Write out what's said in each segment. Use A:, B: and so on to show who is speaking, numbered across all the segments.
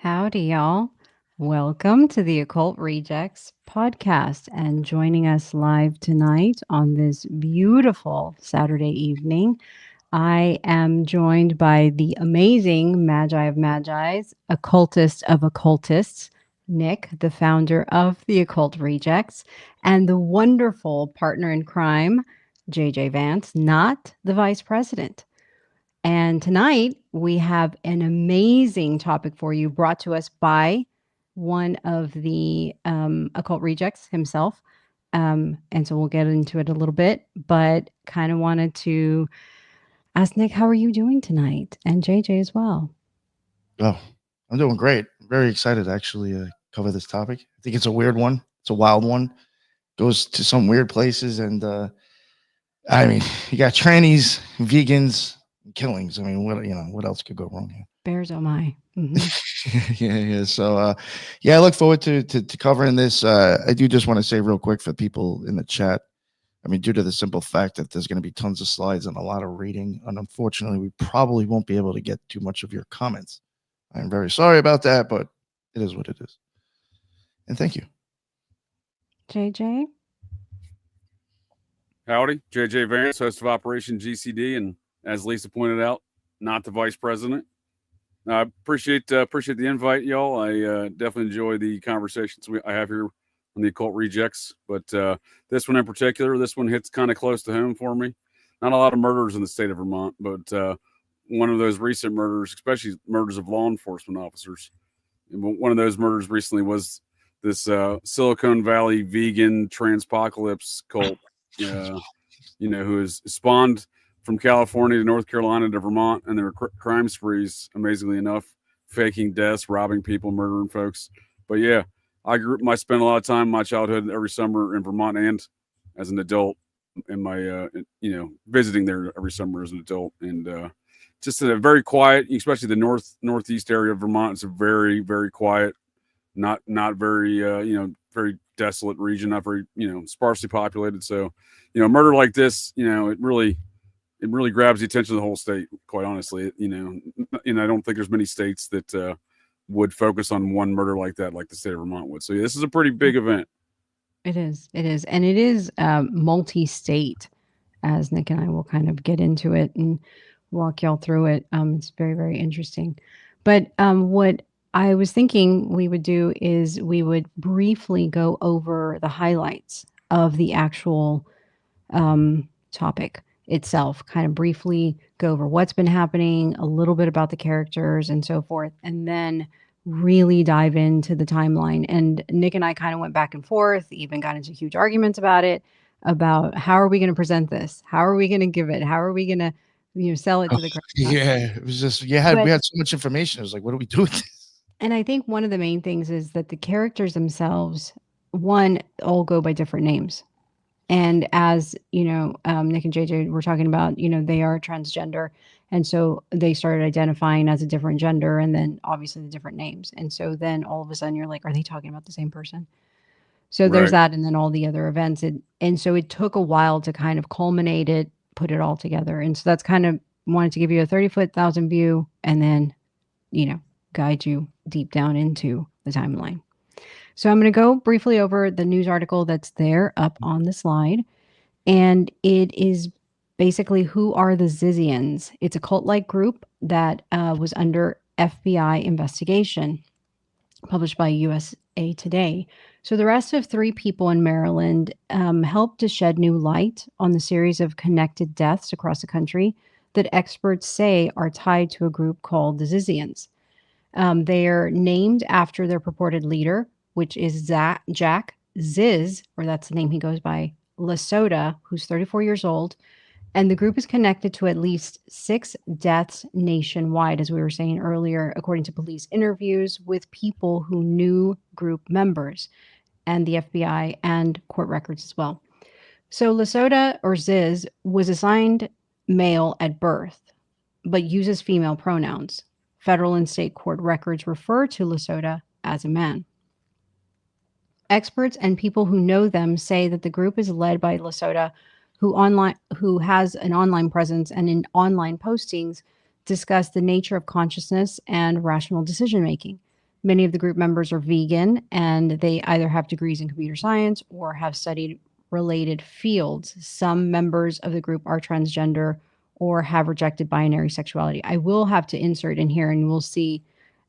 A: Howdy, y'all. Welcome to the Occult Rejects podcast. And joining us live tonight on this beautiful Saturday evening, I am joined by the amazing Magi of Magi's, occultist of occultists, Nick, the founder of the Occult Rejects, and the wonderful partner in crime, JJ Vance, not the vice president. And tonight we have an amazing topic for you brought to us by one of the occult rejects himself. And so we'll get into it a little bit, but kind of wanted to ask Nick, how are you doing tonight? And JJ as well.
B: Oh, I'm doing great. I'm very excited to actually cover this topic. I think it's a weird one. It's a wild one. Goes to some weird places. And I mean, you got trannies, vegans, killings. I mean, what else could go wrong here?
A: Bears, oh my. Mm-hmm.
B: yeah. So, I look forward to covering this. I do just want to say real quick for people in the chat. I mean, due to the simple fact that there's going to be tons of slides and a lot of reading, and unfortunately, we probably won't be able to get too much of your comments. I'm very sorry about that, but it is what it is. And thank you.
A: JJ?
C: Howdy, JJ Vance, host of Operation GCD, and as Lisa pointed out, not the vice president. I appreciate the invite, y'all. I definitely enjoy the conversations I have here on the Occult Rejects, but this one in particular, this one hits kind of close to home for me. Not a lot of murders in the state of Vermont, but one of those recent murders, especially murders of law enforcement officers. And one of those murders recently was this Silicon Valley vegan transpocalypse cult, who has spawned from California to North Carolina to Vermont, and there were crime sprees, amazingly enough, faking deaths, robbing people, murdering folks. But yeah, I spent a lot of time in my childhood every summer in Vermont and as an adult in my, visiting there every summer as an adult. And just a very quiet, especially the northeast area of Vermont. It's a very, very quiet, not very, very desolate region, not very, sparsely populated. So, a murder like this, it really grabs the attention of the whole state, quite honestly. And I don't think there's many states that would focus on one murder like that, like the state of Vermont would. So yeah, this is a pretty big event.
A: It is. And it is multi-state, as Nick and I will kind of get into it and walk y'all through it. It's very, very interesting. But what I was thinking we would do is we would briefly go over the highlights of the actual topic itself, kind of briefly go over what's been happening, a little bit about the characters and so forth, and then really dive into the timeline. And Nick and I kind of went back and forth, even got into huge arguments about it, about how are we going to present this? How are we going to give it? How are we going to, sell it to the crowd?
B: Yeah, it was just, we had so much information. It was like, what do we do with this?
A: And I think one of the main things is that the characters themselves, one, all go by different names. And as, Nick and JJ were talking about, they are transgender. And so they started identifying as a different gender and then obviously the different names. And so then all of a sudden you're like, are they talking about the same person? So there's that. And then all the other events. And so it took a while to kind of culminate it, put it all together. And so that's kind of wanted to give you a 30,000 view and then, guide you deep down into the timeline. So I'm going to go briefly over the news article that's there up on the slide. And it is basically, who are the Zizians? It's a cult-like group that was under FBI investigation, published by USA Today. So the arrest of 3 people in Maryland helped to shed new light on the series of connected deaths across the country that experts say are tied to a group called the Zizians. They are named after their purported leader, which is Jack Ziz, or that's the name he goes by, Lasota, who's 34 years old. And the group is connected to at least 6 deaths nationwide, as we were saying earlier, according to police interviews with people who knew group members and the FBI and court records as well. So Lasota, or Ziz, was assigned male at birth, but uses female pronouns. Federal and state court records refer to Lasota as a man. Experts and people who know them say that the group is led by Lasota, who has an online presence and in online postings discuss the nature of consciousness and rational decision making. Many of the group members are vegan, and they either have degrees in computer science or have studied related fields. Some members of the group are transgender or have rejected binary sexuality. I will have to insert in here, and we'll see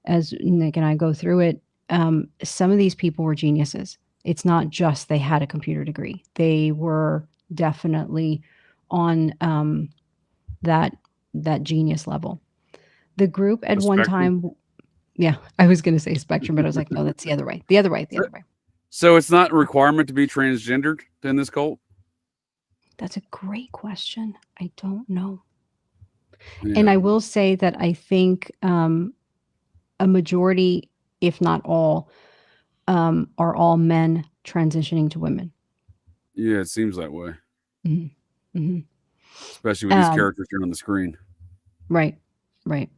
A: as Nick and I go through it. Some of these people were geniuses. It's not just they had a computer degree. They were definitely on that genius level. The group at
C: The
A: one
C: spectrum.
A: time, yeah, I was going to say spectrum, but I was like, no, that's the other way. The other way. The other way.
C: So it's not a requirement to be transgendered in this cult?
A: That's a great question. I don't know.
C: Yeah.
A: And I will say that I think a majority, if not all, are all men transitioning to women.
C: Yeah, it seems that way.
A: Mm-hmm. Mm-hmm.
C: Especially with these characters here on the screen.
A: Right, right.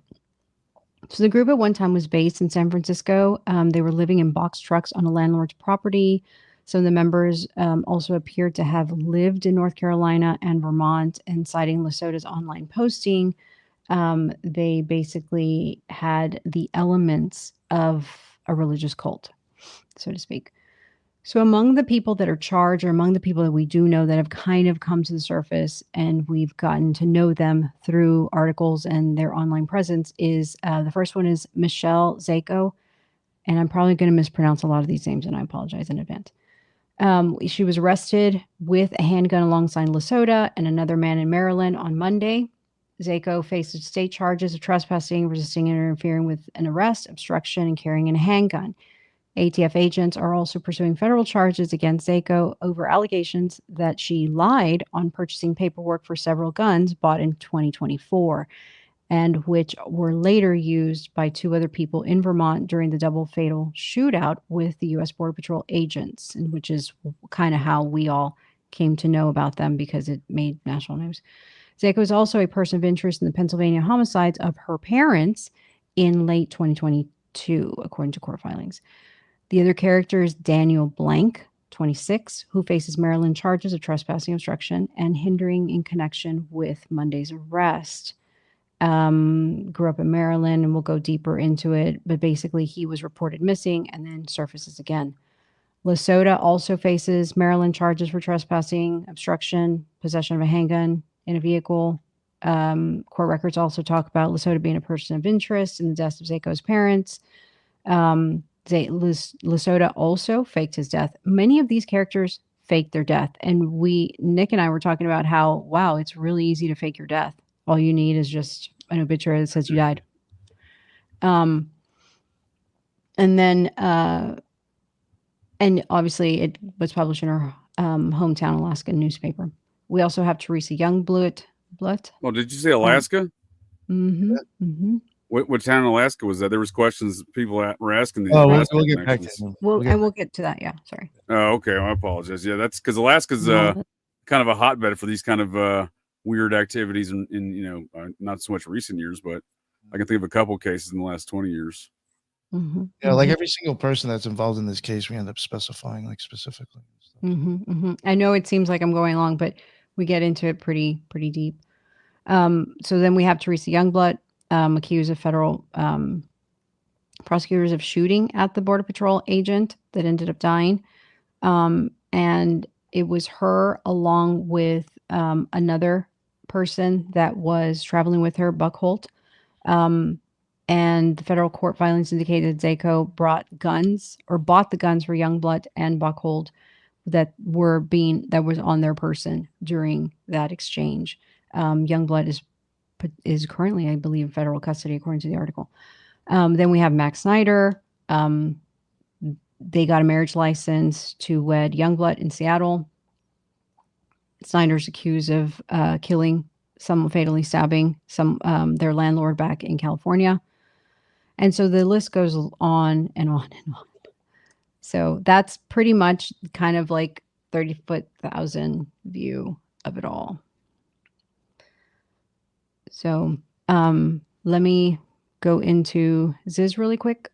A: So the group at one time was based in San Francisco. They were living in box trucks on a landlord's property. Some of the members also appeared to have lived in North Carolina and Vermont, and citing Lesota's online posting, they basically had the elements of a religious cult, so to speak. So among the people that are charged, or among the people that we do know that have kind of come to the surface and we've gotten to know them through articles and their online presence, is the first one is Michelle Zako. And I'm probably going to mispronounce a lot of these names, and I apologize in advance. She was arrested with a handgun alongside Lesota and another man in Maryland on Monday. Zako faces state charges of trespassing, resisting and interfering with an arrest, obstruction, and carrying a handgun. ATF agents are also pursuing federal charges against Zako over allegations that she lied on purchasing paperwork for several guns bought in 2024, and which were later used by two other people in Vermont during the double fatal shootout with the U.S. Border Patrol agents, and which is kind of how we all came to know about them because it made national news. Zako is also a person of interest in the Pennsylvania homicides of her parents in late 2022, according to court filings. The other character is Daniel Blank, 26, who faces Maryland charges of trespassing, obstruction, and hindering in connection with Monday's arrest. Grew up in Maryland, and we'll go deeper into it, but basically he was reported missing and then surfaces again. Lesota also faces Maryland charges for trespassing, obstruction, possession of a handgun in a vehicle. Court records also talk about Lesota being a person of interest in the deaths of Zako's parents. Lesota also faked his death. Many of these characters faked their death. And Nick and I were talking about how, wow, it's really easy to fake your death. All you need is just an obituary that says you died. And then, and obviously it was published in our hometown Alaska newspaper. We also have Teresa Youngblood.
C: Well, did you say Alaska?
A: Mm-hmm. Mm-hmm.
C: What town in Alaska was that? There was questions people were asking.
B: Oh, we'll get back to them.
A: We'll get to that. Yeah, sorry.
C: Oh, okay. I apologize. Yeah, that's because Alaska's kind of a hotbed for these kind of weird activities in not so much recent years, but I can think of a couple cases in the last 20 years.
A: Mm-hmm.
B: Yeah, like every single person that's involved in this case, we end up specifying like specifically.
A: Mm-hmm, mm-hmm. I know it seems like I'm going along, but we get into it pretty deep. So then we have Teresa Youngblood, accused of federal prosecutors of shooting at the Border Patrol agent that ended up dying. And it was her along with another person that was traveling with her, Buck Holt. And the federal court filings indicated Zako bought the guns for Youngblood and Buck Holt that was on their person during that exchange. Youngblood is currently, I believe, in federal custody, according to the article. Then we have Max Snyder. They got a marriage license to wed Youngblood in Seattle. Snyder's accused of killing, fatally stabbing their landlord back in California. And so the list goes on and on and on. So that's pretty much kind of like 30,000 view of it all. So let me go into Ziz really quick.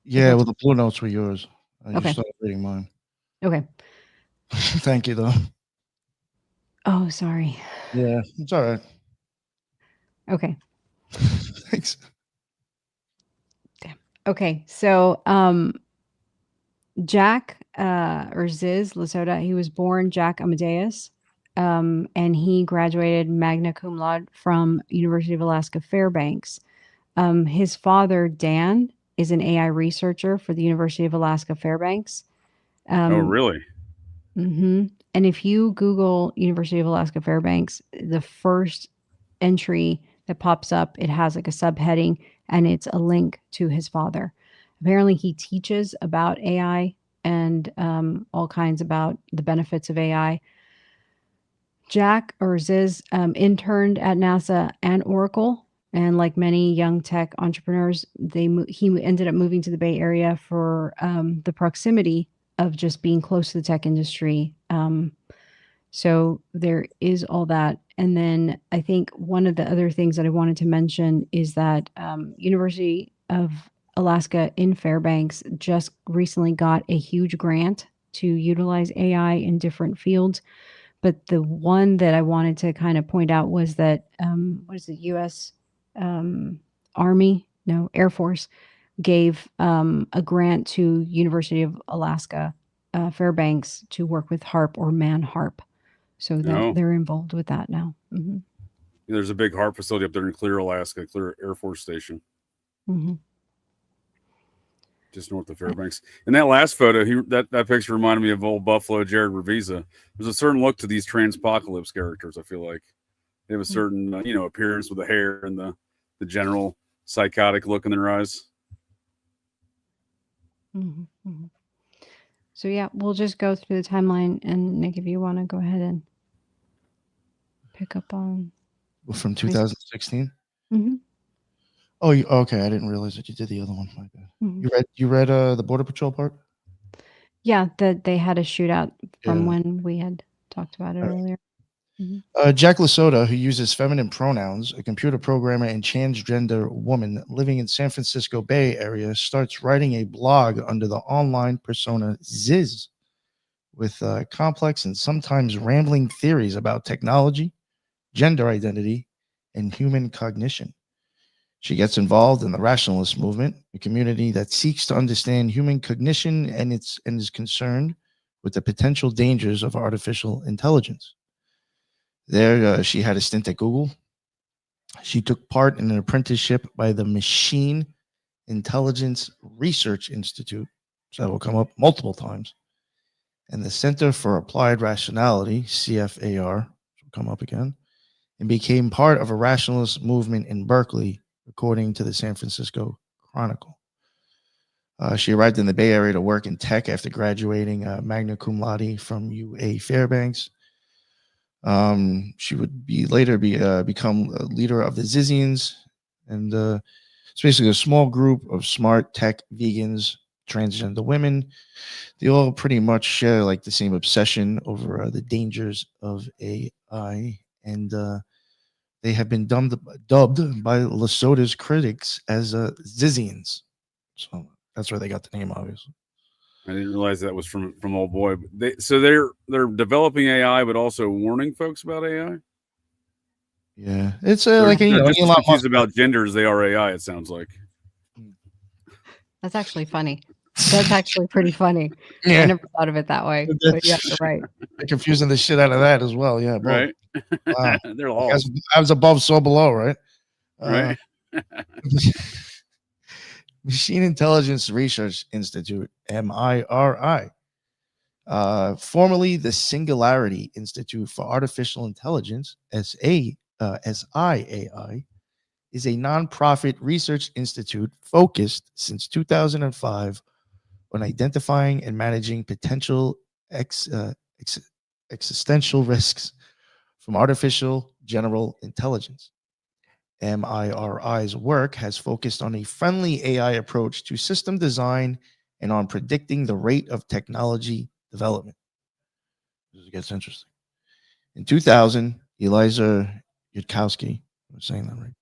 B: Yeah, well, the blue notes were yours. You
A: Okay.
B: started reading mine.
A: Okay.
B: Thank you, though.
A: Oh, sorry.
B: Yeah, it's all right.
A: Okay.
B: Thanks.
A: Damn. Okay, so Jack or Ziz Lasota, he was born Jack Amadeus, and he graduated magna cum laude from University of Alaska Fairbanks. His father Dan is an AI researcher for the University of Alaska Fairbanks.
C: Oh, really?
A: And if you Google University of Alaska Fairbanks, the first entry that pops up, it has like a subheading, and it's a link to his father. Apparently, he teaches about AI and all kinds about the benefits of AI. Jack or Ziz interned at NASA and Oracle, and like many young tech entrepreneurs, he ended up moving to the Bay Area for the proximity of just being close to the tech industry. So there is all that. And then I think one of the other things that I wanted to mention is that University of Alaska in Fairbanks just recently got a huge grant to utilize AI in different fields. But the one that I wanted to kind of point out was that what is it, U.S. Army? No, Air Force gave a grant to University of Alaska Fairbanks to work with HARP or Man HARP. So that
C: No.
A: they're involved with that now.
C: There's a big HARP facility up there in Clear, Alaska, Clear Air Force Station. Just north of Fairbanks. And that last photo, that picture reminded me of old Buffalo Jared Revisa. There's a certain look to these transpocalypse characters. I feel like they have a certain appearance with the hair and the general psychotic look in their eyes.
A: So yeah, we'll just go through the timeline, and Nick, if you want to go ahead and pick up on
B: from 2016. Oh, okay. I didn't realize that you did the other one. My bad. You read the Border Patrol part?
A: Yeah, that they had a shootout from when we had talked about it earlier.
B: Jack Lasota, who uses feminine pronouns, a computer programmer and transgender woman living in San Francisco Bay Area, starts writing a blog under the online persona Ziz with complex and sometimes rambling theories about technology, gender identity, and human cognition. She gets involved in the Rationalist movement, a community that seeks to understand human cognition and is concerned with the potential dangers of artificial intelligence. There, she had a stint at Google. She took part in an apprenticeship by the Machine Intelligence Research Institute, so that will come up multiple times, and the Center for Applied Rationality, CFAR, will come up again, and became part of a rationalist movement in Berkeley, according to the San Francisco Chronicle. She arrived in the Bay Area to work in tech after graduating magna cum laude from UA Fairbanks. She would later become a leader of the Zizians, and it's basically a small group of smart tech vegans, transgender women. They all pretty much share like the same obsession over the dangers of AI, and they have been dubbed by Lasota's critics as Zizians. So that's where they got the name, obviously.
C: I didn't realize that was from old boy. They're developing AI, but also warning folks about AI.
B: Yeah, it's like
C: they're just as confused about gender as they are AI. It sounds like.
A: That's actually funny. That's actually pretty funny.
B: Yeah.
A: I never thought of it that way. But yeah, you're right.
B: They're confusing the shit out of that as well. Yeah, both.
C: Right.
B: Wow.
C: They're all.
B: I was above, so below, right?
C: Right.
B: Machine Intelligence Research Institute, MIRI, formerly the Singularity Institute for Artificial Intelligence, SIAI, is a nonprofit research institute focused since 2005 on identifying and managing potential existential risks from artificial general intelligence. MIRI's work has focused on a friendly AI approach to system design and on predicting the rate of technology development. This gets interesting. In 2000, Eliza Yudkowsky, I'm saying that right,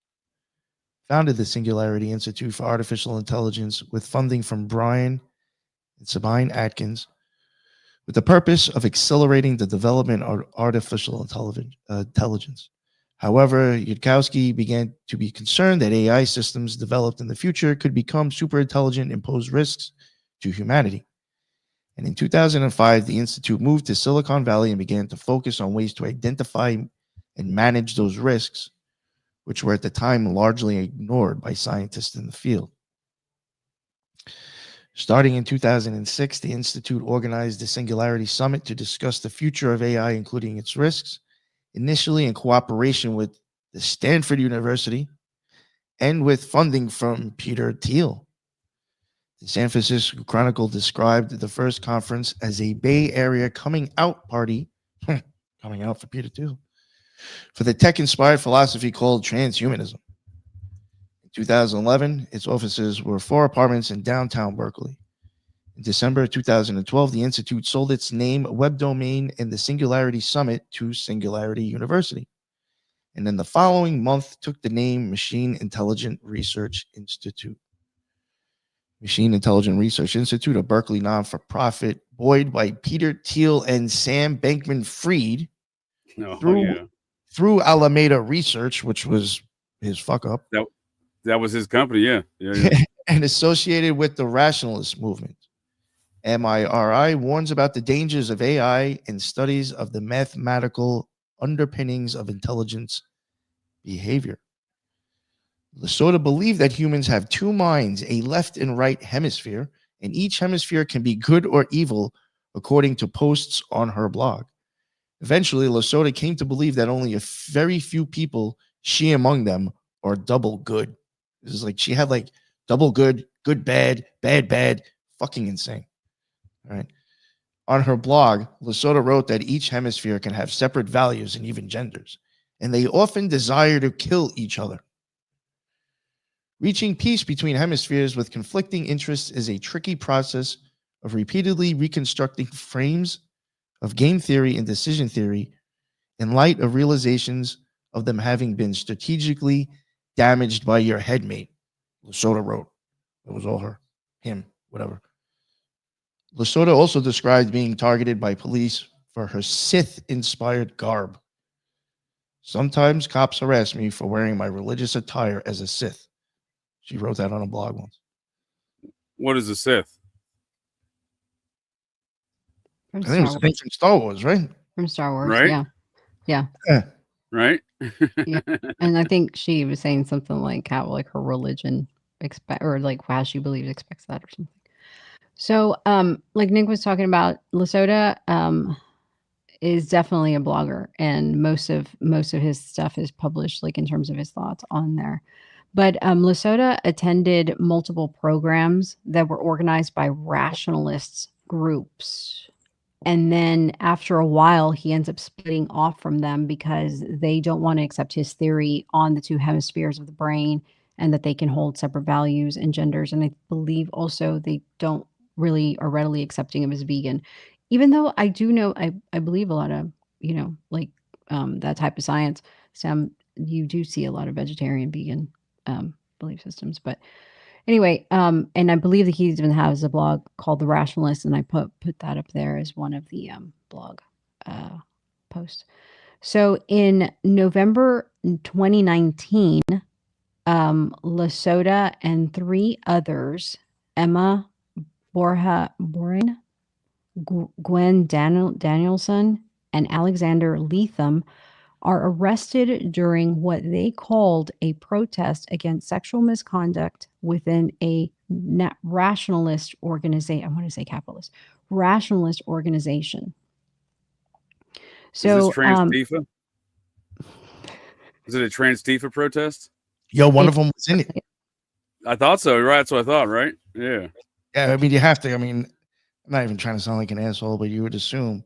B: founded the Singularity Institute for Artificial Intelligence with funding from Brian and Sabine Atkins, with the purpose of accelerating the development of artificial intelligence. However, Yudkowsky began to be concerned that AI systems developed in the future could become super intelligent and pose risks to humanity. And in 2005, the Institute moved to Silicon Valley and began to focus on ways to identify and manage those risks, which were at the time largely ignored by scientists in the field. Starting in 2006, the Institute organized the Singularity Summit to discuss the future of AI, including its risks, initially in cooperation with the Stanford University and with funding from Peter Thiel. The San Francisco Chronicle described the first conference as a Bay Area coming out party, coming out for Peter Thiel, for the tech-inspired philosophy called transhumanism. In 2011, its offices were 4 apartments in downtown Berkeley. In December 2012, the Institute sold its name, web domain, and the Singularity Summit to Singularity University. And then the following month took the name Machine Intelligent Research Institute. Machine Intelligent Research Institute, a Berkeley non-for-profit, buoyed by Peter Thiel and Sam Bankman-Fried through Alameda Research, which was his fuck up.
C: That was his company, yeah.
B: And associated with the Rationalist movement. MIRI warns about the dangers of AI and studies of the mathematical underpinnings of intelligence behavior. Lasoda believed that humans have 2 minds, a left and right hemisphere, and each hemisphere can be good or evil according to posts on her blog. Eventually, Lasoda came to believe that only a very few people, she among them, are double good. This is like she had like double good, good, bad, bad, bad, fucking insane. All right. On her blog, Lasoda wrote that each hemisphere can have separate values and even genders, and they often desire to kill each other. Reaching peace between hemispheres with conflicting interests is a tricky process of repeatedly reconstructing frames of game theory and decision theory in light of realizations of them having been strategically damaged by your headmate. Lasoda wrote. It was all her, him, whatever. Lasoda also described being targeted by police for her Sith-inspired garb. Sometimes cops harass me for wearing my religious attire as a Sith. She wrote that on a blog once.
C: What is a Sith?
B: I think it was from Star Wars, right?
A: From Star Wars,
C: right?
A: Yeah.
C: Right?
A: Yeah. And I think she was saying something like how like her religion or like how she believes expects that or something. So like Nick was talking about, Lasoda is definitely a blogger, and most of his stuff is published like in terms of his thoughts on there. But Lasoda attended multiple programs that were organized by rationalist groups. And then after a while, he ends up splitting off from them because they don't want to accept his theory on the 2 hemispheres of the brain and that they can hold separate values and genders. And I believe also they don't really are readily accepting him as vegan. Even though I do know, I believe a lot of, like that type of science, Sam, you do see a lot of vegetarian, vegan belief systems. But anyway, and I believe that he even has a blog called The Rationalist, and I put that up there as one of the blog posts. So in November 2019, Lasoda and 3 others, Emma Borin, Gwen Danielson, and Alexander Leatham, are arrested during what they called a protest against sexual misconduct within a rationalist organization. I want to say capitalist rationalist organization. So,
C: is this trans-Tifa? Is it a trans-Tifa protest?
B: Yo, one of them was in it.
C: I thought so. Right, that's what I thought. Right? Yeah.
B: Yeah, I mean, you have to. I mean, I'm not even trying to sound like an asshole, but you would assume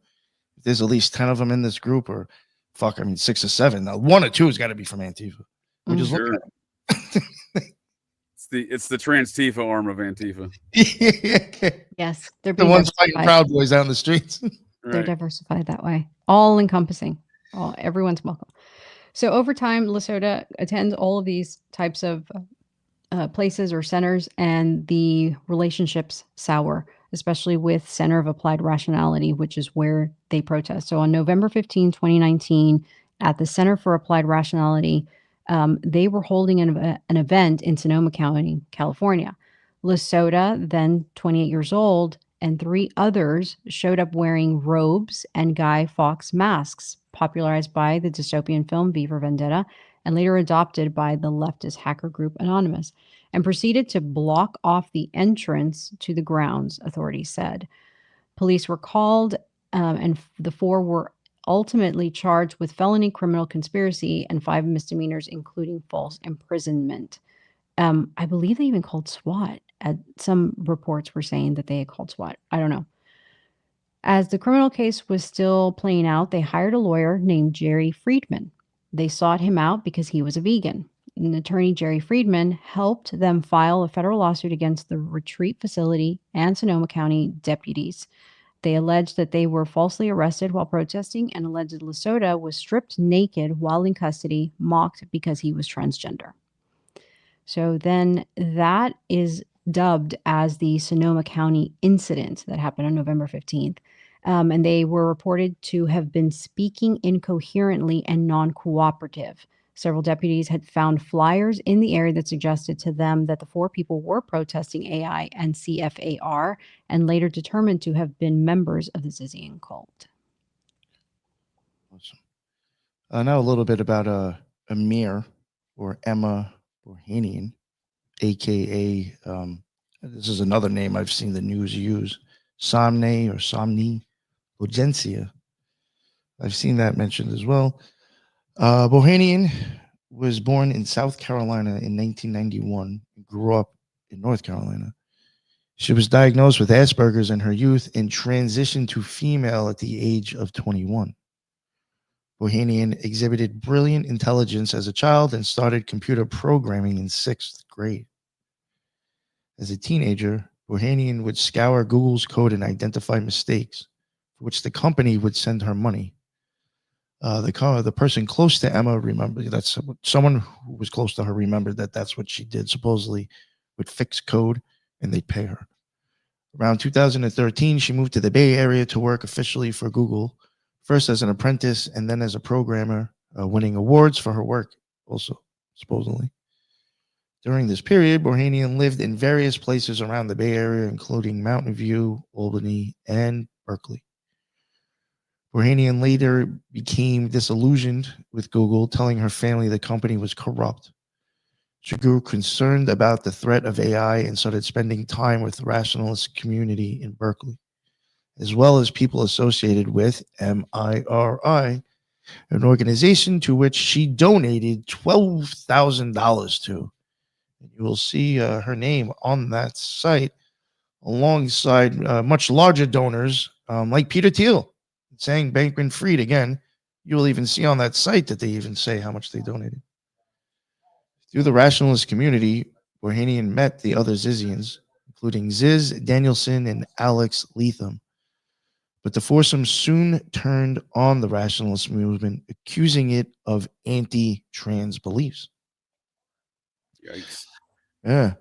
B: if there's at least 10 of them in this group, or 6 or 7. Now, 1 or 2 has got to be from Antifa. We just look at
C: it's the trans-Tifa arm of Antifa.
A: Yes, they're
B: the ones fighting Proud Boys out in the streets.
A: They're diversified that way, all encompassing. Everyone's welcome. So over time, Lasoda attends all of these types of places or centers, and the relationships sour, especially with Center of Applied Rationality, which is where they protest. So on November 15, 2019, at the Center for Applied Rationality. They were holding an event in Sonoma County, California. Lesota, then 28 years old, and 3 others showed up wearing robes and Guy Fawkes masks, popularized by the dystopian film V for Vendetta and later adopted by the leftist hacker group Anonymous, and proceeded to block off the entrance to the grounds, authorities said. Police were called, and the 4 were ultimately charged with felony criminal conspiracy and 5 misdemeanors, including false imprisonment. I believe they even called SWAT. Some reports were saying that they had called SWAT. I don't know. As the criminal case was still playing out, they hired a lawyer named Jerry Friedman. They sought him out because he was a vegan. And attorney Jerry Friedman helped them file a federal lawsuit against the retreat facility and Sonoma County deputies. They alleged that they were falsely arrested while protesting and alleged Lesota was stripped naked while in custody, mocked because he was transgender. So then that is dubbed as the Sonoma County incident that happened on November 15th. And they were reported to have been speaking incoherently and non-cooperative. Several deputies had found flyers in the area that suggested to them that the 4 people were protesting AI and CFAR and later determined to have been members of the Zizian cult.
B: Awesome. Now a little bit about Amir, or Emma Bohanian, a.k.a. This is another name I've seen the news use, Somni or Somni Bogencia. I've seen that mentioned as well. Bohanian was born in South Carolina in 1991 and grew up in North Carolina. She was diagnosed with Asperger's in her youth and transitioned to female at the age of 21. Bohanian exhibited brilliant intelligence as a child and started computer programming in 6th grade. As a teenager, Bohanian would scour Google's code and identify mistakes, for which the company would send her money. The person close to Emma remembered that someone who was close to her remembered that that's what she did, supposedly would fix code and they'd pay her. Around 2013, she moved to the Bay Area to work officially for Google, first as an apprentice and then as a programmer, winning awards for her work also, supposedly. During this period, Bohanian lived in various places around the Bay Area, including Mountain View, Albany, and Berkeley. Bohanian later became disillusioned with Google, telling her family the company was corrupt. She grew concerned about the threat of AI and started spending time with the Rationalist community in Berkeley, as well as people associated with MIRI, an organization to which she donated $12,000 to. And you will see her name on that site alongside much larger donors like Peter Thiel, saying Bankman-Fried. Again, you will even see on that site that they even say how much they donated. Through the Rationalist community, Bohanian met the other Zizians, including Ziz Danielson and Alex Leatham. But the foursome soon turned on the Rationalist movement, accusing it of anti-trans beliefs.
C: Yikes.
B: Yeah.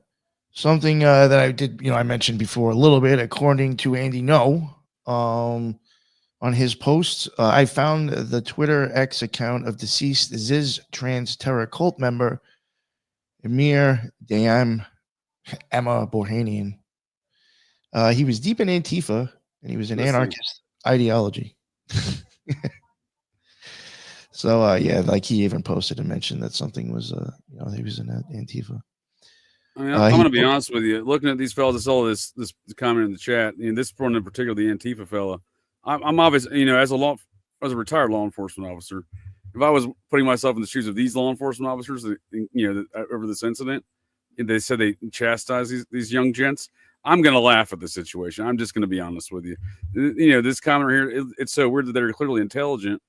B: Something that I did, I mentioned before a little bit, according to Andy No, on his posts, I found the Twitter X account of deceased Ziz trans terror cult member Amir Dayam Emma Bohanian. He was deep in Antifa and he was an anarchist ideology. So yeah, like he even posted and mentioned that something was he was in Antifa.
C: I mean, I'm going to be honest with you. Looking at these fellas, I saw this comment in the chat, and this one in particular, the Antifa fella. I'm obviously, as a retired law enforcement officer, if I was putting myself in the shoes of these law enforcement officers, over this incident, they said they chastise these young gents. I'm going to laugh at the situation. I'm just going to be honest with you. This comment here, it's so weird that they're clearly intelligent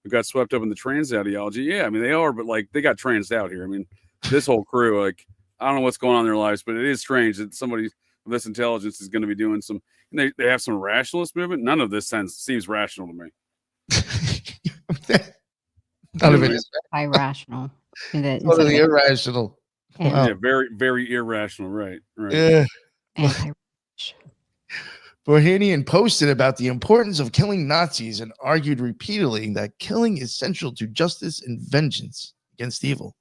C: who got swept up in the trans ideology. Yeah, I mean, they are, but like they got transed out here. I mean, this whole crew, like, I don't know what's going on in their lives, but it is strange that somebody with this intelligence is going to be doing some. And they have some rationalist movement. None of this seems rational to me.
B: None of it is
A: irrational.
B: Totally irrational.
C: Wow. Yeah, very, very irrational. Right.
B: Yeah. Bohanian posted about the importance of killing Nazis and argued repeatedly that killing is central to justice and vengeance against evil.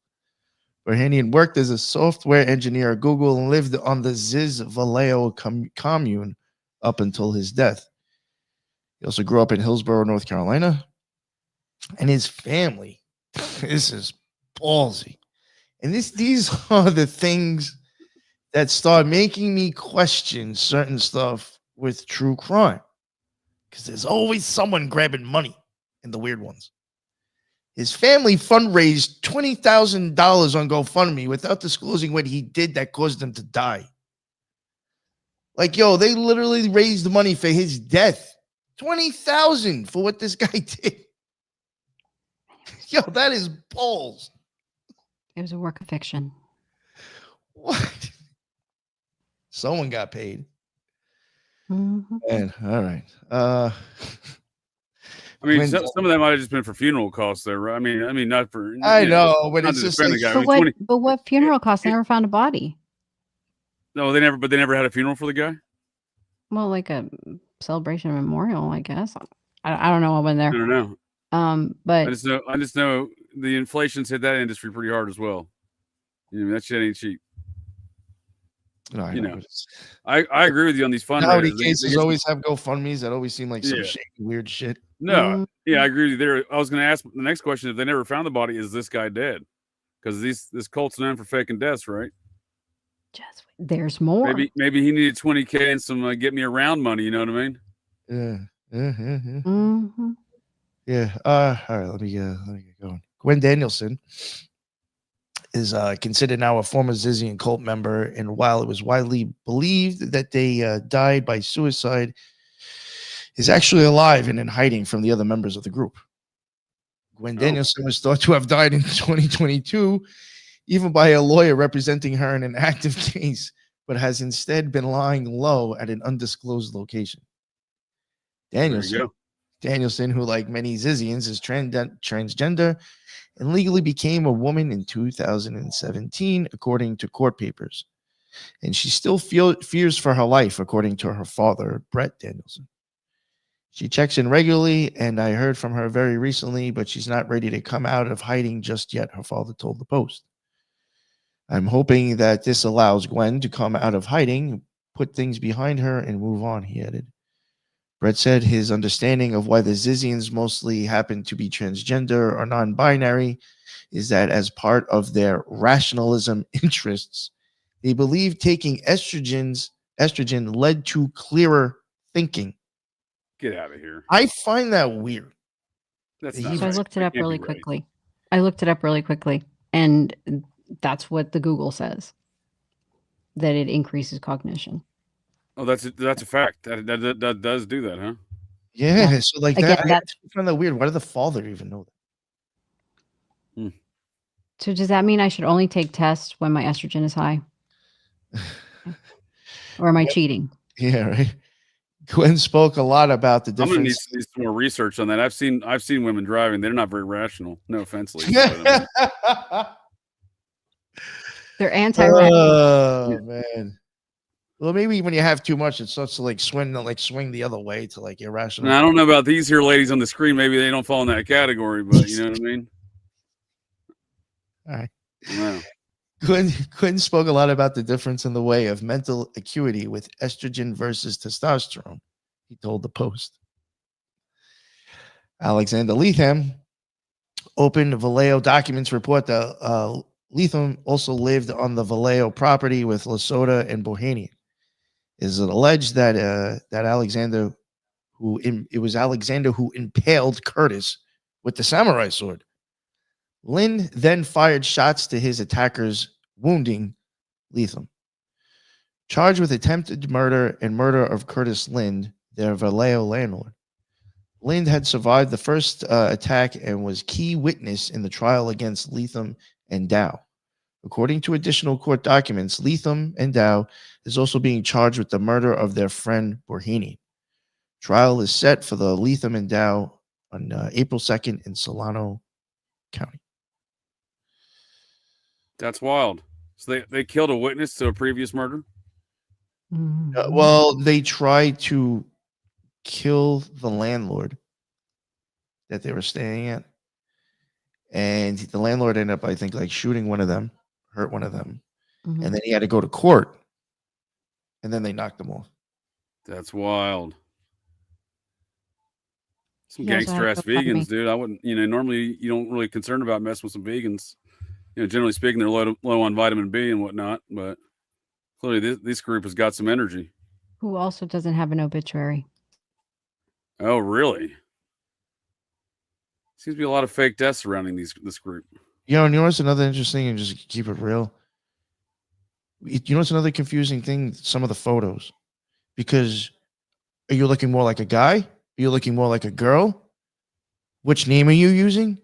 B: Bohanian worked as a software engineer at Google and lived on the Vallejo commune up until his death. He also grew up in Hillsborough, North Carolina. And his family, this is ballsy. And these are the things that start making me question certain stuff with true crime. Because there's always someone grabbing money in the weird ones. His family fundraised $20,000 on GoFundMe without disclosing what he did that caused him to die. Like, yo, they literally raised money for his death. $20,000 for what this guy did. Yo, that is balls.
A: It was a work of fiction.
B: What? Someone got paid.
A: Mm-hmm.
B: And all right.
C: I mean, some of that might have just been for funeral costs, though, right? I mean, not for.
B: I know, but it's just like,
A: but what funeral costs? They never found a body.
C: No, they never. But they never had a funeral for the guy.
A: Well, like a celebration memorial, I guess. I don't know what went there.
C: I don't know.
A: But
C: I just know the inflation's hit that industry pretty hard as well. You know, that shit ain't cheap.
B: No,
C: I agree with you on these fundraisers.
B: How many cases always have GoFundMes that always seem like some weird shit.
C: No, yeah, I agree with you there. I was going to ask the next question: if they never found the body, is this guy dead? Because this cult's known for faking deaths, right?
A: Just there's more.
C: Maybe he needed $20,000 and some get me around money. You know what I mean?
B: Yeah.
A: Mm-hmm.
B: Yeah. All right. Let me get going. Gwen Danielson is considered now a former Zizian cult member, and while it was widely believed that they died by suicide, is actually alive and in hiding from the other members of the group. Gwen Danielson was thought to have died in 2022, even by a lawyer representing her in an active case, but has instead been lying low at an undisclosed location. Danielson, who like many Zizians is transgender and legally became a woman in 2017, according to court papers. And she still fears for her life, according to her father, Brett Danielson. She checks in regularly, and I heard from her very recently, but she's not ready to come out of hiding just yet, her father told the Post. I'm hoping that this allows Gwen to come out of hiding, put things behind her, and move on, he added. Brett said his understanding of why the Zizians mostly happen to be transgender or non-binary is that as part of their rationalism interests, they believe taking estrogen led to clearer thinking.
C: Get out of here.
B: I find that weird.
C: That's
A: so right. I looked it up really quickly. And that's what the Google says, that it increases cognition.
C: Oh, that's a fact. That does do that, huh?
B: Yeah. So like again, I find that weird. Why did the father even know
A: that? So does that mean I should only take tests when my estrogen is high? Or am I cheating?
B: Yeah, right. Gwen spoke a lot about the difference.
C: I'm gonna need some more research on that. I've seen women driving. They're not very rational. No offense, Lisa.
A: They're anti-rational.
B: Oh man. Well, maybe when you have too much, it starts to like swing the other way to like irrational.
C: Now, I don't know about these here ladies on the screen. Maybe they don't fall in that category, but you know what I mean?
B: All right.
C: Wow.
B: Quinn spoke a lot about the difference in the way of mental acuity with estrogen versus testosterone, he told the Post. Alexander Leatham opened Vallejo documents report that Leatham also lived on the Vallejo property with Lasota and Bohanian. Is it alleged that Alexander who impaled Curtis with the samurai sword? Lynn then fired shots to his attackers, wounding Leatham. Charged with attempted murder and murder of Curtis Lind, their Vallejo landlord. Lind had survived the first attack and was key witness in the trial against Leatham and Dow. According to additional court documents, Leatham and Dow is also being charged with the murder of their friend Bohanian. Trial is set for the Leatham and Dow on April 2nd in Sonoma County.
C: That's wild. So they killed a witness to a previous murder?
A: Mhm.
B: Well, they tried to kill the landlord that they were staying at, and the landlord ended up, I think, like shooting one of them, hurt one of them,
A: Mhm.
B: and then he had to go to court, and then they knocked him off.
C: That's wild. Some
A: He also had
C: gangster
A: a
C: ass
A: GoFundMe.
C: vegans, dude. I wouldn't, normally you don't really concern about messing with some vegans. Generally speaking, they're low on vitamin B and whatnot, but clearly this group has got some energy.
A: Who also doesn't have an obituary.
C: Oh, really? Seems to be a lot of fake deaths surrounding this group.
B: And you know what's another interesting, and just keep it real. You know what's another confusing thing? Some of the photos, because are you looking more like a guy? Are you looking more like a girl? Which name are you using?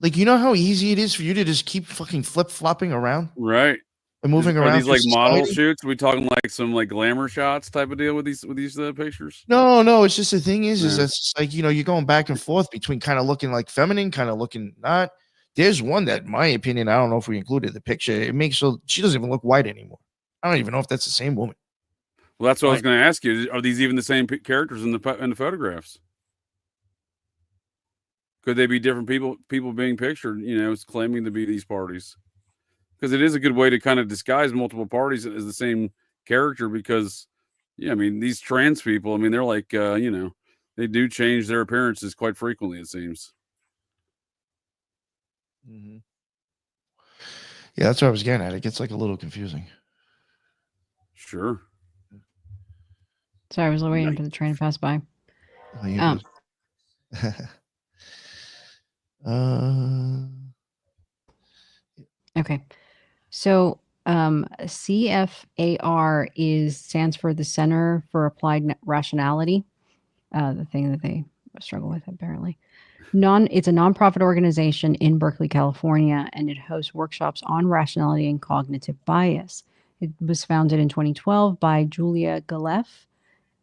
B: Like, you know how easy it is for you to just keep fucking flip flopping around,
C: Right?
B: and moving
C: Are
B: around
C: these
B: through
C: like model
B: society?
C: shoots? Are we talking like some like glamour shots type of deal with these pictures?
B: No. It's just the thing is
C: Yeah.
B: that's just like, you're going back and forth between kind of looking like feminine, kind of looking not. There's one that, in my opinion, I don't know if we included the picture. It makes her, she doesn't even look white anymore. I don't even know if that's the same woman.
C: Well, that's what I was
B: Right.
C: going to ask you. Are these even the same characters in the photographs? Could they be different people being pictured? Claiming to be these parties, because it is a good way to kind of disguise multiple parties as the same character. Because, yeah, I mean, these trans people, I mean, they're like, they do change their appearances quite frequently. It seems.
B: Mm-hmm. Yeah, that's what I was getting at. It gets like a little confusing.
C: Sure.
A: Sorry, I was waiting for the train to pass by.
B: Oh, you
A: Okay. So CFAR stands for the Center for Applied Rationality, the thing that they struggle with apparently. It's a nonprofit organization in Berkeley, California, and it hosts workshops on rationality and cognitive bias. It was founded in 2012 by Julia Galeff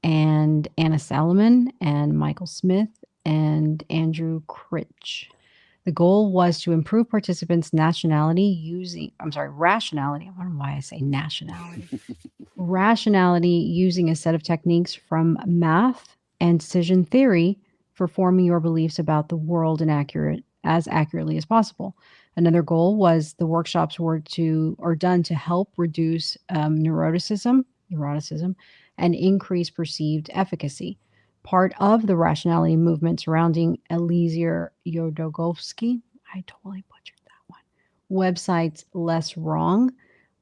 A: and Anna Salomon and Michael Smith and Andrew Critch. The goal was to improve participants' rationality. I don't know why I say nationality. Rationality using a set of techniques from math and decision theory for forming your beliefs about the world as accurately as possible. Another goal was the workshops were done to help reduce neuroticism, and increase perceived efficacy. Part of the rationality movement surrounding Eliezer Yudkowsky, I totally butchered that one, website's Less Wrong,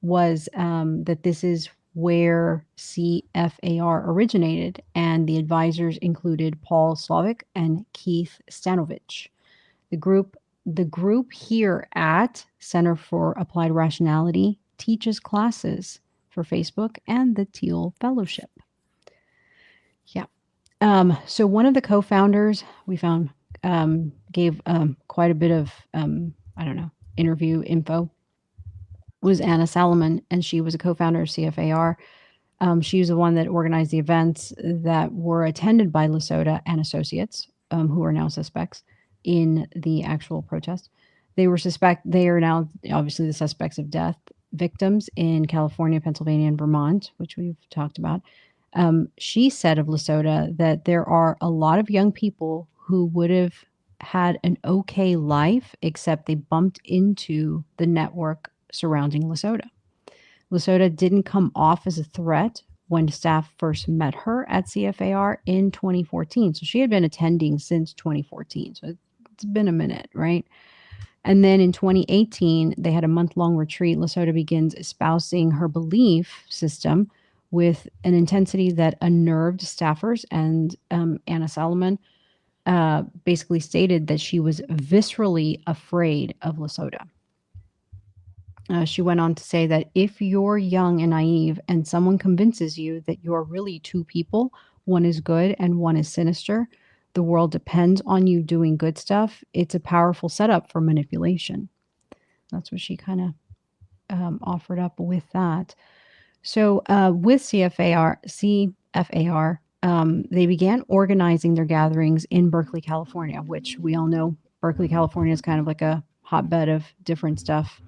A: was that this is where CFAR originated, and the advisors included Paul Slovic and Keith Stanovich. The group here at Center for Applied Rationality teaches classes for Facebook and the Teal Fellowship. Yeah. So one of the co-founders we found gave quite a bit of interview info, was Anna Salomon, and she was a co-founder of CFAR. She was the one that organized the events that were attended by Lasota and associates, who are now suspects in the actual protest. They are now obviously the suspects of death, victims in California, Pennsylvania, and Vermont, which we've talked about. She said of Lasota that there are a lot of young people who would have had an okay life, except they bumped into the network surrounding Lasota. Lasota didn't come off as a threat when staff first met her at CFAR in 2014. So she had been attending since 2014. So it's been a minute, right? And then in 2018, they had a month-long retreat. Lasota begins espousing her belief system with an intensity that unnerved staffers. And Anna Salomon basically stated that she was viscerally afraid of Lasota. She went on to say that if you're young and naive and someone convinces you that you're really two people, one is good and one is sinister, the world depends on you doing good stuff, it's a powerful setup for manipulation. That's what she kind of offered up with that. So with CFAR, they began organizing their gatherings in Berkeley, California, which we all know Berkeley, California is kind of like a hotbed of different stuff.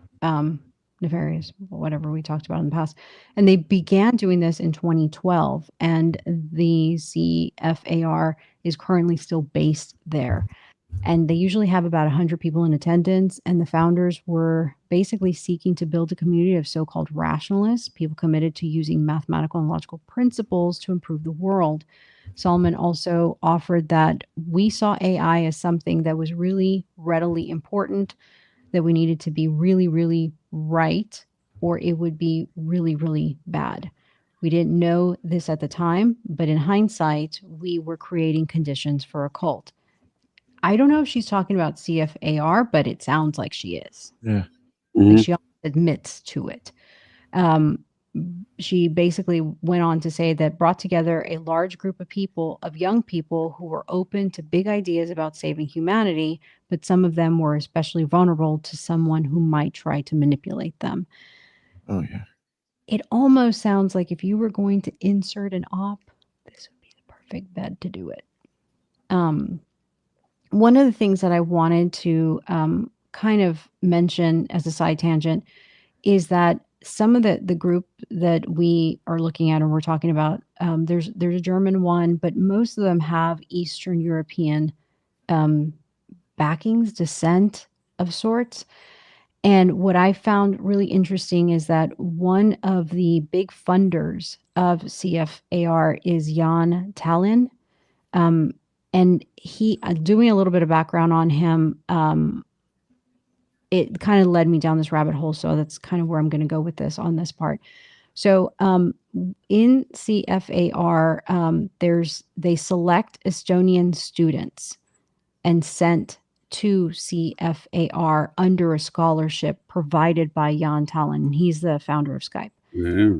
A: nefarious, whatever we talked about in the past. And they began doing this in 2012, and the CFAR is currently still based there. And they usually have about 100 people in attendance. And the founders were basically seeking to build a community of so-called rationalists, people committed to using mathematical and logical principles to improve the world. Solomon also offered that we saw AI as something that was really readily important, that we needed to be really, really right, or it would be really, really bad. We didn't know this at the time, but in hindsight, we were creating conditions for a cult. I don't know if she's talking about CFAR, but it sounds like she is.
B: Yeah.
A: Like she admits to it. She basically went on to say that brought together a large group of people, of young people who were open to big ideas about saving humanity, but some of them were especially vulnerable to someone who might try to manipulate them.
B: Oh, yeah.
A: It almost sounds like if you were going to insert an op, this would be the perfect bed to do it. One of the things that I wanted to kind of mention as a side tangent is that some of the group that we are looking at and we're talking about, there's a German one, but most of them have Eastern European backings, descent of sorts. And what I found really interesting is that one of the big funders of CFAR is Jan Tallinn. And he, doing a little bit of background on him, it kind of led me down this rabbit hole. So that's kind of where I'm going to go with this on this part. So in CFAR, they select Estonian students and sent to CFAR under a scholarship provided by Jan Tallinn. He's the founder of Skype.
C: Yeah.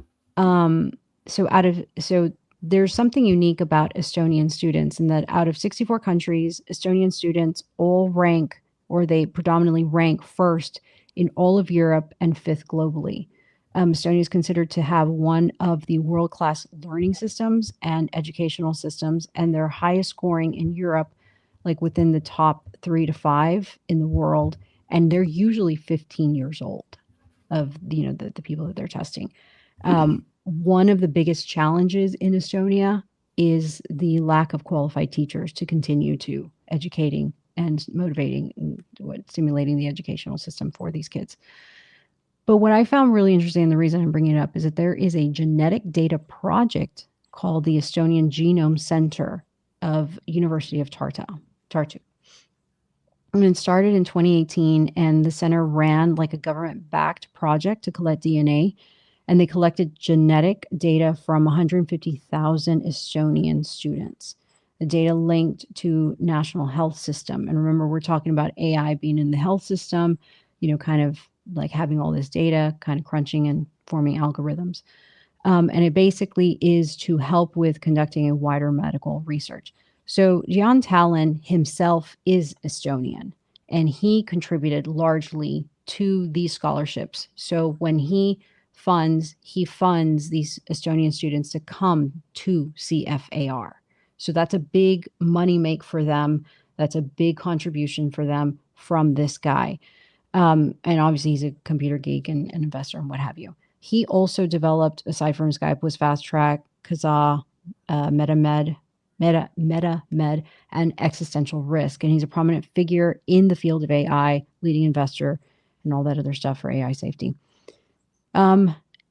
A: So there's something unique about Estonian students in that out of 64 countries, Estonian students all rank, or they predominantly rank first in all of Europe and fifth globally. Estonia is considered to have one of the world-class learning systems and educational systems, and their highest scoring in Europe, like within the top 3 to 5 in the world, and they're usually 15 years old of the people that they're testing. One of the biggest challenges in Estonia is the lack of qualified teachers to continue to educating and motivating and stimulating the educational system for these kids. But what I found really interesting, and the reason I'm bringing it up, is that there is a genetic data project called the Estonian Genome Center of University of Tartu. And it started in 2018, and the center ran like a government-backed project to collect DNA. And they collected genetic data from 150,000 Estonian students. The data linked to national health system. And remember, we're talking about AI being in the health system, kind of like having all this data, kind of crunching and forming algorithms. And it basically is to help with conducting a wider medical research. So Jan Tallinn himself is Estonian, and he contributed largely to these scholarships. So when he funds these Estonian students to come to CFAR. So that's a big money make for them. That's a big contribution for them from this guy. And obviously he's a computer geek and an investor and what have you. He also developed, aside from Skype, was Fast Track, Kazaa, MetaMed, and Existential Risk. And he's a prominent figure in the field of AI, leading investor, and all that other stuff for AI safety.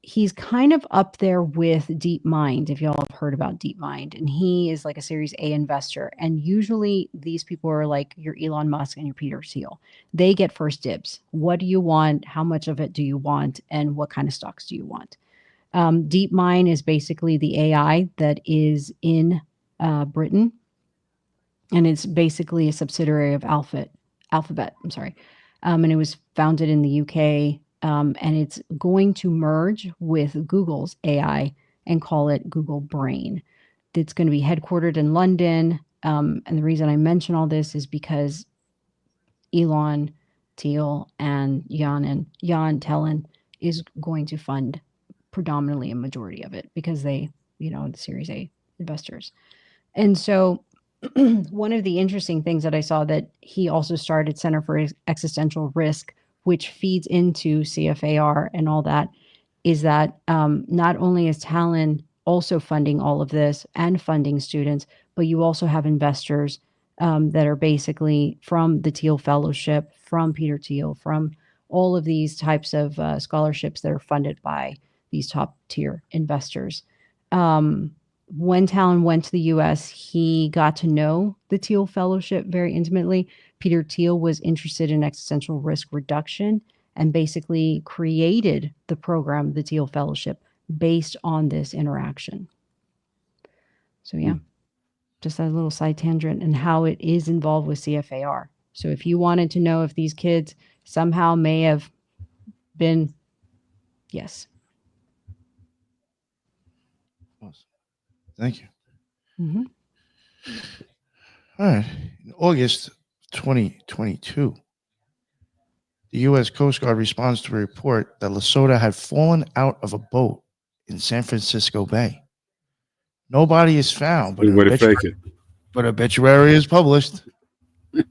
A: He's kind of up there with DeepMind, if y'all have heard about DeepMind, and he is like a Series A investor. And usually these people are like your Elon Musk and your Peter Thiel. They get first dibs. What do you want? How much of it do you want? And what kind of stocks do you want? DeepMind is basically the AI that is in Britain, and it's basically a subsidiary of Alphabet. I'm sorry. And it was founded in the UK. And it's going to merge with Google's AI and call it Google Brain. It's going to be headquartered in London. And the reason I mention all this is because Elon Thiel and Jan Tallinn is going to fund predominantly a majority of it because they, the Series A investors. And so one of the interesting things that I saw that he also started Center for Existential Risk which feeds into CFAR and all that, is that not only is Talon also funding all of this and funding students, but you also have investors that are basically from the Teal Fellowship, from Peter Thiel, from all of these types of scholarships that are funded by these top tier investors. When Talon went to the US, he got to know the Teal Fellowship very intimately. Peter Thiel was interested in existential risk reduction and basically created the program, the Teal Fellowship, based on this interaction. So, yeah, just a little side tangent and how it is involved with CFAR. So, if you wanted to know if these kids somehow may have been, yes.
B: Awesome. Thank you.
A: Mm-hmm.
B: All right. In August 2022, the U.S. Coast Guard responds to a report that Lesotho had fallen out of a boat in San Francisco Bay. Nobody is found, but
C: Good way to fake it.
B: obituary is published. You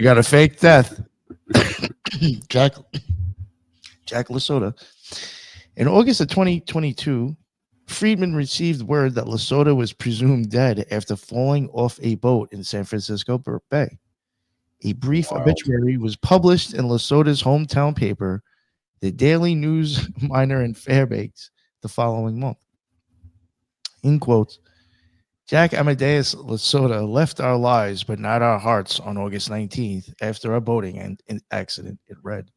B: got a fake death. Jack Lesotho. In August of 2022, Friedman received word that Lesotho was presumed dead after falling off a boat in San Francisco Bay. A brief obituary was published in Lesotho's hometown paper, the Daily News Miner in Fairbanks, the following month. In quotes, Jack Amadeus Lesotho left our lives but not our hearts on August 19th after a boating accident, it read.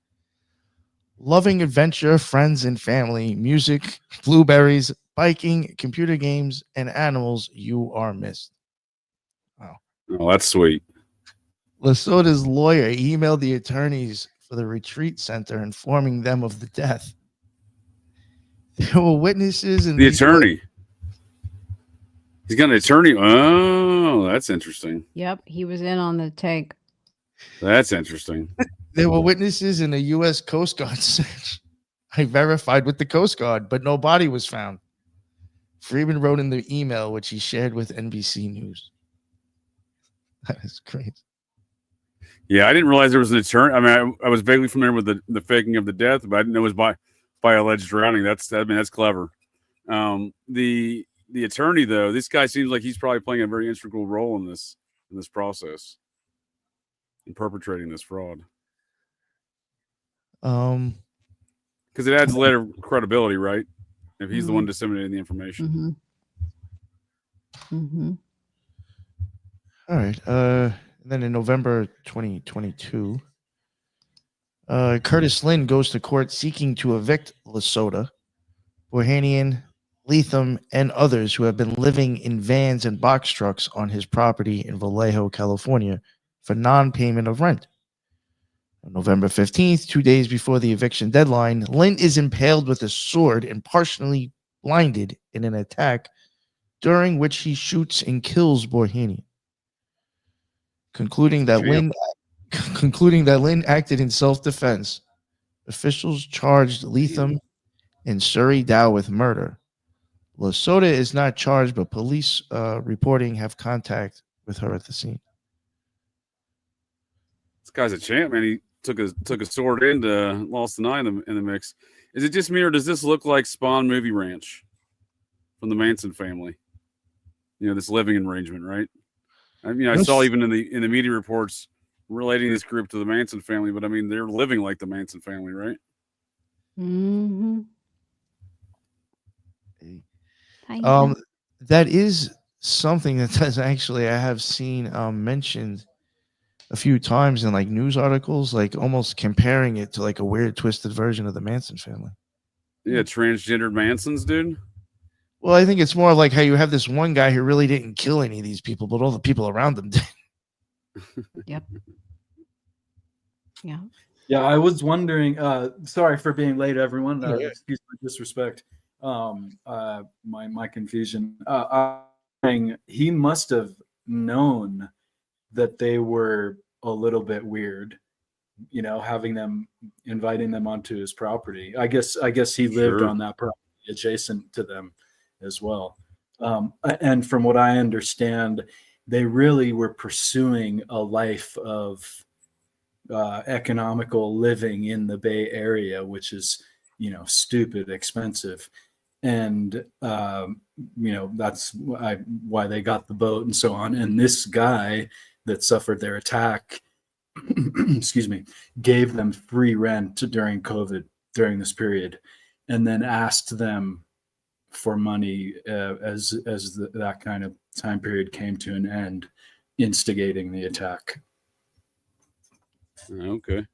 B: Loving adventure, friends and family, music, blueberries, biking, computer games, and animals, you are missed. Wow.
C: Oh, that's sweet.
B: Lesotho's lawyer emailed the attorneys for the retreat center informing them of the death. There were witnesses and
C: the attorney. He's got an attorney. Oh, that's interesting.
A: Yep, he was in on the take.
C: That's interesting.
B: There were witnesses in a U.S. Coast Guard search. I verified with the Coast Guard, but no body was found. Freeman wrote in the email, which he shared with NBC News. That is crazy.
C: Yeah, I didn't realize there was an attorney. I mean, I was vaguely familiar with the faking of the death, but I didn't know it was by alleged drowning. That's clever. The attorney, though, this guy seems like he's probably playing a very integral role in this process, in perpetrating this fraud. Because it adds a layer of credibility, right? If he's the one disseminating the information.
B: All right. Then in November 2022, Curtis Lynn goes to court seeking to evict Lesotho, Bohanian, Leatham, and others who have been living in vans and box trucks on his property in Vallejo, California, for non-payment of rent. On November 15th, 2 days before the eviction deadline, Lynn is impaled with a sword and partially blinded in an attack during which he shoots and kills Bohanian. Concluding that Lynn acted in self-defense, officials charged Leatham and Surrey Dow with murder. Lesotho is not charged, but police reporting have contact with her at the scene.
C: This guy's a champ, man. He took a sword and lost the nine in the mix. Is it just me, or does this look like Spawn Movie Ranch from the Manson family? You know, this living arrangement, right? I mean, I saw even in the media reports relating this group to the Manson family, but I mean, they're living like the Manson family, right?
B: That is something that does actually I have seen mentioned a few times in like news articles, like almost comparing it to like a weird twisted version of the Manson family.
C: Yeah, transgendered Mansons, dude.
B: Well, I think it's more like how you have this one guy who really didn't kill any of these people, but all the people around them did.
A: Yep. Yeah.
D: Yeah, I was wondering. Sorry for being late, everyone. Excuse my disrespect. My confusion. He must have known that they were a little bit weird, you know, inviting them onto his property. I guess he lived on that property adjacent to them as well. And from what I understand, they really were pursuing a life of economical living in the Bay Area, which is, stupid expensive. And, that's why they got the boat and so on. And this guy that suffered their attack, excuse me, gave them free rent during COVID, during this period, and then asked them for money as that kind of time period came to an end, instigating the attack.
C: Okay.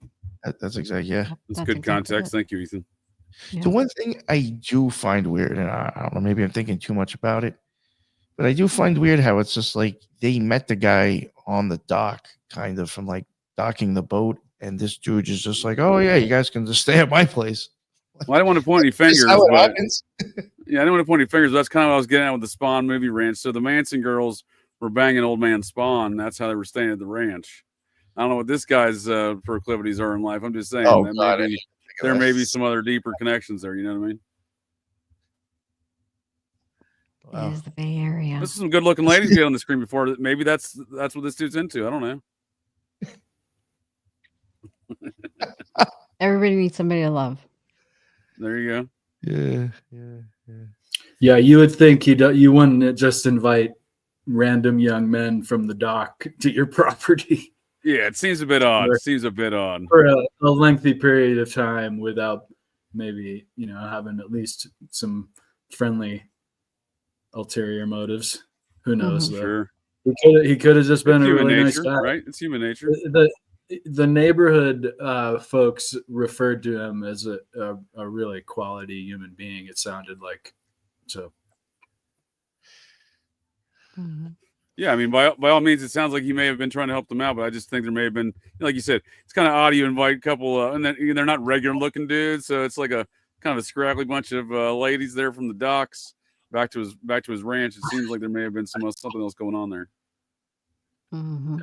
B: That's exactly, yeah.
C: That's
A: That's
C: good
A: exactly
C: context.
A: it.
C: Thank you, Ethan.
A: Yeah.
B: The one thing I do find weird, and I don't know, maybe I'm thinking too much about it, but I do find weird how it's just like they met the guy on the dock, kind of from like docking the boat, and this dude is just like, oh yeah, you guys can just stay at my place.
C: Well, I don't want to point any
B: Is
C: fingers,
B: this how it
C: but
B: happens?
C: yeah, I don't want to point any fingers. But that's kind of what I was getting at with the Spawn movie ranch. So the Manson girls were banging old man Spawn. That's how they were staying at the ranch. I don't know what this guy's proclivities are in life. I'm just saying
B: Oh,
C: that
B: God,
C: maybe there may be some other deeper connections there. You know what I mean?
A: It is the Bay Area.
C: This is some good-looking ladies get on the screen before. Maybe that's what this dude's into. I don't know.
A: Everybody needs somebody to love.
C: There you go.
D: Yeah, you would think you wouldn't just invite random young men from the dock to your property.
C: Yeah, it seems a bit odd. It seems a bit odd
D: for a lengthy period of time without maybe having at least some friendly ulterior motives. Who knows?
A: Mhm.
C: Sure.
D: He could have just been
C: It's
D: a
C: human
D: really
C: nature,
D: nice guy.
C: right? It's human nature.
D: The neighborhood folks referred to him as a really quality human being. It sounded like so.
A: Mhm.
C: Yeah, I mean, by all means, it sounds like he may have been trying to help them out, but I just think there may have been, like you said, it's kind of odd you invite a couple, and then they're not regular looking dudes, so it's like a kind of a scraggly bunch of ladies there from the docks back to his ranch. It seems like there may have been something else going on there.
A: Mhm.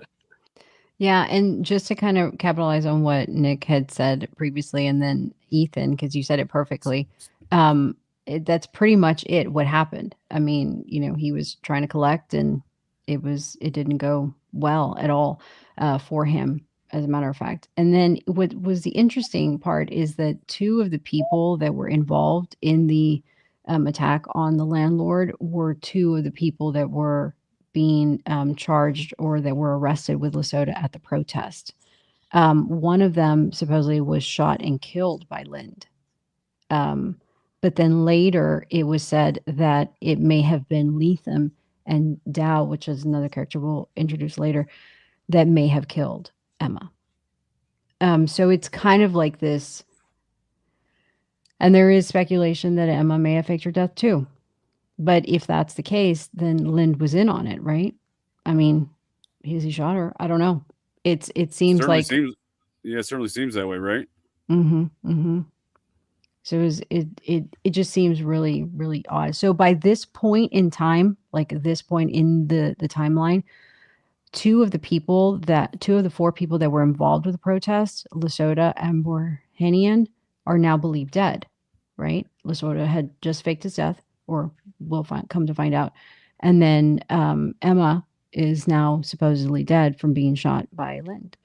A: Yeah, and just to kind of capitalize on what Nick had said previously, and then Ethan, because you said it perfectly, that's pretty much it. What happened? I mean, he was trying to collect, and it didn't go well at all for him, as a matter of fact. And then what was the interesting part is that two of the people that were involved in the attack on the landlord were two of the people that were being charged or that were arrested with Lesotho at the protest. One of them supposedly was shot and killed by Lind. But then later it was said that it may have been Lethem and Dow, which is another character we'll introduce later, that may have killed Emma. So it's kind of like this. And there is speculation that Emma may have faked her death too. But if that's the case, then Lind was in on it, right? I mean, he shot her. I don't know. It seems
C: Certainly
A: like
C: it certainly seems that way, right?
A: So it just seems really, really odd. So by this point in time, like this point in the timeline, two of the four people that were involved with the protest, Lesotho and Borhanian, are now believed dead, right? Lesotho had just faked his death, or we'll come to find out. And then Emma is now supposedly dead from being shot by Lind.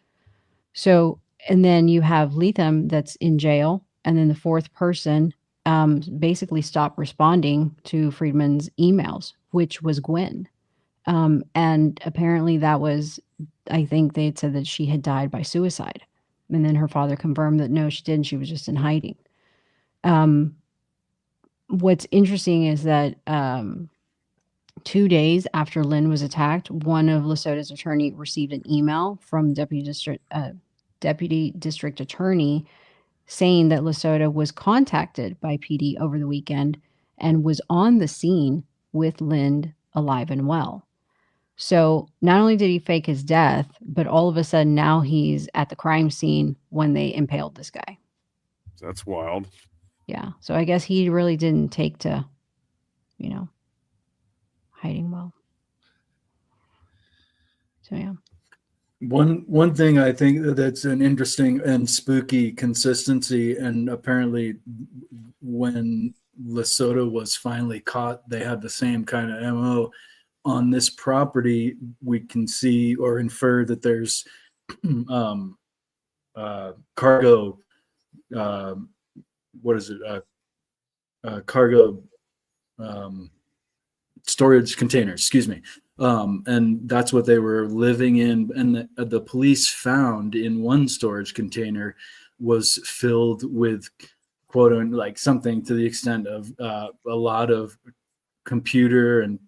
A: So, and then you have Lethem that's in jail. And then the fourth person basically stopped responding to Friedman's emails, which was Gwen. And apparently that was, I think they had said that she had died by suicide. And then her father confirmed that no, she didn't. She was just in hiding. What's interesting is that 2 days after Lynn was attacked, one of Lesotho's attorney received an email from deputy district attorney saying that Lesotho was contacted by PD over the weekend and was on the scene with Lind alive and well. So not only did he fake his death, but all of a sudden now he's at the crime scene when they impaled this guy.
C: That's wild.
A: Yeah. So I guess he really didn't take to, hiding well. So yeah.
D: One thing I think that's an interesting and spooky consistency, and apparently when Lesotho was finally caught, they had the same kind of MO on this property. We can see or infer that there's cargo. What is it? Cargo storage containers. Excuse me. And that's what they were living in. And the police found in one storage container was filled with quote like something to the extent of a lot of computer and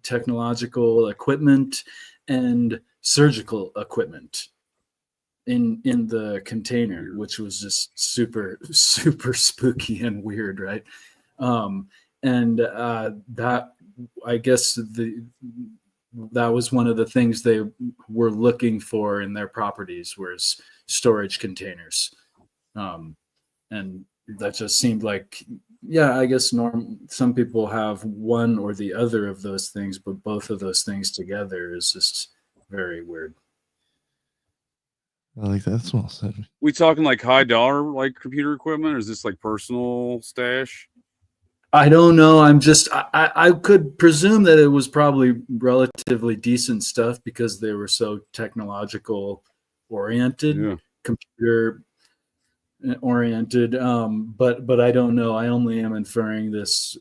D: technological equipment and surgical equipment in the container, which was just super spooky and weird, right? That, I guess that was one of the things they were looking for in their properties was storage containers. And that just seemed like, yeah, I guess some people have one or the other of those things, but both of those things together is just very weird.
B: I like that. That's well said.
C: We talking like high dollar like computer equipment, or is this like personal stash?
D: I don't know. I could presume that it was probably relatively decent stuff because they were so technological oriented, computer oriented. But I don't know. I only am inferring this,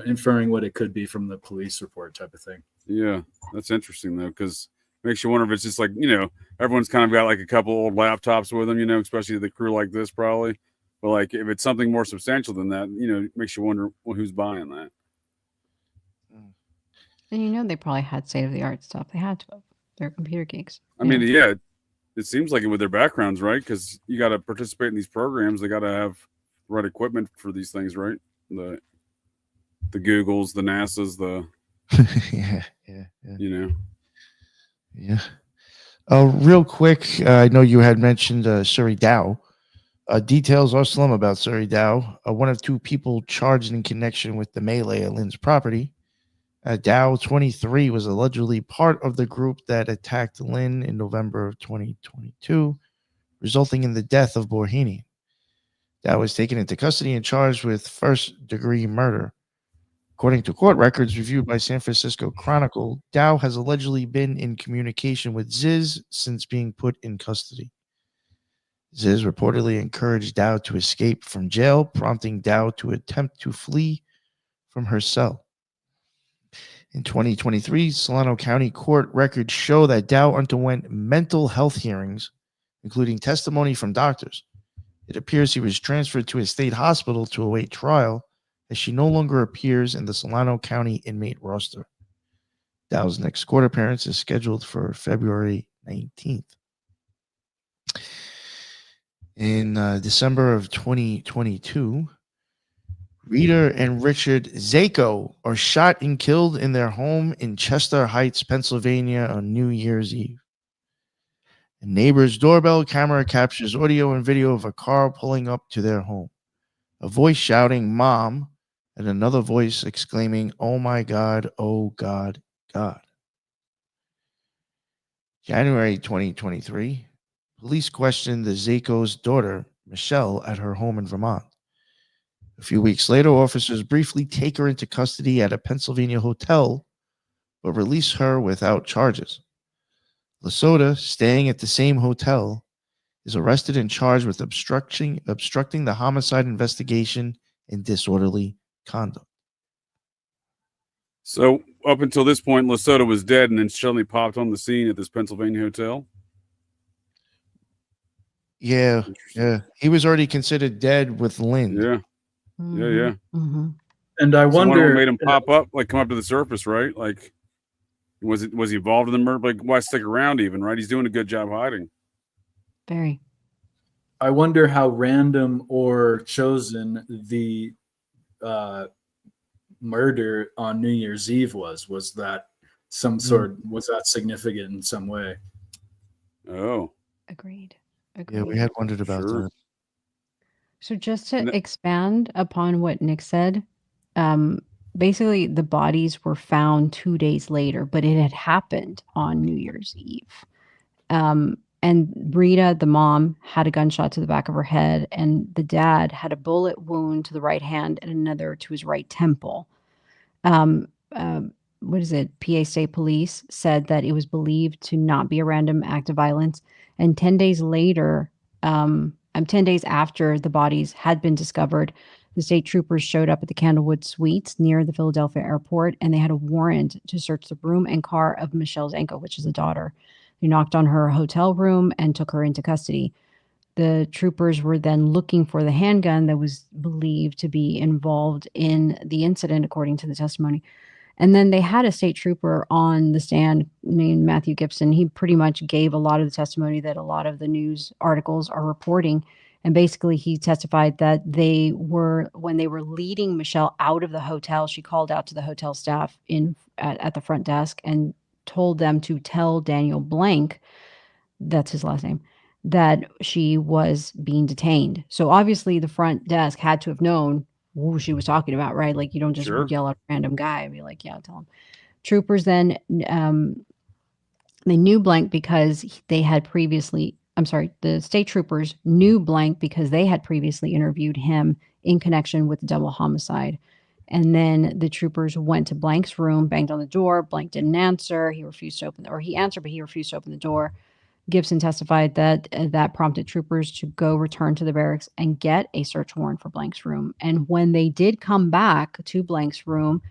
D: inferring what it could be from the police report type of thing.
C: Yeah, that's interesting though, because it makes you wonder if it's just like, you know, everyone's kind of got like a couple old laptops with them, you know, especially the crew like this probably. But like if it's something more substantial than that, you know, it makes you wonder, well, who's buying that.
A: And you know, they probably had state of the art stuff. They had to have. They're computer geeks.
C: I mean, yeah, it seems like it with their backgrounds, right? Because you got to participate in these programs. They got to have the right equipment for these things, right? The Googles, the NASA's, the
B: yeah.
C: You know.
B: Yeah. Real quick, I know you had mentioned Surrey Dow. Details are slim about Surrey Dow. One of two people charged in connection with the melee at Lynn's property. Dow, 23, was allegedly part of the group that attacked Lynn in November of 2022, resulting in the death of Borhini. Dow was taken into custody and charged with first-degree murder. According to court records reviewed by San Francisco Chronicle, Dow has allegedly been in communication with Ziz since being put in custody. Ziz reportedly encouraged Dow to escape from jail, prompting Dow to attempt to flee from her cell. In 2023, Sonoma County court records show that Dow underwent mental health hearings, including testimony from doctors. It appears he was transferred to a state hospital to await trial, as she no longer appears in the Solano County inmate roster. Dow's next court appearance is scheduled for February 19th. In December of 2022, Rita and Richard Zako are shot and killed in their home in Chester Heights, Pennsylvania on New Year's Eve. A neighbor's doorbell camera captures audio and video of a car pulling up to their home. A voice shouting, "Mom," and another voice exclaiming, "Oh my God, oh God, God." January 2023, police questioned the Zako's daughter, Michelle, at her home in Vermont. A few weeks later, officers briefly take her into custody at a Pennsylvania hotel, but release her without charges. Lesota, staying at the same hotel, is arrested and charged with obstructing the homicide investigation and disorderly conduct.
C: So up until this point, Lesota was dead and then suddenly popped on the scene at this Pennsylvania hotel.
B: Yeah. He was already considered dead with Lynn.
C: Yeah. Yeah.
A: Mm-hmm.
D: And I wonder,
C: what made him pop up, like come up to the surface, right? Like, was he involved in the murder? Like, why stick around even, right? He's doing a good job hiding.
A: Very.
D: I wonder how random or chosen the murder on New Year's Eve was. Was that was that significant in some way?
C: Oh.
A: Agreed.
B: Yeah, we had wondered about that.
A: So just to expand upon what Nick said, basically the bodies were found 2 days later, but it had happened on New Year's Eve. And Rita, the mom, had a gunshot to the back of her head, and the dad had a bullet wound to the right hand and another to his right temple. what is it? PA State Police said that it was believed to not be a random act of violence. And 10 days later, 10 days after the bodies had been discovered, the state troopers showed up at the Candlewood Suites near the Philadelphia airport, and they had a warrant to search the room and car of Michelle Zanko, which is a daughter. They knocked on her hotel room and took her into custody. The troopers were then looking for the handgun that was believed to be involved in the incident, according to the testimony. And then they had a state trooper on the stand named Matthew Gibson. He pretty much gave a lot of the testimony that a lot of the news articles are reporting. And basically, he testified that when they were leading Michelle out of the hotel, she called out to the hotel staff at the front desk and told them to tell Daniel Blank, that's his last name, that she was being detained. So obviously, the front desk had to have known who she was talking about, right? Like, you don't just
C: Sure.
A: yell at a random guy and be like, yeah, tell him. Troopers then, they knew Blank because the state troopers knew Blank because they had previously interviewed him in connection with the double homicide. And then the troopers went to Blank's room, banged on the door. Blank didn't answer. He refused to open, or he answered, but he refused to open the door. Gibson testified that that prompted troopers to go return to the barracks and get a search warrant for Blank's room. And when they did come back to Blank's room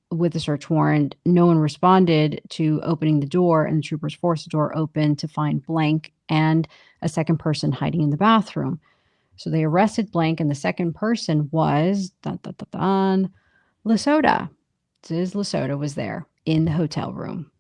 A: with the search warrant, no one responded to opening the door, and the troopers forced the door open to find Blank and a second person hiding in the bathroom. So they arrested Blank, and the second person was Lesota. Ziz Lesota was there in the hotel room.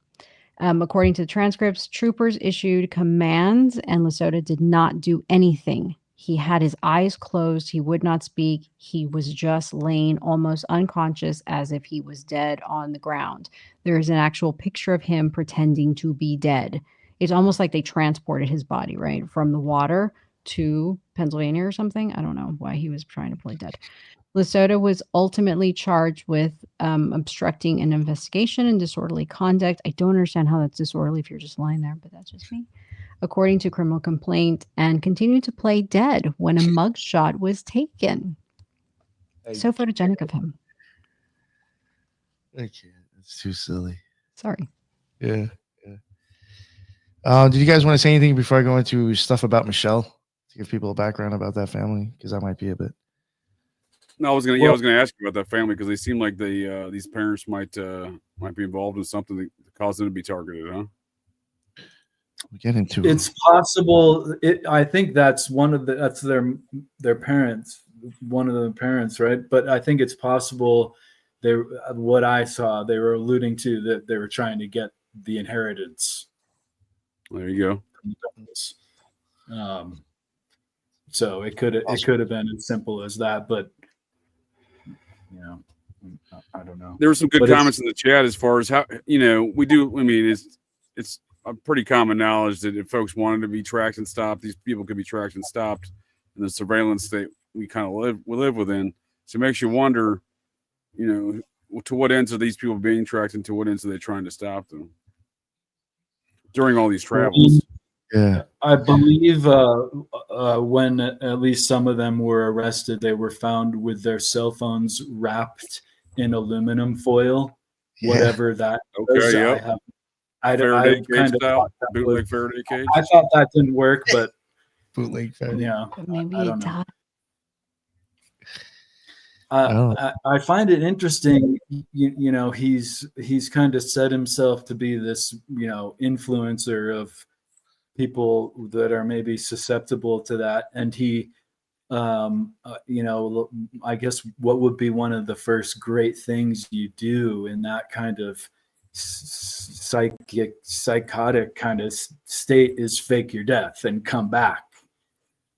A: According to the transcripts, troopers issued commands, and Lesota did not do anything. He had his eyes closed. He would not speak. He was just laying almost unconscious as if he was dead on the ground. There is an actual picture of him pretending to be dead. It's almost like they transported his body, right, from the water to Pennsylvania or something. I don't know why he was trying to play dead. Lesota was ultimately charged with obstructing an investigation and disorderly conduct. I don't understand how that's disorderly if you're just lying there, but that's just me. According to criminal complaint, and continued to play dead when a mugshot was taken. So photogenic of him.
B: I can't. It's too silly.
A: Sorry.
B: Yeah. Did you guys want to say anything before I go into stuff about Michelle to give people a background about that family? Because that might be a bit.
C: No, I was gonna ask you about that family because they seem like these parents might be involved in something that caused them to be targeted, huh?
B: We get into
D: it's possible. I think that's their parents, one of the parents, right? But I think it's possible what I saw, they were alluding to that they were trying to get the inheritance.
C: There you
D: go. So it could have been as simple as that, but I don't know.
C: There were some good comments in the chat as far as how we do. I mean, it's a pretty common knowledge that if folks wanted to be tracked and stopped, these people could be tracked and stopped in the surveillance state we kind of live within. So it makes you wonder, to what ends are these people being tracked and to what ends are they trying to stop them during all these travels?
B: Yeah,
D: I believe when at least some of them were arrested, they were found with their cell phones wrapped in aluminum foil, whatever that was.
C: Yeah. Faraday cage style, bootleg Faraday cage.
D: I thought that didn't work, but
B: bootleg Faraday.
A: Maybe
D: I don't
A: know.
D: I find it interesting. He's kind of set himself to be this influencer of people that are maybe susceptible to that, and he I guess what would be one of the first great things you do in that kind of psychotic kind of state is fake your death and come back,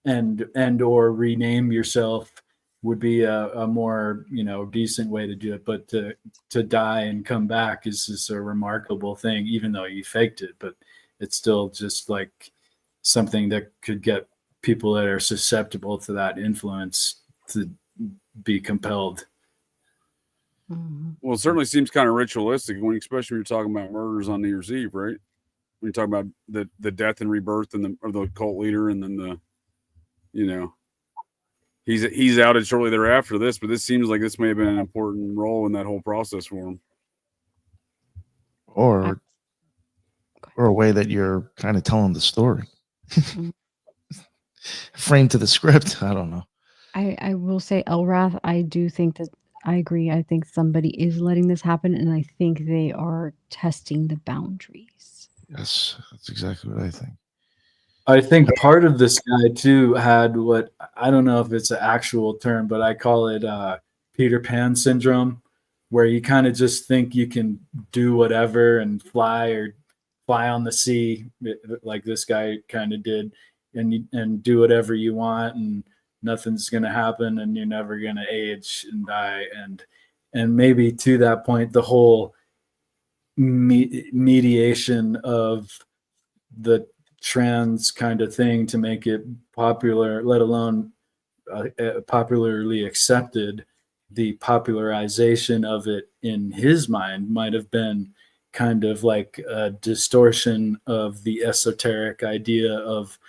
D: and or rename yourself would be a more decent way to do it. But to die and come back is just a remarkable thing, even though you faked it. But it's still just like something that could get people that are susceptible to that influence to be compelled.
C: Well, it certainly seems kind of ritualistic especially when you're talking about murders on New Year's Eve, right? When you talk about the death and rebirth of the cult leader, and then he's outed shortly thereafter this, but this seems like this may have been an important role in that whole process for him.
B: or a way that you're kind of telling the story. Framed to the script. I don't know.
A: I will say, Elrath, I do think that I agree. I think somebody is letting this happen, and I think they are testing the boundaries.
B: Yes, that's exactly what I think.
D: I think part of this guy too had what, I don't know if it's an actual term, but I call it Peter Pan syndrome, where you kind of just think you can do whatever and fly on the sea, like this guy kind of did, and do whatever you want, and nothing's going to happen, and you're never going to age and die, and maybe to that point, the whole mediation of the trans kind of thing to make it popular, let alone popularly accepted, the popularization of it in his mind might have been kind of like a distortion of the esoteric idea of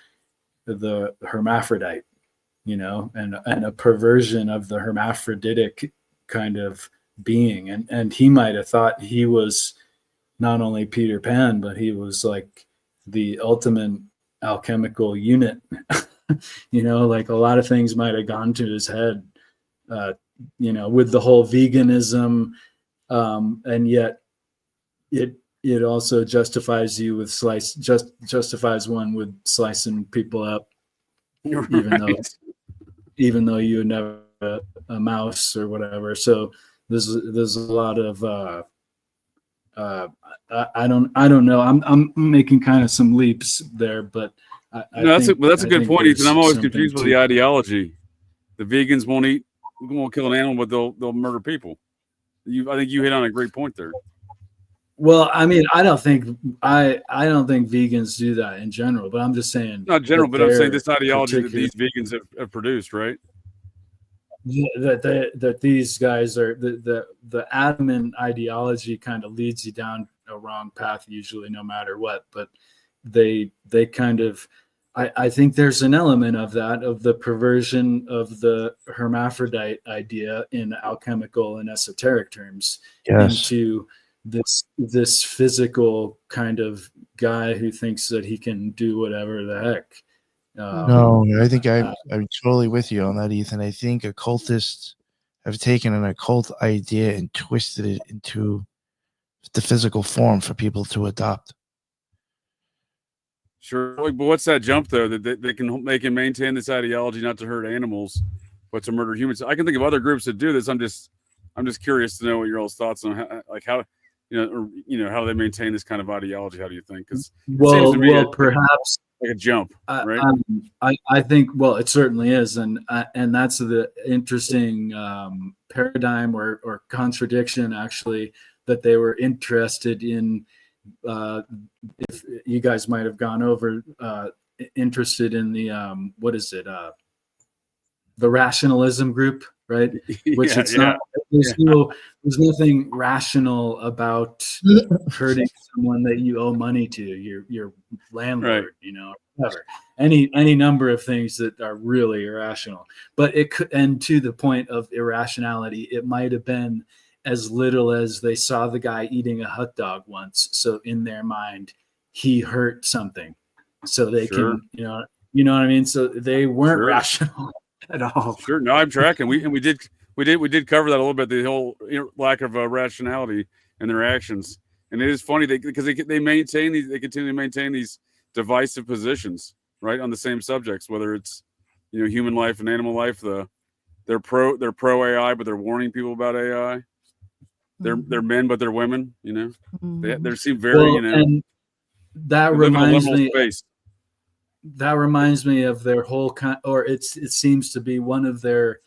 D: the hermaphrodite, and a perversion of the hermaphroditic kind of being. And he might have thought he was not only Peter Pan, but he was like the ultimate alchemical unit. Like a lot of things might have gone to his head, with the whole veganism, and yet it also justifies you with justifies one with slicing people up, even though you never a mouse or whatever. So there's a lot of I don't know. I'm making kind of some leaps there, but
C: that's a good point, Ethan. I'm always confused with the ideology. The vegans won't kill an animal, but they'll murder people. I think you hit on a great point there.
D: Well, I mean, I don't think vegans do that in general, but I'm just saying.
C: Not general, but I'm saying this ideology that these vegans have produced, right?
D: That these guys are the adamant ideology kind of leads you down a wrong path usually, no matter what. But they kind of, I think there's an element of that, of the perversion of the hermaphrodite idea in alchemical and esoteric terms, into this physical kind of guy who thinks that he can do whatever the heck.
B: No, I think I'm totally with you on that, Ethan. I think occultists have taken an occult idea and twisted it into the physical form for people to adopt.
C: Sure, but what's that jump though? That they can maintain this ideology not to hurt animals, but to murder humans. I can think of other groups that do this. I'm just curious to know what your all's thoughts on how how they maintain this kind of ideology. How do you think? Because
D: perhaps
C: like a jump, right?
D: I think it certainly is, and that's the interesting paradigm or contradiction actually that they were interested in. If you guys might have gone over, interested in the the rationalism group, right? Which not. There's nothing rational about hurting someone that you owe money to, your landlord,
C: right.
D: Whatever. Any number of things that are really irrational. But it could, and to the point of irrationality, it might have been as little as they saw the guy eating a hot dog once, so in their mind he hurt something, so they can, you know what I mean. So they weren't rational at all.
C: Sure, no, I'm tracking. We did cover that a little bit. The whole lack of rationality in their actions, and it is funny because they continue to maintain these divisive positions, right, on the same subjects, whether it's human life and animal life. They're pro AI, but they're warning people about AI. They're men, but they're women. They seem very
D: and that reminds me of their whole or it seems to be one of their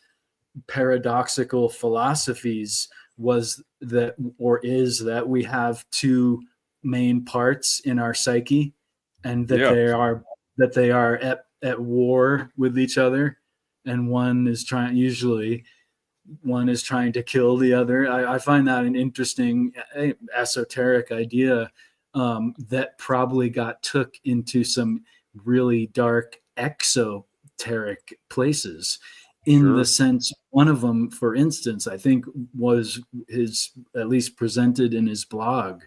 D: paradoxical philosophies is that we have two main parts in our psyche, and that they are at war with each other, and one is trying to kill the other. I find that an interesting esoteric idea that probably took into some really dark exoteric places. In the sense, one of them, for instance, I think was at least presented in his blog,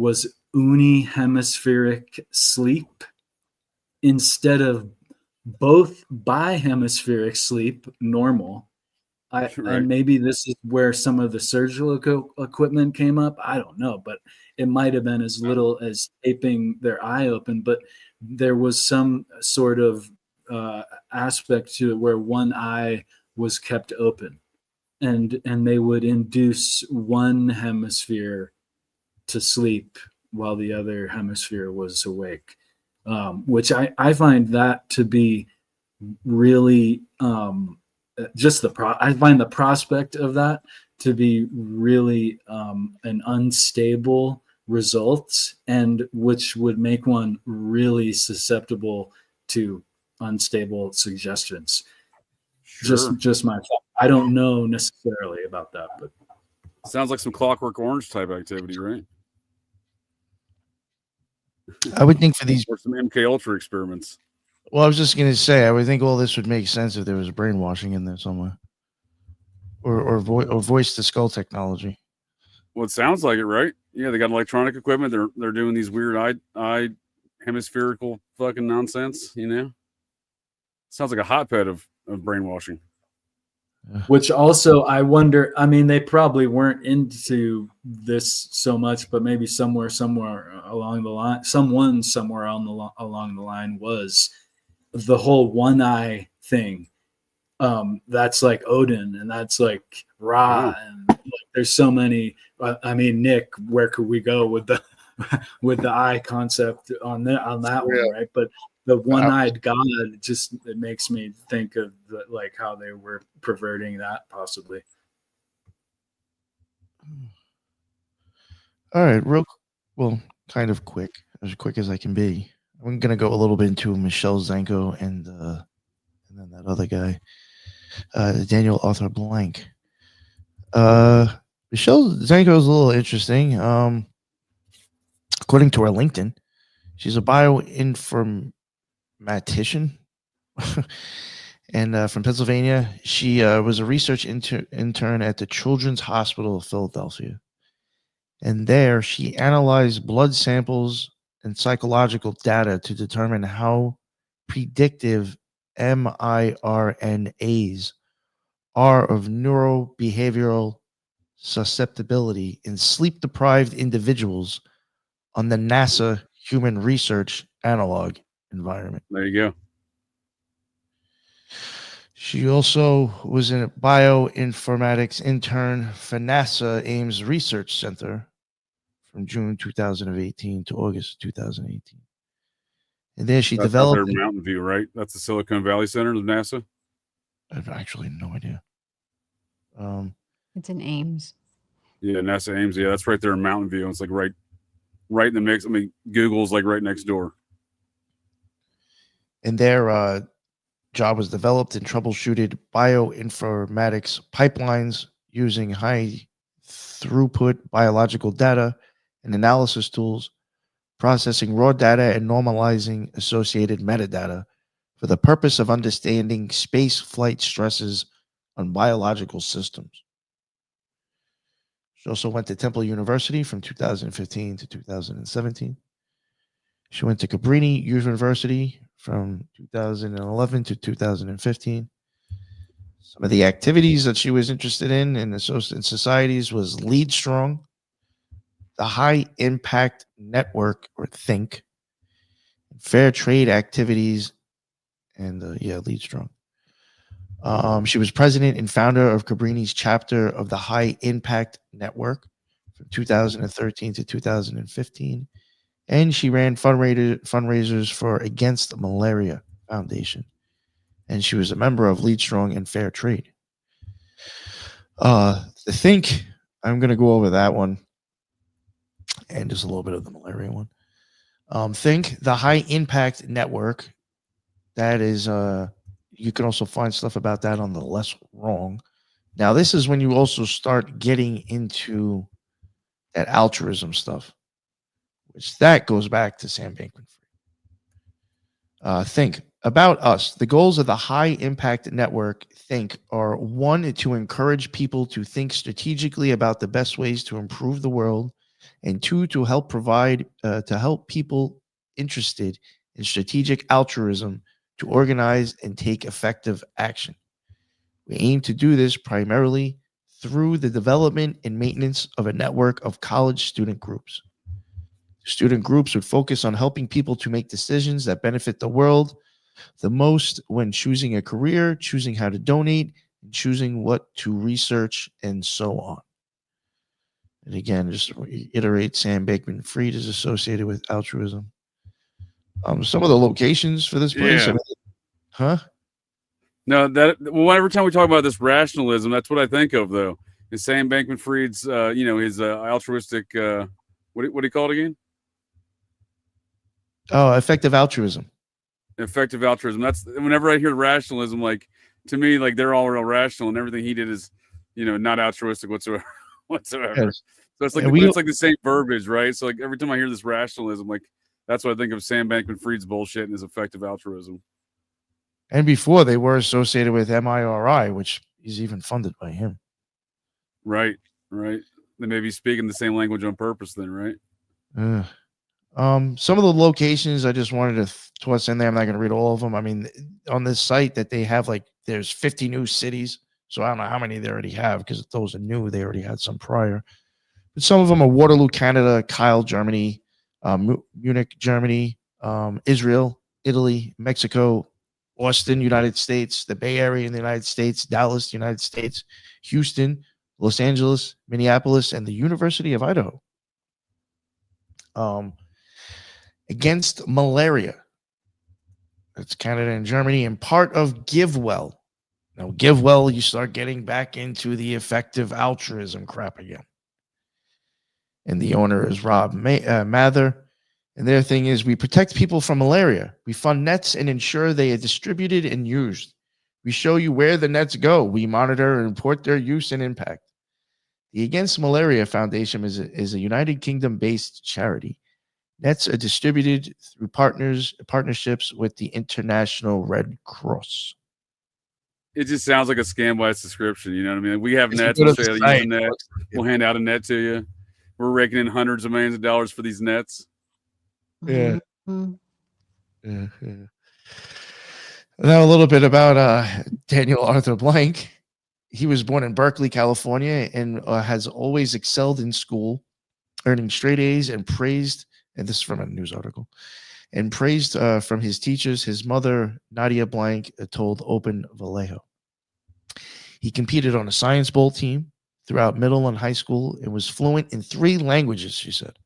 D: was unihemispheric sleep instead of both bihemispheric sleep, normal.
C: Right.
D: And maybe this is where some of the surgical equipment came up. I don't know, but it might have been as little as taping their eye open. But there was some sort of aspect to it where one eye was kept open, and they would induce one hemisphere to sleep while the other hemisphere was awake, which I find that to be really I find the prospect of that to be really an unstable result, and which would make one really susceptible to unstable suggestions.
C: Sure.
D: Just my thought. I don't know necessarily about that, but
C: Sounds like some Clockwork Orange type activity, right?
B: I would think for these.
C: Or some MK Ultra experiments.
B: Well, I was just going to say, I would think all this would make sense if there was brainwashing in there somewhere, or voice to skull technology.
C: Well, it sounds like it, right? Yeah, they got electronic equipment. They're doing these weird eye hemispherical fucking nonsense. You know, sounds like a hotbed of brainwashing.
D: Which also, I wonder, I mean, they probably weren't into this so much, but maybe somewhere along the line, someone somewhere along the line was the whole one eye thing. That's like Odin, and that's like Ra, and like, there's so many. I mean, Nick, where could we go with the eye concept on that one, right? But the one-eyed god, it makes me think of like how they were perverting that possibly.
B: All right, kind of quick, as quick as I can be. I'm gonna go a little bit into Michelle Zanko and then that other guy, Daniel Arthur Blank. Michelle Zanko is a little interesting. According to her LinkedIn, she's a bioinformatician and from Pennsylvania. She was a research intern at the Children's Hospital of Philadelphia. And there she analyzed blood samples and psychological data to determine how predictive miRNAs are of neurobehavioral susceptibility in sleep-deprived individuals on the NASA Human Research Analog Environment.
C: There you go.
B: She also was a bioinformatics intern for NASA Ames Research Center from June 2018 to August 2018. And there she developed...
C: That's Mountain View, right? That's the Silicon Valley Center of NASA?
B: I have actually no idea.
A: It's in Ames.
C: Yeah, NASA Ames. Yeah, that's right there in Mountain View. It's like right in the mix. I mean, Google's like right next door.
B: And their job was developed and troubleshooted bioinformatics pipelines using high throughput biological data and analysis tools, processing raw data and normalizing associated metadata for the purpose of understanding space flight stresses on biological systems. She also went to Temple University from 2015 to 2017. She went to Cabrini University from 2011 to 2015. Some of the activities that she was interested in societies was Lead Strong, the High Impact Network, or THINK, fair trade activities, and Lead Strong. She was president and founder of Cabrini's chapter of the High Impact Network from 2013 to 2015. And she ran fundraisers for Against the Malaria Foundation. And she was a member of Lead Strong and Fair Trade. The Think, I'm going to go over that one and just a little bit of the malaria one. Think, the High Impact Network. That is, you can also find stuff about that on the Less Wrong. Now, this is when you also start getting into that altruism stuff, which that goes back to Sam Bankman-Fried. Think about us. The goals of the High Impact Network, Think, are 1, to encourage people to think strategically about the best ways to improve the world and 2, to help people interested in strategic altruism to organize and take effective action. We aim to do this primarily through the development and maintenance of a network of college student groups. Student groups would focus on helping people to make decisions that benefit the world the most when choosing a career, choosing how to donate, and choosing what to research, and so on. And again, just reiterate, Sam Bankman-Fried is associated with altruism. Some of the locations for this place,
C: Yeah.
B: huh?
C: No, well, every time we talk about this rationalism, that's what I think of, though. Is Sam Bankman-Fried's, his altruistic, what do you call it again?
B: Oh, effective altruism.
C: Effective altruism. That's whenever I hear rationalism, like, to me, like, they're all real rational, and everything he did is, not altruistic whatsoever.
B: Yes.
C: So it's like it's like the same verbiage, right? So like every time I hear this rationalism, like that's what I think of Sam Bankman-Fried's bullshit and his effective altruism.
B: And before, they were associated with MIRI, which is even funded by him.
C: Right. They may be speaking the same language on purpose then, right?
B: Some of the locations I just wanted to toss in there. I'm not going to read all of them. I mean, on this site that they have, like, there's 50 new cities. So I don't know how many they already have, because if those are new, they already had some prior. But some of them are Waterloo, Canada, Kiel, Germany, Munich, Germany, Israel, Italy, Mexico, Austin, United States, the Bay Area in the United States, Dallas, United States, Houston, Los Angeles, Minneapolis, and the University of Idaho. Against malaria. That's Canada and Germany, and part of GiveWell. Now, GiveWell, you start getting back into the effective altruism crap again. And the owner is Rob Mather. And their thing is, we protect people from malaria. We fund nets and ensure they are distributed and used. We show you where the nets go. We monitor and report their use and impact. The Against Malaria Foundation is a United Kingdom-based charity. Nets are distributed through partnerships with the International Red Cross.
C: It just sounds like a scam by its description. You know what I mean? We have nets. We'll say use a net. We'll hand out a net to you. We're raking in hundreds of millions of dollars for these nets.
B: Yeah. Yeah. Now a little bit about Daniel Arthur Blank. He was born in Berkeley, California, and has always excelled in school, earning straight A's and praised. And this is from a news article. And praised from his teachers. His mother, Nadia Blank, told Open Vallejo. He competed on a Science Bowl team throughout middle and high school and was fluent in 3 languages, she said.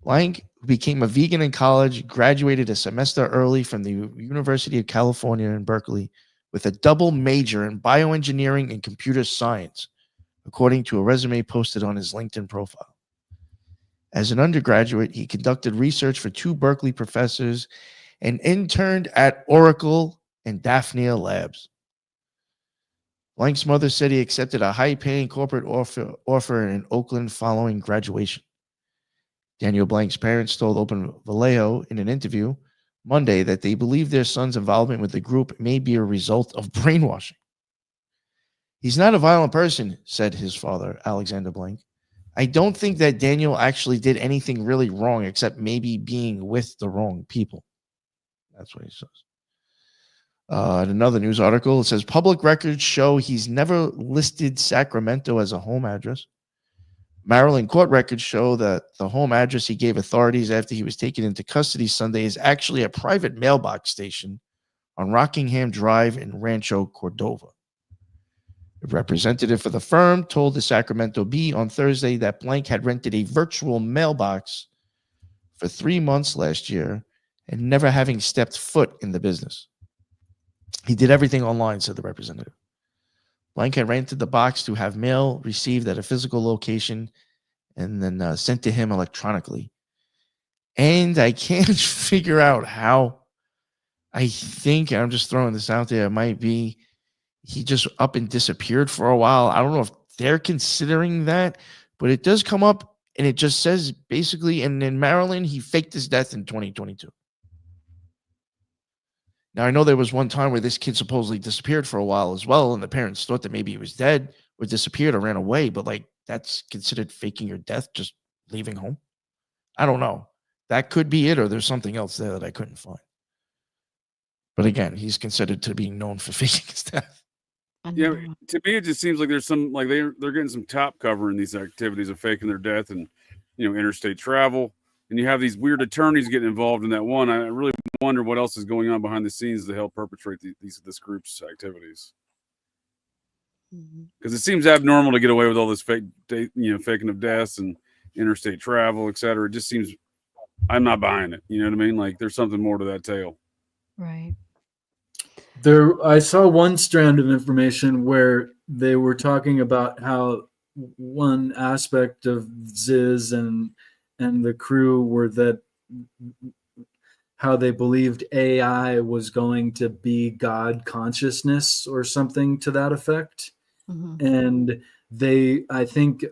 B: Blank, who became a vegan in college, graduated a semester early from the University of California in Berkeley with a double major in bioengineering and computer science, according to a resume posted on his LinkedIn profile. As an undergraduate, he conducted research for 2 Berkeley professors and interned at Oracle and Daphnia Labs. Blank's mother said he accepted a high-paying corporate offer in Oakland following graduation. Daniel Blank's parents told Open Vallejo in an interview Monday that they believe their son's involvement with the group may be a result of brainwashing. He's not a violent person, said his father, Alexander Blank. I don't think that Daniel actually did anything really wrong except maybe being with the wrong people. That's what he says. In another news article, it says public records show he's never listed Sacramento as a home address. Maryland court records show that the home address he gave authorities after he was taken into custody Sunday is actually a private mailbox station on Rockingham Drive in Rancho Cordova. A representative for the firm told the Sacramento Bee on Thursday that Blank had rented a virtual mailbox for 3 months last year and never having stepped foot in the business. He did everything online, said the representative. Blank had rented the box to have mail received at a physical location and then sent to him electronically. And I can't figure out how. I think, I'm just throwing this out there, it might be he just up and disappeared for a while. I don't know if they're considering that, but it does come up and it just says basically, and in Maryland, he faked his death in 2022. Now, I know there was one time where this kid supposedly disappeared for a while as well, and the parents thought that maybe he was dead, or disappeared or ran away, but like that's considered faking your death, just leaving home. I don't know. That could be it, or there's something else there that I couldn't find. But again, he's considered to be known for faking his death.
C: Yeah, to me, it just seems like there's some, like they're getting some top cover in these activities of faking their death and, interstate travel. And you have these weird attorneys getting involved in that one. I really wonder what else is going on behind the scenes to help perpetrate this group's activities. Because it seems abnormal to get away with all this faking of deaths and interstate travel, et cetera. It just seems, I'm not buying it. You know what I mean? Like there's something more to that tale.
A: Right.
D: I saw one strand of information where they were talking about how one aspect of Ziz and the crew were that how they believed AI was going to be God consciousness or something to that effect. And I think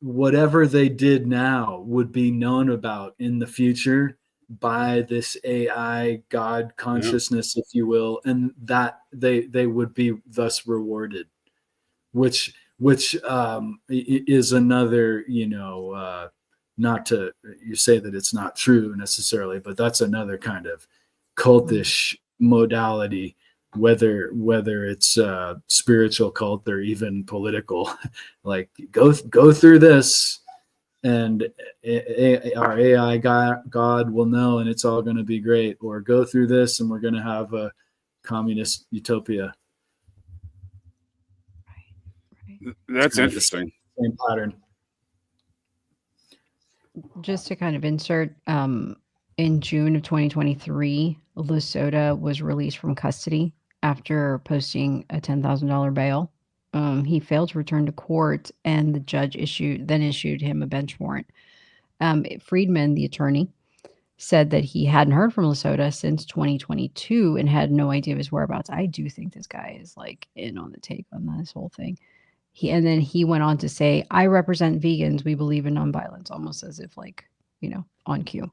D: whatever they did now would be known about in the future by this AI God consciousness, if you will, and that they would be thus rewarded, which is another, not to you say that it's not true necessarily, but that's another kind of cultish modality, whether it's spiritual cult or even political. Like go through this and our AI God will know, and it's all going to be great. Or go through this, and we're going to have a communist utopia.
C: That's interesting.
D: Same pattern.
A: Just to kind of insert, in June of 2023, Lesota was released from custody after posting a $10,000 bail. He failed to return to court, and the judge issued him a bench warrant. Friedman, the attorney, said that he hadn't heard from Lesota since 2022 and had no idea of his whereabouts. I do think this guy is like in on the take on this whole thing. Then he went on to say, "I represent vegans. We believe in nonviolence," almost as if like, on cue.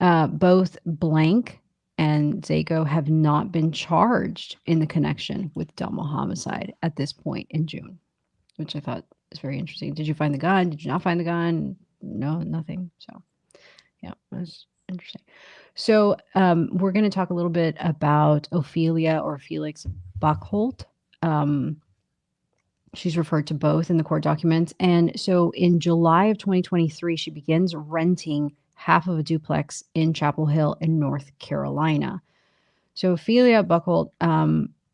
A: Both Blank and Zago have not been charged in the connection with Delma homicide at this point in June, which I thought is very interesting. Did you find the gun? Did you not find the gun? No, nothing. So, yeah, that's interesting. So, we're going to talk a little bit about Ophelia or Felix Buckholt. She's referred to both in the court documents. And so in July of 2023, she begins renting half of a duplex in Chapel Hill in North Carolina. So Ophelia Buckholt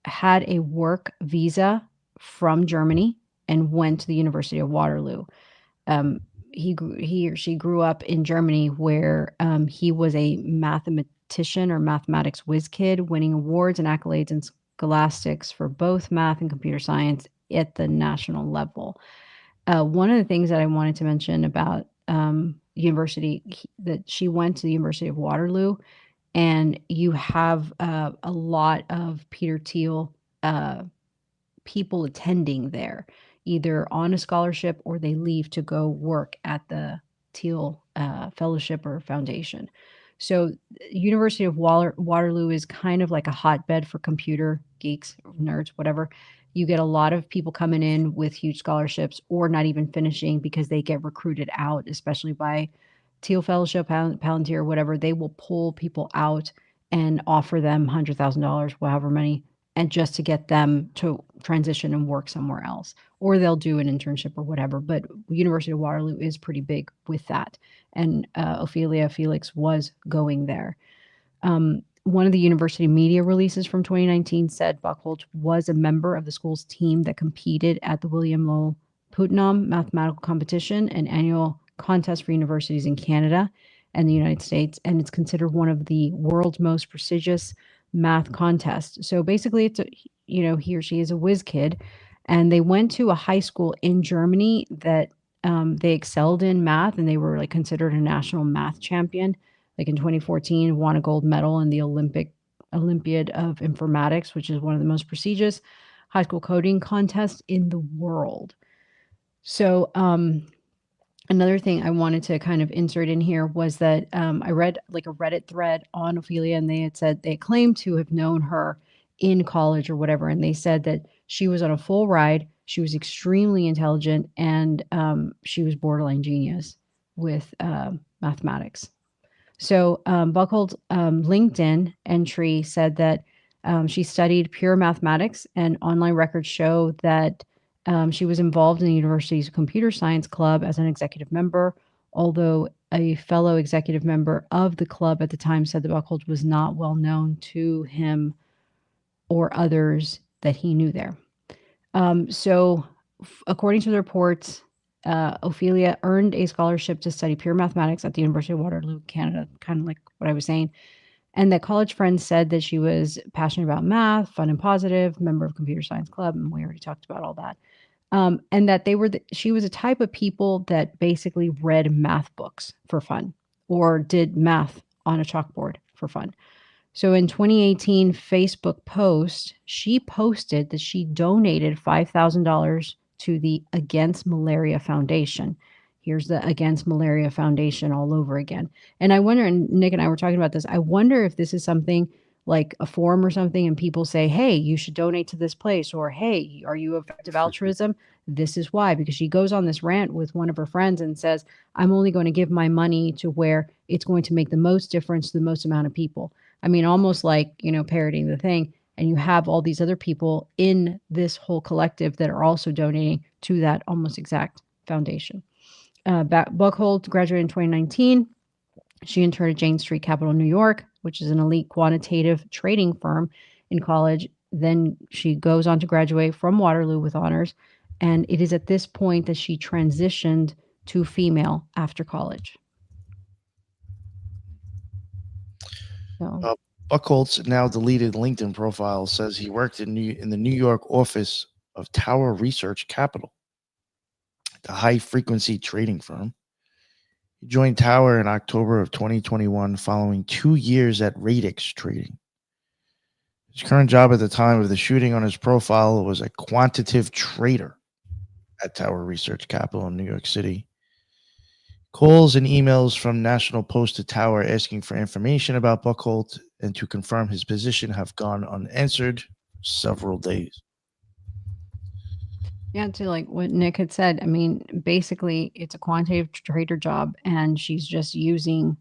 A: had a work visa from Germany and went to the University of Waterloo. He or she grew up in Germany, where he was a mathematician or mathematics whiz kid, winning awards and accolades in scholastics for both math and computer science at the national level. One of the things that I wanted to mention about university, that she went to the University of Waterloo, and you have a lot of Peter Thiel people attending there, either on a scholarship or they leave to go work at the Thiel Fellowship or Foundation. So University of Waterloo is kind of like a hotbed for computer geeks, nerds, whatever. You get a lot of people coming in with huge scholarships or not even finishing because they get recruited out, especially by Thiel Fellowship, Palantir, whatever. They will pull people out and offer them $100,000, however many, and just to get them to transition and work somewhere else. Or they'll do an internship or whatever. But University of Waterloo is pretty big with that. And Ophelia Felix was going there. One of the university media releases from 2019 said Buckholt was a member of the school's team that competed at the William Lowell Putnam mathematical competition, an annual contest for universities in Canada and the United States, and it's considered one of the world's most prestigious math contests. So basically, it's he or she is a whiz kid, and they went to a high school in Germany that they excelled in math, and they were like considered a national math champion. Like in 2014, won a gold medal in the Olympiad of Informatics, which is one of the most prestigious high school coding contests in the world. So another thing I wanted to kind of insert in here was that I read like a Reddit thread on Ophelia, and they had said they claimed to have known her in college or whatever. And they said that She was on a full ride. She was extremely intelligent, and she was borderline genius with mathematics. So Buchhold's LinkedIn entry said that she studied pure mathematics, and online records show that she was involved in the university's computer science club as an executive member, although a fellow executive member of the club at the time said that Buchhold was not well known to him or others that he knew there. According to the reports, Ophelia earned a scholarship to study pure mathematics at the University of Waterloo, Canada, kind of like what I was saying. And that college friends said that she was passionate about math, fun and positive, member of computer science club, and we already talked about all that. And that she was a type of people that basically read math books for fun or did math on a chalkboard for fun. So in 2018 Facebook post, she posted that she donated $5,000 to the Against Malaria Foundation. Here's the Against Malaria Foundation all over again. And I wonder, and Nick and I were talking about this, I wonder if this is something like a forum or something, and people say, hey, you should donate to this place, or hey, are you effective altruism? This is why, because she goes on this rant with one of her friends and says, I'm only going to give my money to where it's going to make the most difference to the most amount of people. I mean, almost like, parodying the thing. And you have all these other people in this whole collective that are also donating to that almost exact foundation. Buchhold graduated in 2019. She interned at Jane Street Capital, New York, which is an elite quantitative trading firm in college. Then she goes on to graduate from Waterloo with honors. And it is at this point that she transitioned to female after college. So.
B: Buchholz's now deleted LinkedIn profile says he worked in the New York office of Tower Research Capital, the high-frequency trading firm. He joined Tower in October of 2021 following 2 years at Radix Trading. His current job at the time of the shooting on his profile was a quantitative trader at Tower Research Capital in New York City. Calls and emails from National Post to Tower asking for information about Buchholz and to confirm his position have gone unanswered several days.
A: Yeah, to like what Nick had said, I mean, basically it's a quantitative trader job, and she's just using,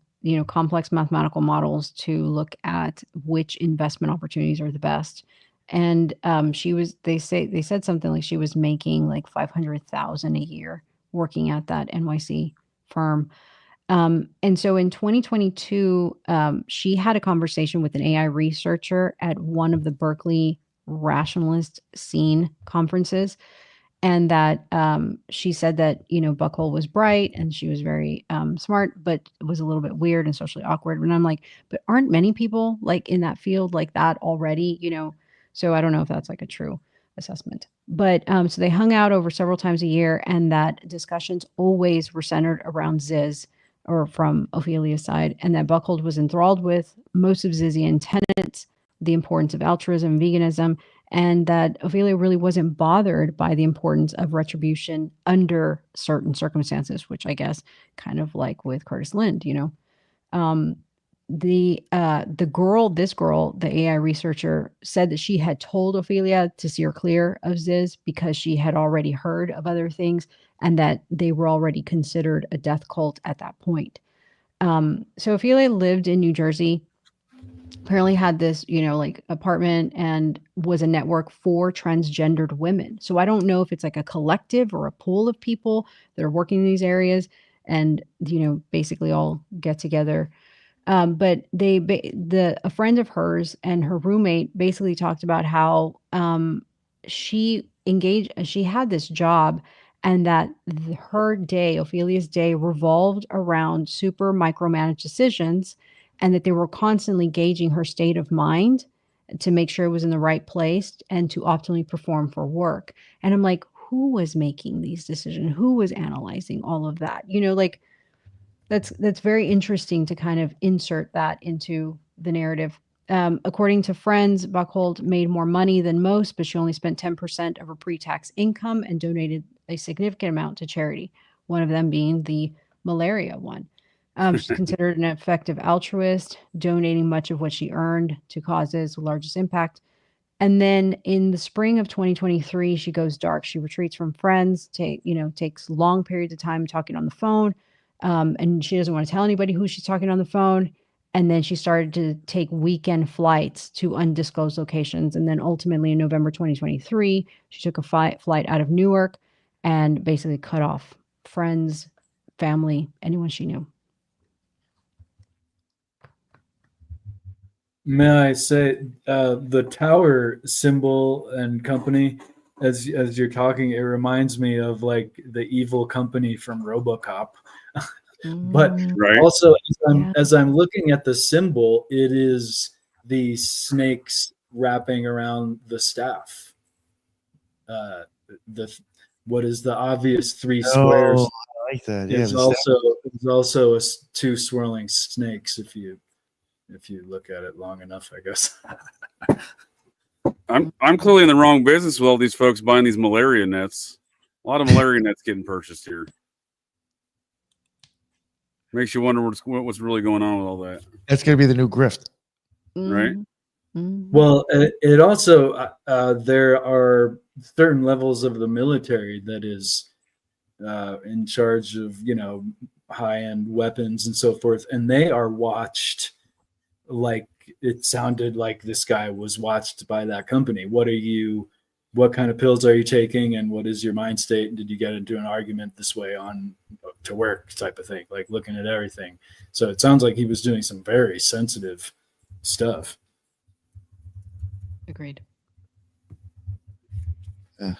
A: complex mathematical models to look at which investment opportunities are the best. And they said something like she was making like $500,000 a year working at that NYC firm. And so in 2022, she had a conversation with an AI researcher at one of the Berkeley Rationalist scene conferences. And that she said that, Buchholz was bright and she was very smart, but it was a little bit weird and socially awkward. And I'm like, but aren't many people like in that field like that already, So I don't know if that's like a true assessment. But so they hung out over several times a year, and that discussions always were centered around Ziz, or from Ophelia's side, and that Buchholz was enthralled with most of Zizian tenets, the importance of altruism and veganism, and that Ophelia really wasn't bothered by the importance of retribution under certain circumstances, which I guess kind of like with Curtis Lind, this girl, the AI researcher, said that she had told Ophelia to steer clear of Ziz because she had already heard of other things and that they were already considered a death cult at that point. So Ophelia lived in New Jersey, apparently had this, like apartment, and was a network for transgendered women. So I don't know if it's like a collective or a pool of people that are working in these areas and, basically all get together. But a friend of hers and her roommate basically talked about how she had this job, and that Ophelia's day revolved around super micromanaged decisions, and that they were constantly gauging her state of mind to make sure it was in the right place and to optimally perform for work. And I'm like, who was making these decisions? Who was analyzing all of that? That's very interesting to kind of insert that into the narrative. According to friends, Buchholz made more money than most, but she only spent 10% of her pre-tax income and donated a significant amount to charity, one of them being the malaria one. She's considered an effective altruist, donating much of what she earned to causes with largest impact. And then in the spring of 2023, she goes dark. She retreats from friends, takes long periods of time talking on the phone. And she doesn't want to tell anybody who she's talking on the phone. And then she started to take weekend flights to undisclosed locations. And then ultimately in November 2023, she took a flight out of Newark and basically cut off friends, family, anyone she knew.
D: May I say, the tower symbol and company, as you're talking, it reminds me of like the evil company from RoboCop. But
C: Right.
D: also,
A: Yeah.
D: as I'm looking at the symbol, it is the snakes wrapping around the staff. What is the obvious three squares?
B: Oh, I like that. Yeah,
D: Is also two swirling snakes if you look at it long enough, I guess.
C: I'm clearly in the wrong business with all these folks buying these malaria nets. A lot of malaria nets getting purchased here. Makes you wonder what's really going on with all that.
B: that's gonna be the new grift.
C: Right.
A: Mhm.
D: Well, it also there are certain levels of the military that is in charge of high-end weapons and so forth, and they are watched. Like it sounded like this guy was watched by that company. What kind of pills are you taking, and what is your mind state? Did you get into an argument this way on to work type of thing, like looking at everything? So it sounds like he was doing some very sensitive stuff.
A: Agreed.
B: Yeah.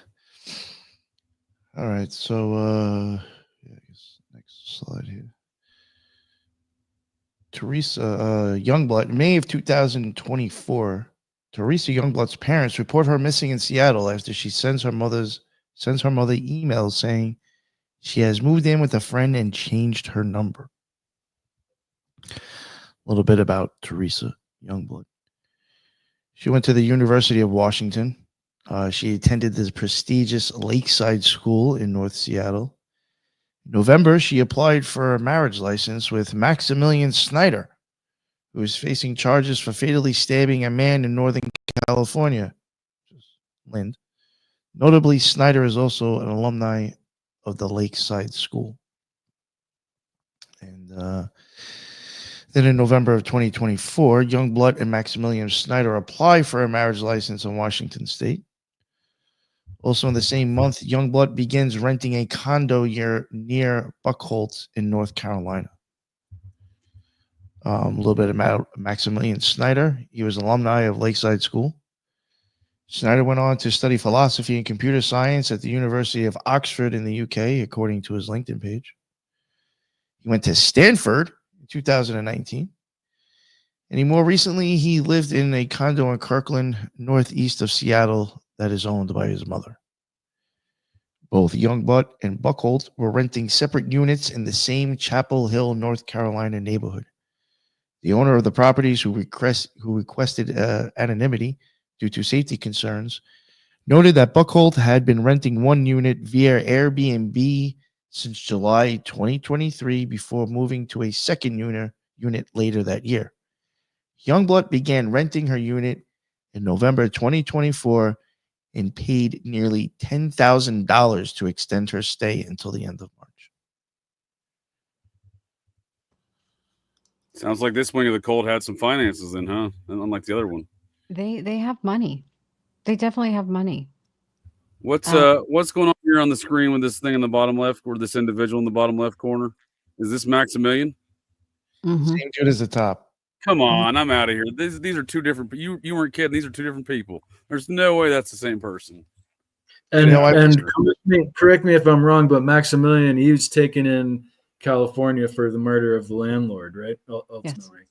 B: All right. So yeah, I guess next slide here. Teresa Youngblood, May of 2024. Teresa Youngblood's parents report her missing in Seattle after she sends her mother emails saying she has moved in with a friend and changed her number. A little bit about Teresa Youngblood. She went to the University of Washington. She attended the prestigious Lakeside School in North Seattle. In November, she applied for a marriage license with Maximilian Snyder, who is facing charges for fatally stabbing a man in Northern California. Lind. Notably, Snyder is also an alumni of the Lakeside School. And then in November of 2024, Youngblood and Maximilian Snyder apply for a marriage license in Washington State. Also in the same month, Youngblood begins renting a condo near Buckholt in North Carolina. A little bit about Maximilian Snyder. He was an alumni of Lakeside School. Snyder went on to study philosophy and computer science at the University of Oxford in the UK, according to his LinkedIn page. He went to Stanford in 2019. And more recently, he lived in a condo in Kirkland, northeast of Seattle, that is owned by his mother. Both Youngblood and Buckholt were renting separate units in the same Chapel Hill, North Carolina neighborhood. The owner of the properties, who requested anonymity due to safety concerns, noted that Buckholt had been renting one unit via Airbnb since July 2023 before moving to a second unit later that year. Youngblood began renting her unit in November 2024 and paid nearly $10,000 to extend her stay until the end of March.
C: Sounds like this wing of the cult had some finances in, huh? Unlike the other one.
A: They have money. They definitely have money.
C: What's going on here on the screen with this thing in the bottom left, or this individual in the bottom left corner? Is this Maximilian?
A: Mhm.
B: Same dude as the top.
C: Come on, I'm out of here. These are two different. You weren't kidding. These are two different people. There's no way that's the same person.
D: And,
B: You know,
D: and correct me if I'm wrong, but Maximilian, he was taken in California for the murder of the landlord, right? Ultimately.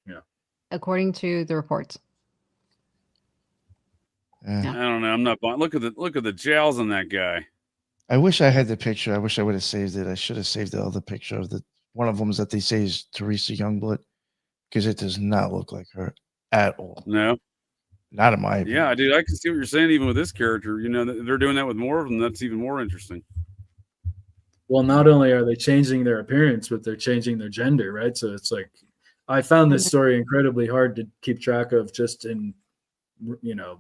A: Yes. According to the reports.
B: Yeah.
C: I don't know. I'm not buying. Look at the jowls on that guy.
B: I wish I had the picture. I wish I would have saved it. I should have saved the other picture of one of them that they say is Teresa Youngblood, because it does not look like her at all.
C: No,
B: not in my opinion.
C: Yeah, dude, I can see what you're saying. Even with this character, you know, they're doing that with more of them. That's even more interesting.
D: Well, not only are they changing their appearance, but they're changing their gender, right? So it's like, I found this story incredibly hard to keep track of just in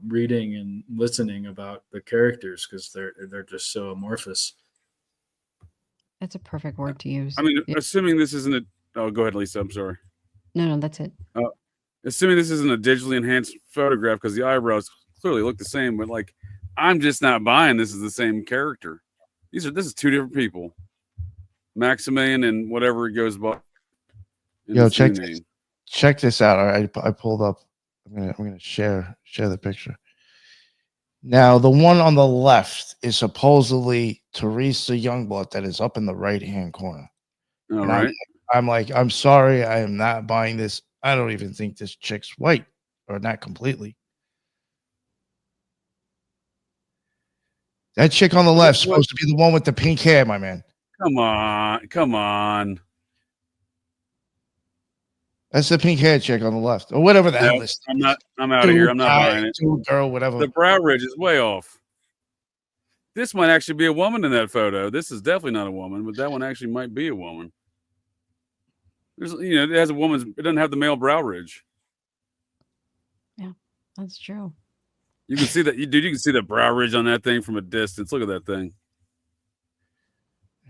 D: reading and listening about the characters because they're just so amorphous.
A: That's a perfect word to use.
C: I mean,
A: Yeah.
C: assuming this isn't a. Oh, go ahead, Lisa. I'm sorry.
A: No, that's it.
C: Assuming this isn't a digitally enhanced photograph because the eyebrows clearly look the same, but like, I'm just not buying this is the same character. This is two different people. Maximilian and whatever it goes by.
B: Yo, check this out. All right, I pulled up. I'm gonna share the picture. Now, the one on the left is supposedly Teresa Youngblood that is up in the right-hand corner.
C: All
B: and
C: right.
B: I'm like, I'm sorry, I am not buying this. I don't even think this chick's white, or not completely. That chick on the left is supposed to be the one with the pink hair, my man.
C: Come on.
B: That's the pink hair chick on the left, or whatever the hell this.
C: I'm out of here. I'm not buying it.
B: Girl, whatever.
C: The brow ridge is way off. This might actually be a woman in that photo. This is definitely not a woman, but that one actually might be a woman. There's, it has it doesn't have the male brow ridge.
A: Yeah, that's true.
C: You can see that, dude. You can see the brow ridge on that thing from a distance. Look at that thing.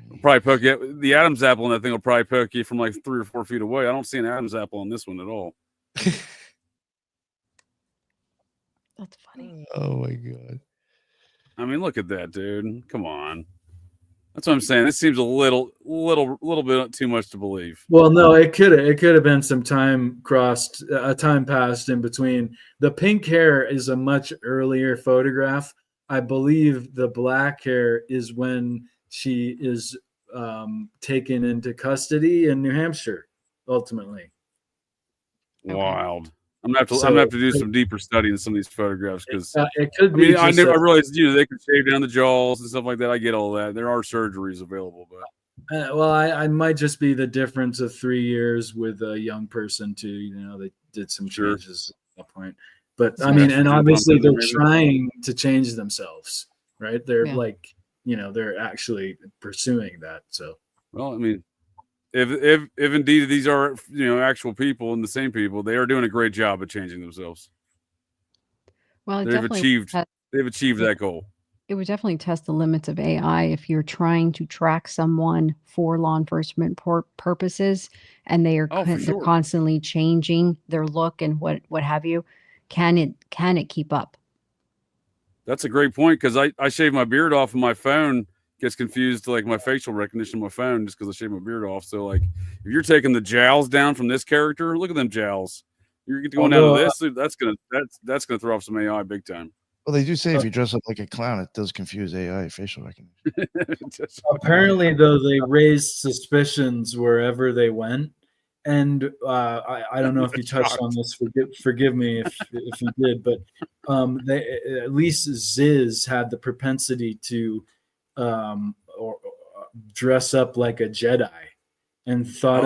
C: It'll probably poke you. The Adam's apple on that thing will probably poke you from like 3 or 4 feet away. I don't see an Adam's apple on this one at all.
A: That's funny.
B: Oh my god.
C: I mean, look at that, dude. Come on. That's what I'm saying. This seems a little bit too much to believe.
D: Well, no, it could have been some time passed in between. The pink hair is a much earlier photograph. I believe the black hair is when she is taken into custody in New Hampshire, ultimately.
C: Wild. I'm gonna have to do some deeper study in some of these photographs because
D: it could be.
C: I realized they could shave down the jaws and stuff like that. I get all that. There are surgeries available, but
D: I might just be the difference of 3 years with a young person too. They did some changes at that point. But I mean, and obviously they're trying to change themselves, right? They're they're actually pursuing that. So,
C: well, I mean, if indeed these are actual people and the same people, they are doing a great job of changing themselves.
A: Well,
C: they've achieved that goal.
A: It would definitely test the limits of AI if you're trying to track someone for law enforcement purposes, and they're constantly changing their look and what have you. Can it keep up? That's
C: a great point because I shave my beard off and my phone gets confused to like my facial recognition of my phone just because I shaved my beard off. So like if you're taking the jowls down from this character, look at them jowls. You're going down to this, that's gonna throw off some AI big time.
B: Well, they do say if you dress up like a clown, it does confuse AI facial recognition.
D: Apparently, though, they raised suspicions wherever they went. And I don't know if you touched on this. Forgive me if you did, but they, at least Ziz had the propensity to dress up like a Jedi, and thought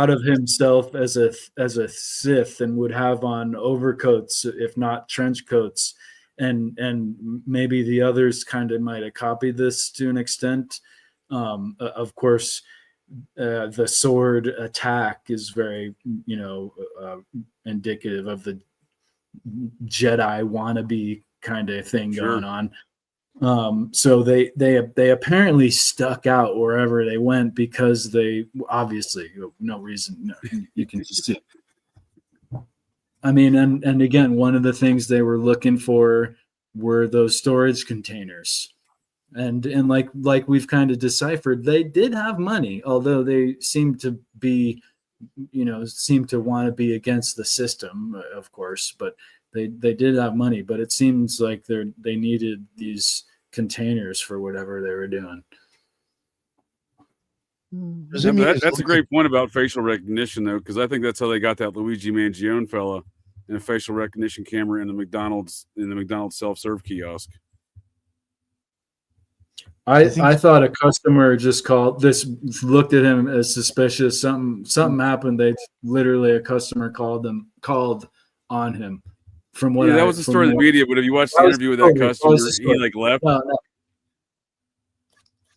D: of himself as a Sith, and would have on overcoats, if not trench coats, and maybe the others kind of might have copied this to an extent. Of course. The sword attack is very, indicative of the Jedi wannabe kind of thing going on. So they apparently stuck out wherever they went because they obviously no reason. You can just see. I mean, and again, one of the things they were looking for were those storage containers. And like we've kind of deciphered, they did have money, although they seem to be, seem to want to be against the system, of course. But they did have money, but it seems like they needed these containers for whatever they were doing.
C: That's a great point about facial recognition, though, because I think that's how they got that Luigi Mangione fella in a facial recognition camera in the McDonald's self-serve kiosk.
D: I thought a customer just looked at him as suspicious. Something happened. A customer called on him. From what
C: that was the story in the media. But if you watch the interview with that customer, he left. No.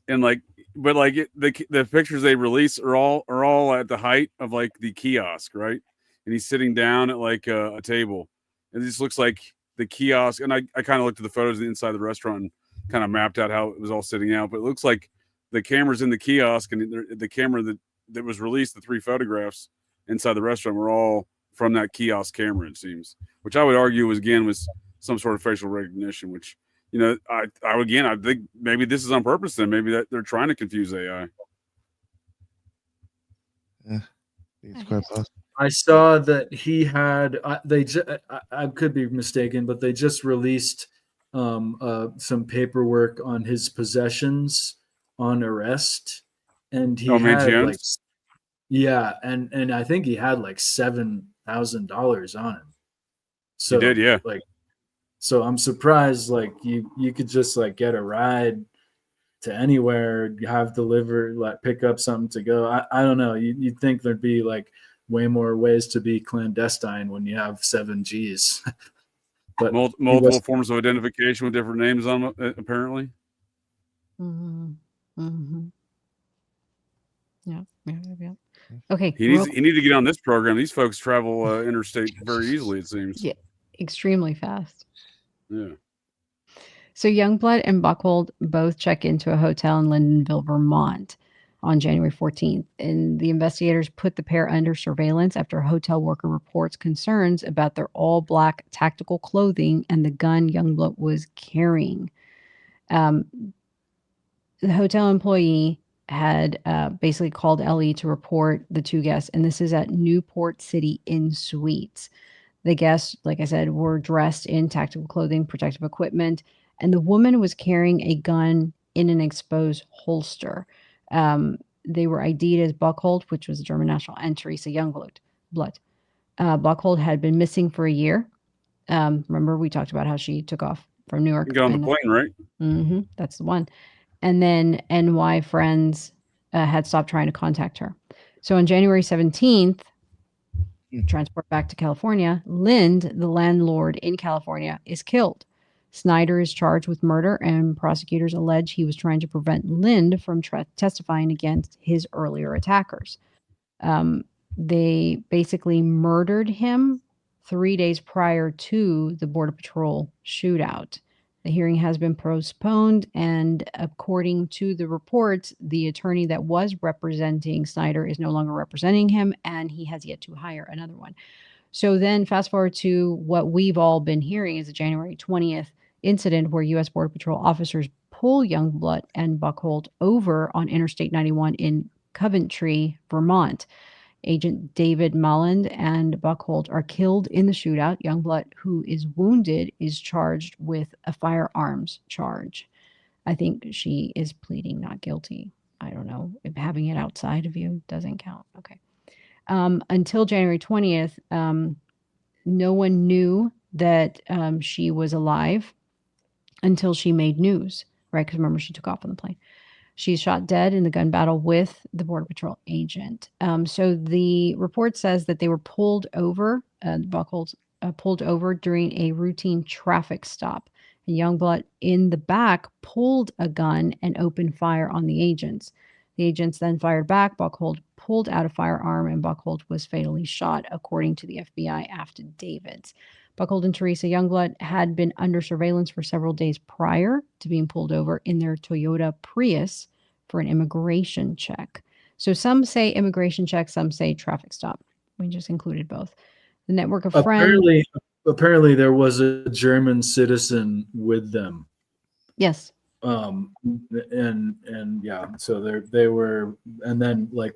C: And the pictures they release are all at the height of like the kiosk, right? And he's sitting down at like a table. It just looks like the kiosk, and I kind of looked at the photos inside the restaurant and kind of mapped out how it was all sitting out. But it looks like the cameras in the kiosk and the camera that was released, the 3 photographs inside the restaurant were all from that kiosk camera, it seems, which I would argue was some sort of facial recognition, which, you know, I think maybe this is on purpose. Then maybe that they're trying to confuse AI.
B: Yeah, it's quite possible.
D: I saw that he had. I could be mistaken, but they just released some paperwork on his possessions on arrest, and he had like, yeah, and I think he had like $7,000 on him. So
C: he did, yeah.
D: Like, so I'm surprised. Like you could just like get a ride to anywhere, have delivered, like pick up something to go. I don't know. You'd think there'd be like way more ways to be clandestine when you have 7 Gs. But
C: multiple forms of identification with different names on them, apparently.
A: Mm-hmm. Mm-hmm. Yeah. Okay.
C: He needs to get on this program. These folks travel interstate very easily, it seems.
A: Yeah, extremely fast.
C: Yeah.
A: So Youngblood and Buckhold both check into a hotel in Lyndonville, Vermont on January 14th. And the investigators put the pair under surveillance after a hotel worker reports concerns about their all-black tactical clothing and the gun Youngblood was carrying. The hotel employee had basically called Ellie to report the 2 guests, and this is at Newport City Inn Suites. The guests, like I said, were dressed in tactical clothing, protective equipment, and the woman was carrying a gun in an exposed holster. They were ID'd as Buckhold, which was a German national, and Teresa Youngblood. Buckhold had been missing for a year. Remember, we talked about how she took off from New York.
C: You got on the plane, right?
A: Mm-hmm, that's the one. And then NY friends had stopped trying to contact her. So on January 17th, transport back to California, Lind, the landlord in California, is killed. Snyder is charged with murder, and prosecutors allege he was trying to prevent Lind from testifying against his earlier attackers. They basically murdered him 3 days prior to the Border Patrol shootout. The hearing has been postponed, and according to the reports, the attorney that was representing Snyder is no longer representing him, and he has yet to hire another one. So then fast forward to what we've all been hearing is the January 20th incident where U.S. Border Patrol officers pull Youngblood and Buckhold over on Interstate 91 in Coventry, Vermont. Agent David Molland and Buckhold are killed in the shootout. Youngblood, who is wounded, is charged with a firearms charge. I think she is pleading not guilty. I don't know if having it outside of you doesn't count. Okay. Until January 20th, no one knew that she was alive until she made news, right? Because remember, she took off on the plane. She's shot dead in the gun battle with the Border Patrol agent. So the report says that they were pulled over, Buckhold pulled over during a routine traffic stop. And Youngblood in the back pulled a gun and opened fire on the agents. The agents then fired back. Buckhold pulled out a firearm, and Buckhold was fatally shot, according to the FBI affidavits. Buckhold and Teresa Youngblood had been under surveillance for several days prior to being pulled over in their Toyota Prius for an immigration check. So some say immigration check, some say traffic stop. We just included both. The network of friends.
D: Apparently there was a German citizen with them.
A: Yes.
D: And yeah, so they were, and then like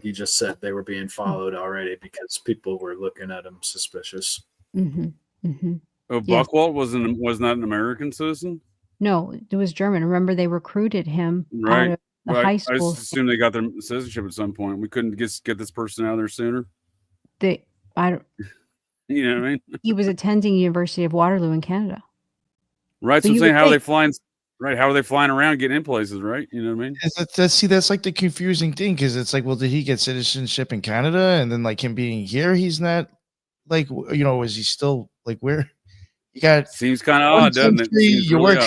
D: you just said, they were being followed already because people were looking at them suspicious.
A: Mm-hmm. Mm-hmm.
C: Oh, Buchwald was not an American citizen?
A: No, it was German. Remember, they recruited him
C: right.
A: out of the high school.
C: I just assumed they got their citizenship at some point. We couldn't get this person out of there sooner.
A: You know
C: what I mean?
A: He was attending University of Waterloo in Canada.
C: Right. So I'm saying, how are they flying? Right. How are they flying around, getting in places? Right. You know what I mean?
B: That's like the confusing thing, because it's like, well, did he get citizenship in Canada, and then like him being here, he's not like, is he still like where? You got
C: seems kind of odd, doesn't it?
B: You work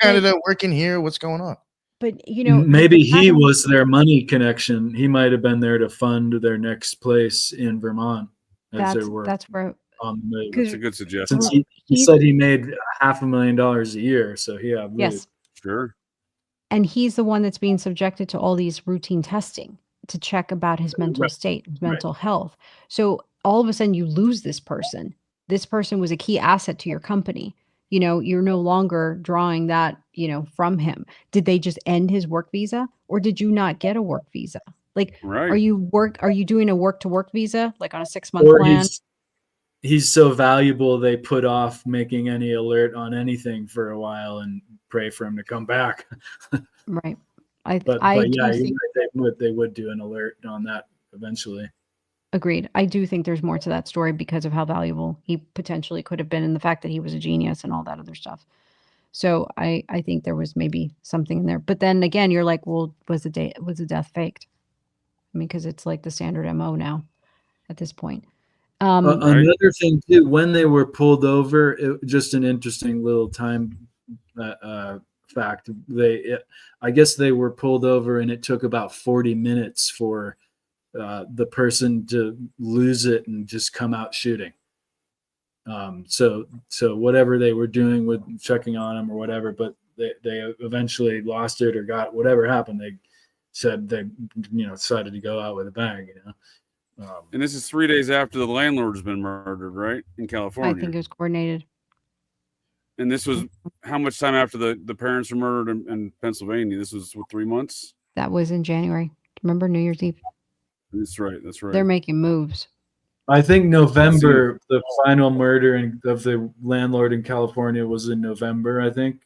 B: Canada, working here. What's going on?
A: But
D: maybe he was their money connection. He might have been there to fund their next place in Vermont.
A: That's where
D: on the move.
C: That's a good suggestion.
D: Since he said he made $500,000 a year, so yeah, move.
A: Yes.
C: Sure.
A: And he's the one that's being subjected to all these routine testing to check about his mental state, his mental health. So all of a sudden you lose this person. This person was a key asset to your company. You know, you're no longer drawing that, you know, from him. Did they just end his work visa, or did you not get a work visa? Like,
C: Right.
A: are you doing a work to work visa, like on a 6-month
D: Or
A: plan?
D: he's so valuable they put off making any alert on anything for a while and pray for him to come back.
A: Right.
D: But
A: I
D: yeah,
A: do think,
D: they would do an alert on that eventually.
A: agreed. I do think there's more to that story because of how valuable he potentially could have been, and the fact that he was a genius and all that other stuff. So I think there was maybe something in there. But then again, you're like, well, was the death faked? I mean, because it's like the standard MO now at this point.
D: Another thing too, when they were pulled over, just an interesting little time fact. I guess they were pulled over, and it took about 40 minutes for the person to lose it and just come out shooting. So whatever they were doing with checking on him or whatever, but they eventually lost it or got whatever happened. They said they decided to go out with a bang.
C: And this is 3 days after the landlord's been murdered, right, in California.
A: I think it was coordinated.
C: And this was how much time after the parents were murdered in Pennsylvania? This was 3 months?
A: That was in January. Remember New Year's Eve?
C: That's right.
A: They're making moves.
D: I think November, the final murder of the landlord in California was in November, I think.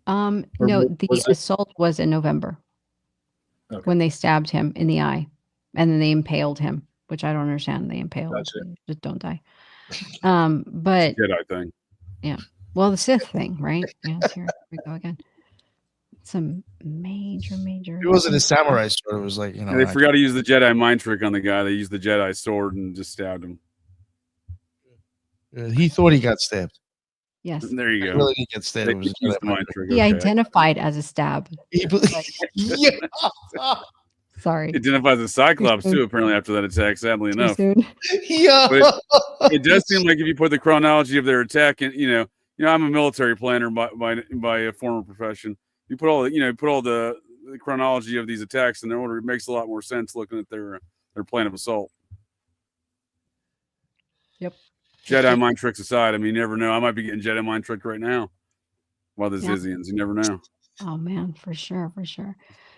A: No, the assault was in November. Okay. When they stabbed him in the eye, and then they impaled him, which I don't understand. They impaled.
D: Gotcha.
A: Just don't die. But
C: Jedi thing.
A: Yeah. Well, the Sith thing, right? Yes, here we go again. Some major.
B: It wasn't a samurai sword. It was like,
C: Yeah, they forgot to use the Jedi mind trick on the guy. They used the Jedi sword and just stabbed him.
B: He thought he got stabbed.
A: Yes.
C: There you go.
B: He really didn't get stabbed. It was
C: the mind trick.
A: He identified as a stab.
B: Yeah.
A: Sorry.
C: He identifies as Cyclops too, apparently, after that attack, sadly enough.
B: Yeah.
C: But it does seem like if you put the chronology of their attack in, you know, I'm a military planner by a former profession. You put all the chronology of these attacks in their order, it makes a lot more sense looking at their plan of assault.
A: Yep.
C: Jedi mind tricks aside, I mean, you never know. I might be getting Jedi mind tricked right now by the Zizians. You never know.
A: Oh man, for sure.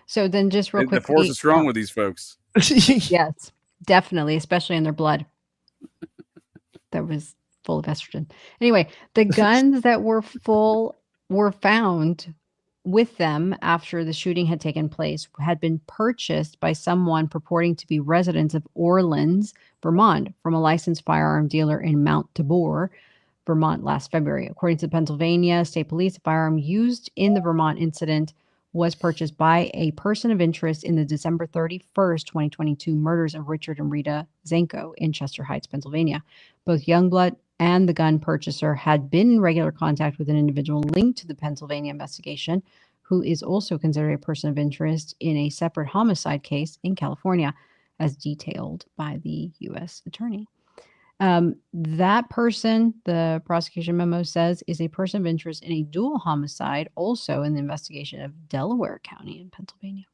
A: So then just real quick.
C: The force is strong with these folks.
A: Yes, definitely, especially in their blood. That was full of estrogen. Anyway, the guns that were found with them after the shooting had taken place had been purchased by someone purporting to be residents of Orleans, Vermont, from a licensed firearm dealer in Mount Tabor, Vermont, last February. According to the Pennsylvania State Police, the firearm used in the Vermont incident was purchased by a person of interest in the December 31st, 2022 murders of Richard and Rita Zanko in Chester Heights, Pennsylvania. Both Youngblood and the gun purchaser had been in regular contact with an individual linked to the Pennsylvania investigation, who is also considered a person of interest in a separate homicide case in California, as detailed by the U.S. attorney. That person, the prosecution memo says, is a person of interest in a dual homicide, also in the investigation of Delaware County in Pennsylvania.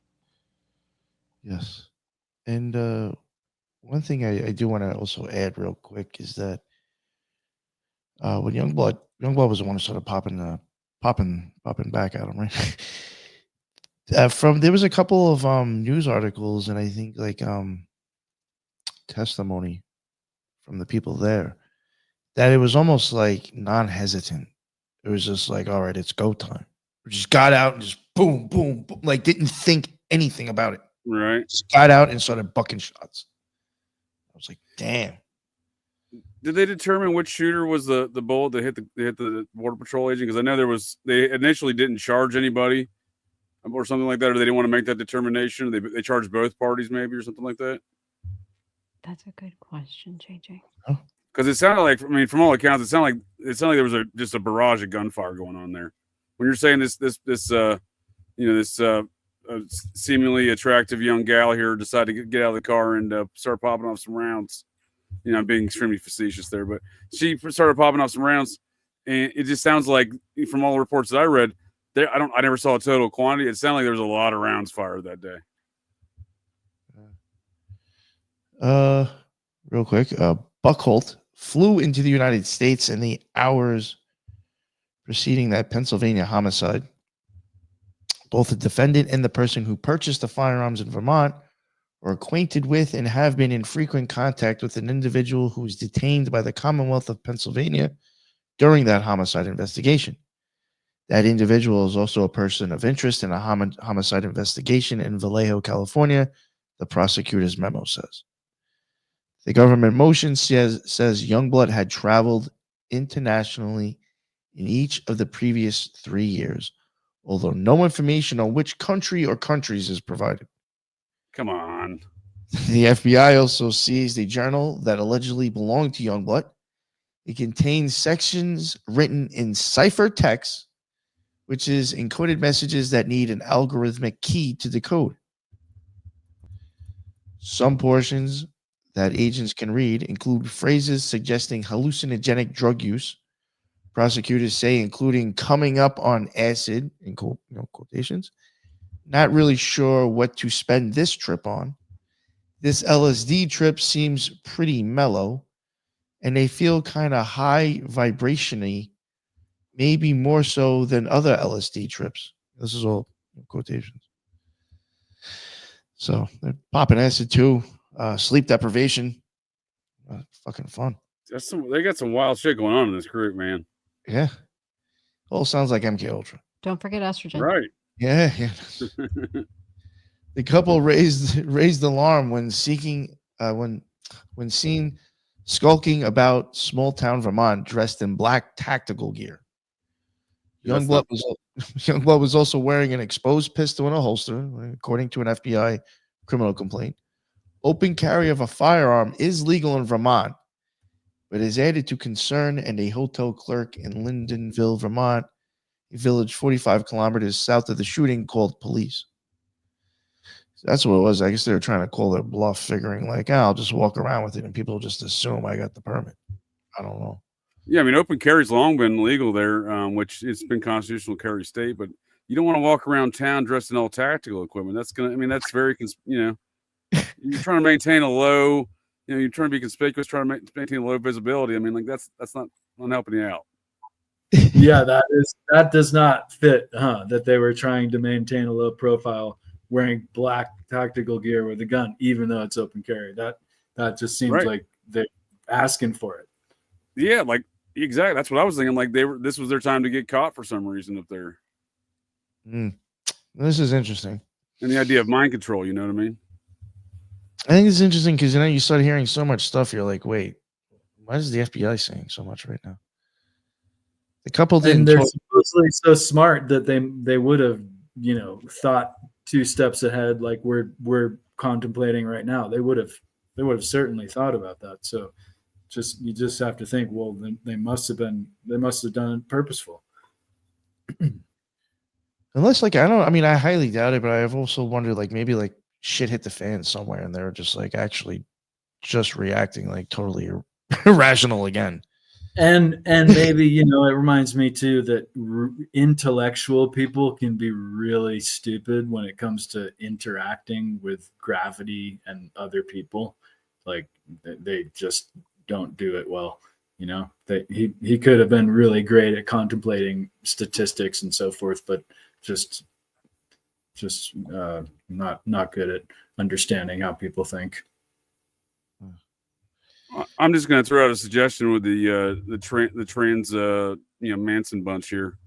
B: Yes. And one thing I do want to also add real quick is that when Youngblood was the one who started popping back at him, right? There was a couple of news articles and I think like testimony from the people there that it was almost like non-hesitant. It was just like, all right, it's go time. We just got out and just boom, boom, boom, like didn't think anything about it.
C: Right.
B: Just got out and started bucking shots. I was like, damn.
C: Did they determine which shooter was the bullet that hit the Border Patrol agent? Because I know they initially didn't charge anybody or something like that, or they didn't want to make that determination. They charged both parties maybe or something like that. That's a good question, JJ. Because it sounded like, I mean, from all accounts, it sounded like there was just a barrage of gunfire going on there. When you're saying this seemingly attractive young gal here decided to get out of the car and start popping off some rounds, I'm being extremely facetious there, but she started popping off some rounds, and it just sounds like, from all the reports that I read, I never saw a total quantity. It sounded like there was a lot of rounds fired that day.
B: Real quick, Occult flew into the United States in the hours preceding that Pennsylvania homicide. Both the defendant and the person who purchased the firearms in Vermont were acquainted with and have been in frequent contact with an individual who was detained by the Commonwealth of Pennsylvania during that homicide investigation. That individual is also a person of interest in a homicide investigation in Vallejo, California, the prosecutor's memo says. The government motion says Youngblood had traveled internationally in each of the previous 3 years, although no information on which country or countries is provided.
C: Come on.
B: The FBI also seized a journal that allegedly belonged to Youngblood. It contains sections written in ciphertext, which is encoded messages that need an algorithmic key to decode. Some portions that agents can read include phrases suggesting hallucinogenic drug use. Prosecutors say including coming up on acid, in quotations. Not really sure what to spend this trip on. This LSD trip seems pretty mellow, and they feel kind of high vibration-y, maybe more so than other LSD trips. This is all quotations. So they're popping acid too. Sleep deprivation. Fucking fun.
C: They got some wild shit going on in this group, man.
B: Yeah. All sounds like MK Ultra.
A: Don't forget estrogen.
C: Right.
B: Yeah. The couple raised alarm when seen skulking about small town Vermont dressed in black tactical gear. Youngblood was also wearing an exposed pistol in a holster, according to an FBI criminal complaint. Open carry of a firearm is legal in Vermont, but is added to concern, and a hotel clerk in Lyndonville, Vermont, a village 45 kilometers south of the shooting, called police. So that's what it was. I guess they were trying to call their bluff, figuring like, I'll just walk around with it and people just assume I got the permit. I don't know.
C: Yeah, I mean, open carry's long been legal there, which it's been constitutional carry state, but you don't want to walk around town dressed in all tactical equipment. That's very, you're trying to maintain a low, you're trying to be conspicuous, trying to maintain low visibility. I mean, like that's not helping you out.
D: Yeah, that does not fit, that they were trying to maintain a low profile wearing black tactical gear with a gun, even though it's open carry. That just seems like they're asking for it.
C: Yeah, like exactly. That's what I was thinking. Like this was their time to get caught for some reason up there.
B: This is interesting.
C: And the idea of mind control, you know what I mean?
B: I think it's interesting because you start hearing so much stuff. You're like, wait, why is the FBI saying so much right now? The couple didn't.
D: And they're supposedly so smart that they would have, thought 2 steps ahead, like we're contemplating right now. They would have certainly thought about that. So you just have to think, well, they must have done it purposeful.
B: Unless I highly doubt it, but I've also wondered maybe shit hit the fan somewhere and they're just actually just reacting totally irrational again.
D: And maybe, it reminds me too that intellectual people can be really stupid when it comes to interacting with gravity and other people. Like they just don't do it well. He could have been really great at contemplating statistics and so forth, but just not good at understanding how people think.
C: I'm just going to throw out a suggestion with the trans Manson bunch here,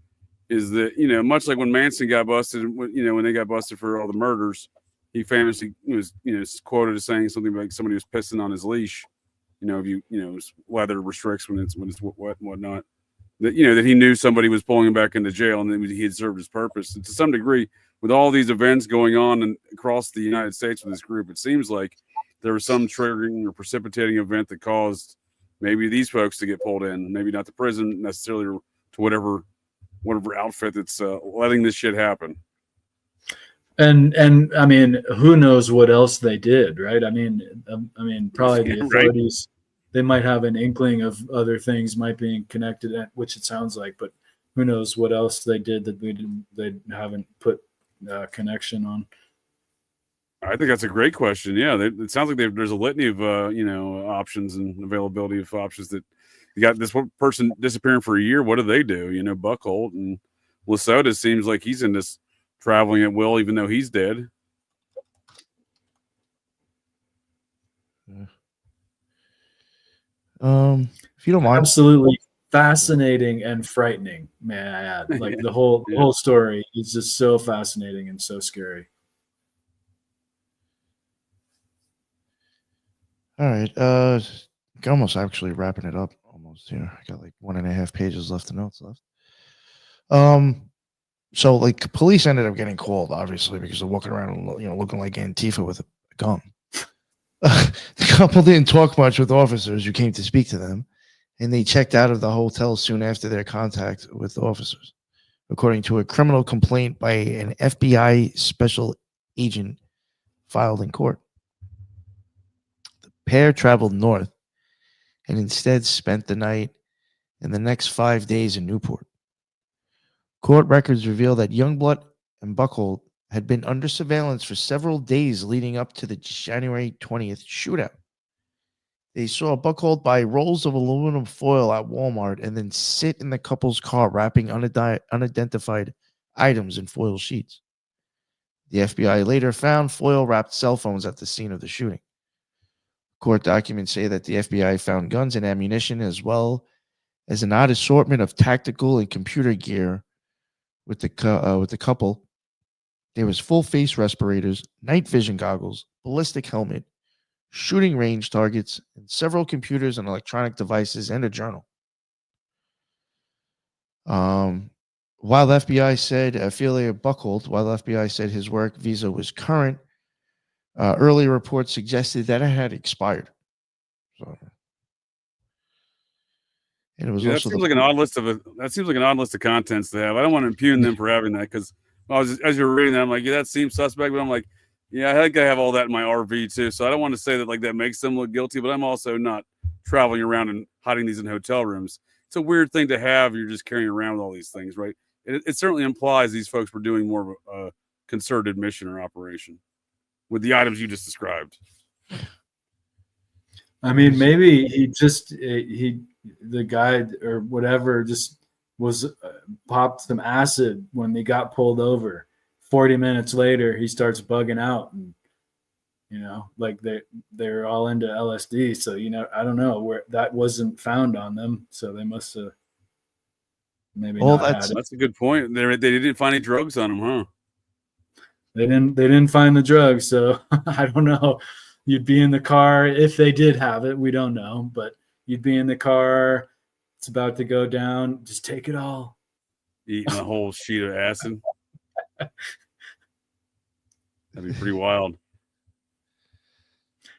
C: is that much like when Manson got busted, when they got busted for all the murders, he famously was quoted as saying something like somebody was pissing on his leash. Weather restricts when it's wet and whatnot. That that he knew somebody was pulling him back into jail and that he had served his purpose. And to some degree, with all these events going on across the United States with this group, it seems like there was some triggering or precipitating event that caused maybe these folks to get pulled in, maybe not to prison necessarily, or to whatever outfit that's letting this shit happen.
D: And I mean, who knows what else they did, right? I mean, probably the authorities they might have an inkling of other things might be connected, which it sounds like, but who knows what else they did that they haven't put connection on.
C: I think that's a great question. Yeah, it sounds like there's a litany of options and availability of options. That you got this one person disappearing for a year. What do they do? Buckholt and Lesota seems like he's in this traveling at will, even though he's dead.
B: If you don't mind,
D: absolutely fascinating and frightening. May I add, like the whole story is just so fascinating and so scary.
B: All right. Almost actually wrapping it up almost here. I got like 1.5 pages left of notes left. So like police ended up getting called, obviously, because they're walking around, looking like Antifa with a gun. The couple didn't talk much with officers who came to speak to them, and they checked out of the hotel soon after their contact with the officers, according to a criminal complaint by an FBI special agent filed in court. Pair traveled north and instead spent the night and the next 5 days in Newport. Court records reveal that Youngblood and Buckhold had been under surveillance for several days leading up to the January 20th shootout. They saw Buckhold buy rolls of aluminum foil at Walmart and then sit in the couple's car wrapping unidentified items in foil sheets. The FBI later found foil-wrapped cell phones at the scene of the shooting. Court documents say that the FBI found guns and ammunition as well as an odd assortment of tactical and computer gear with the couple. There was full face respirators, night vision goggles, ballistic helmet, shooting range targets, and several computers and electronic devices and a journal. While FBI said Ophelia Buckhold, while FBI said his work visa was current, early reports suggested that it had expired. So, and it was
C: that seems like an odd list of contents to have. I don't want to impugn them for having that because as you're reading that, I'm like, yeah, that seems suspect, but I'm like, yeah, I think I have all that in my RV too. So I don't want to say that like that makes them look guilty, but I'm also not traveling around and hiding these in hotel rooms. It's a weird thing to have. You're just carrying around with all these things, right? It certainly implies these folks were doing more of a concerted mission or operation with the items you just described.
D: I mean, maybe the guy or whatever just was popped some acid when they got pulled over. 40 minutes later, he starts bugging out, and like they're all into LSD. So I don't know where that wasn't found on them. So they must have maybe.
C: Well, that's a good point. They didn't find any drugs on them, huh?
D: They didn't find the drugs, so I don't know. You'd be in the car if they did have it. We don't know, but you'd be in the car. It's about to go down. Just take it all.
C: Eating a whole sheet of acid. That'd be pretty wild.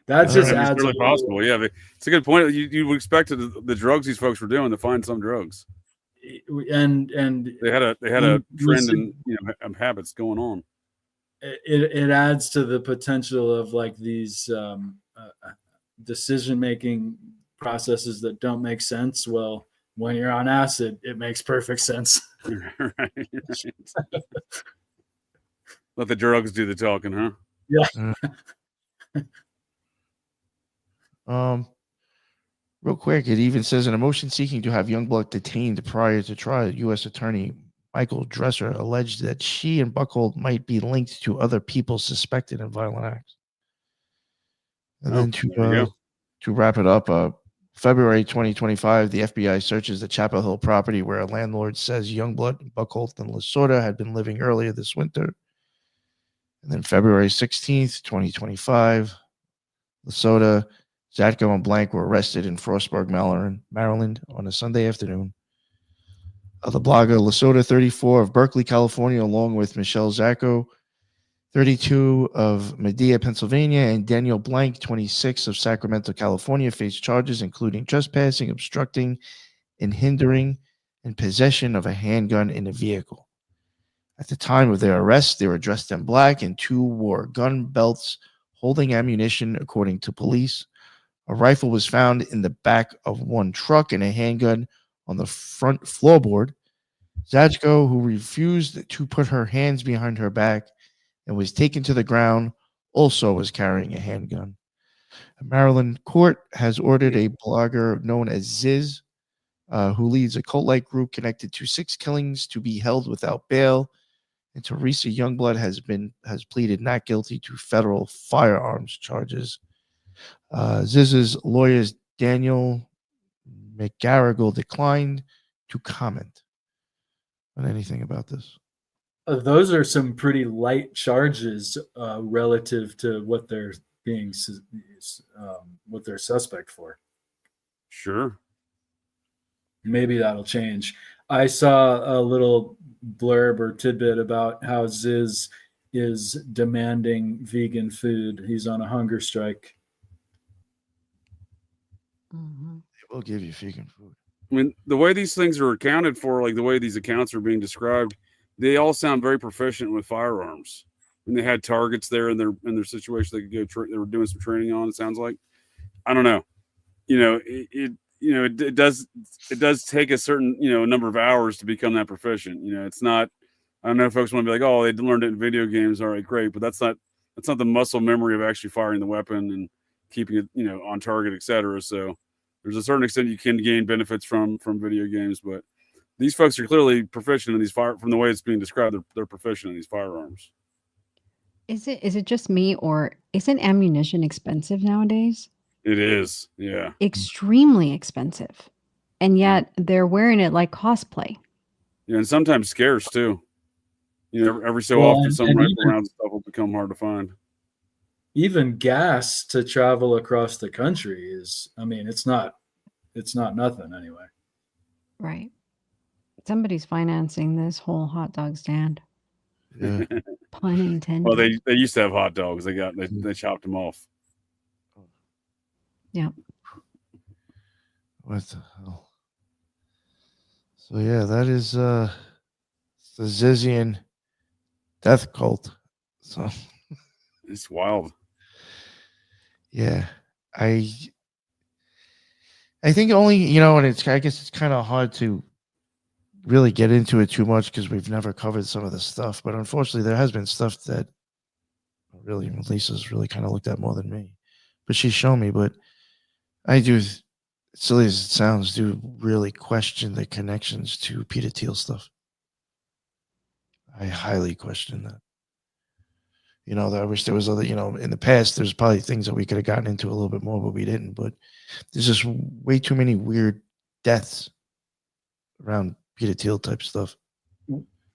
D: That just adds
C: really possible. Yeah, it's a good point. You would expect the drugs these folks were doing to find some drugs,
D: and
C: they had a trend in habits going on.
D: It adds to the potential of like these decision-making processes that don't make sense. Well, when you're on acid, it makes perfect sense.
C: Right. Let the drugs do the talking, huh?
D: Yeah.
B: Real quick, it even says in a motion seeking to have Youngblood detained prior to trial, U.S. Attorney Michael Dresser alleged that she and Buckhold might be linked to other people suspected in violent acts. And then to wrap it up, February 2025, the FBI searches the Chapel Hill property where a landlord says Youngblood, Buckhold, and Lesota had been living earlier this winter. And then February 16th, 2025, Lesota, Zatko, and Blank were arrested in Frostburg, Maryland on a Sunday afternoon. The blogger Lesota, 34, of Berkeley, California, along with Michelle Zatko, 32, of Medea, Pennsylvania, and Daniel Blank, 26, of Sacramento, California, faced charges including trespassing, obstructing, and hindering, and possession of a handgun in a vehicle. At the time of their arrest, they were dressed in black, and 2 wore gun belts holding ammunition, according to police. A rifle was found in the back of one truck and a handgun on the front floorboard. Zajko, who refused to put her hands behind her back and was taken to the ground, also was carrying a handgun. A Maryland court has ordered a blogger known as Ziz, who leads a cult-like group connected to 6 killings, to be held without bail. And Teresa Youngblood has pleaded not guilty to federal firearms charges. Ziz's lawyers Daniel McGarrigle declined to comment on anything about this.
D: Those are some pretty light charges relative to what they're being what they're suspect for.
C: Sure.
D: Maybe that'll change. I saw a little blurb or tidbit about how Ziz is demanding vegan food. He's on a hunger strike.
A: Mm-hmm.
B: They will give you vegan food.
C: I mean, the way these things are accounted for, like the way these accounts are being described, they all sound very proficient with firearms. And they had targets there in their situation they could go. They were doing some training on. It sounds like. I don't know. It does take a certain number of hours to become that proficient. It's not. I don't know if folks want to be like, oh, they learned it in video games. All right, great, but that's not the muscle memory of actually firing the weapon and keeping it on target, etc. So there's a certain extent you can gain benefits from video games, but these folks are clearly proficient in these from the way it's being described. They're proficient in these firearms.
A: Is it just me, or isn't ammunition expensive nowadays?
C: It is, yeah.
A: Extremely expensive. And yet they're wearing it like cosplay.
C: Yeah, and sometimes scarce too. Every so often some rifle rounds stuff will become hard to find.
D: Even gas to travel across the country is, it's not nothing anyway.
A: Right. Somebody's financing this whole hot dog stand.
B: Yeah.
A: Pun intended.
C: Well, they used to have hot dogs. They chopped them off.
A: Yeah.
B: What the hell? So yeah, that is the Zizian death cult. So
C: it's wild.
B: Yeah. I think only, and I guess it's kind of hard to really get into it too much because we've never covered some of the stuff. But unfortunately, there has been stuff that really Lisa's really kind of looked at more than me. But she's shown me. But I do, silly as it sounds, do really question the connections to Peter Thiel stuff. I highly question that. I wish there was other, in the past, there's probably things that we could have gotten into a little bit more, but we didn't. But there's just way too many weird deaths around Peter Thiel type stuff.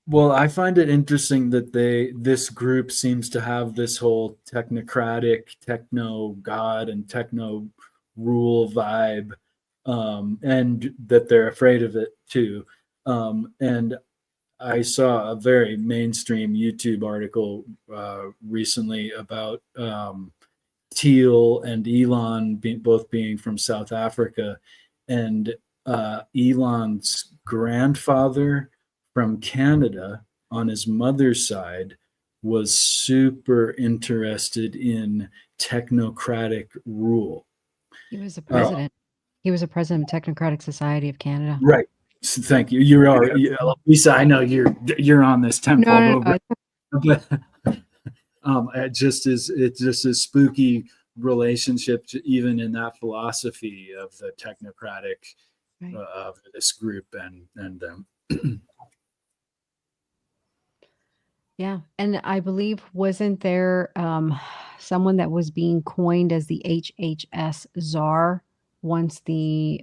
D: Well, I find it interesting that this group seems to have this whole technocratic, techno god and techno rule vibe, and that they're afraid of it too. And I saw a very mainstream YouTube article recently about Thiel and Elon both being from South Africa, and Elon's grandfather from Canada on his mother's side was super interested in technocratic rule.
A: He was a president. He was a president of Technocratic Society of Canada.
D: Right. Thank you. Lisa, I know you're on this tenfold over. It just is a spooky relationship even in that philosophy of the technocratic of this group and them.
A: Yeah, and I believe wasn't there someone that was being coined as the HHS czar once the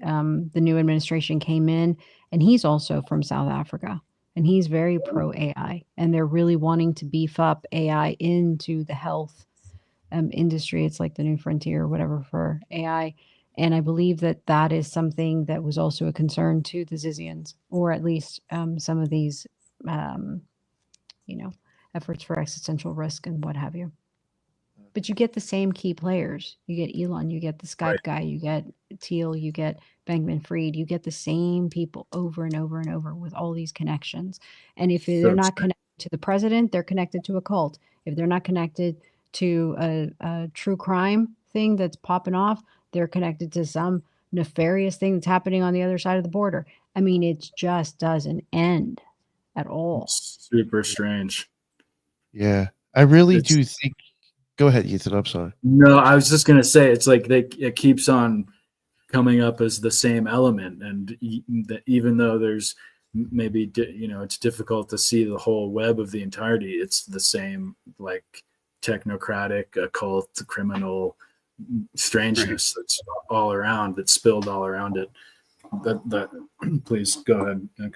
A: new administration came in, and he's also from South Africa, and he's very pro AI, and they're really wanting to beef up AI into the health industry. It's like the new frontier or whatever for AI. And I believe that is something that was also a concern to the Zizians, or at least some of these, efforts for existential risk and what have you. But you get the same key players. You get Elon, you get the Skype guy, you get Thiel, you get Bankman-Fried, you get the same people over and over and over with all these connections. And if they're not connected to the president, they're connected to a cult. If they're not connected to a true crime thing that's popping off, they're connected to some nefarious thing that's happening on the other side of the border. I mean, it just doesn't end at all.
D: It's super strange.
B: Yeah, I really
D: It's-
B: do think. Go ahead, Ethan. I'm sorry.
D: No, I was just gonna say it's like it keeps on coming up as the same element, and even though there's maybe it's difficult to see the whole web of the entirety, it's the same like technocratic, occult, criminal strangeness that's all around, that's spilled all around it. That please go ahead, Nick.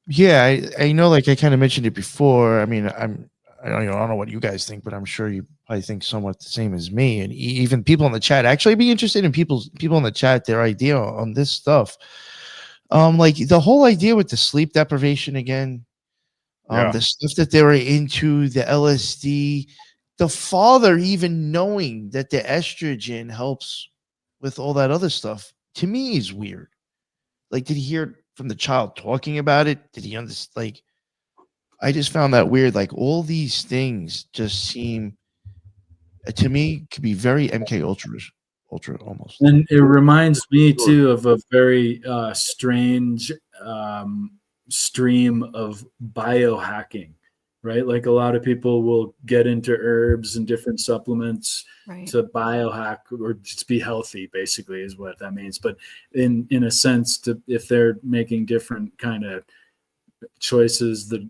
B: Yeah, I know. Like I kind of mentioned it before. I mean, I don't know what you guys think, but I'm sure you probably think somewhat the same as me. And even people in the chat, actually, I'd be interested in people in the chat, their idea on this stuff. Like the whole idea with the sleep deprivation again, the stuff that they were into, the LSD, the father even knowing that the estrogen helps with all that other stuff, to me is weird. Like, did he hear from the child talking about it? Did he understand? Like, I just found that weird. Like, all these things just seem, to me, could be very MK Ultra almost.
D: And it reminds me too of a very strange stream of biohacking, right? Like a lot of people will get into herbs and different supplements to biohack or just be healthy, basically, is what that means. But in a sense, if they're making different kind of choices, the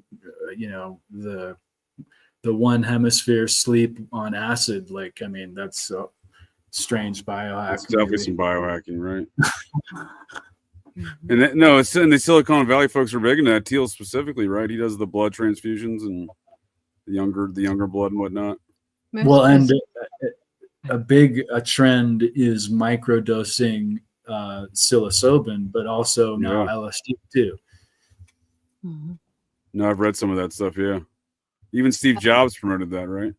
D: one hemisphere sleep on acid, like, I mean, that's strange biohack.
C: It's definitely some biohacking, right? And the Silicon Valley folks are big into that. Teal specifically, right? He does the blood transfusions and the younger blood and whatnot.
D: Well, and a big trend is microdosing psilocybin, but also now LSD too.
A: Mm-hmm.
C: No, I've read some of that stuff. Yeah, even Steve Jobs promoted that, right?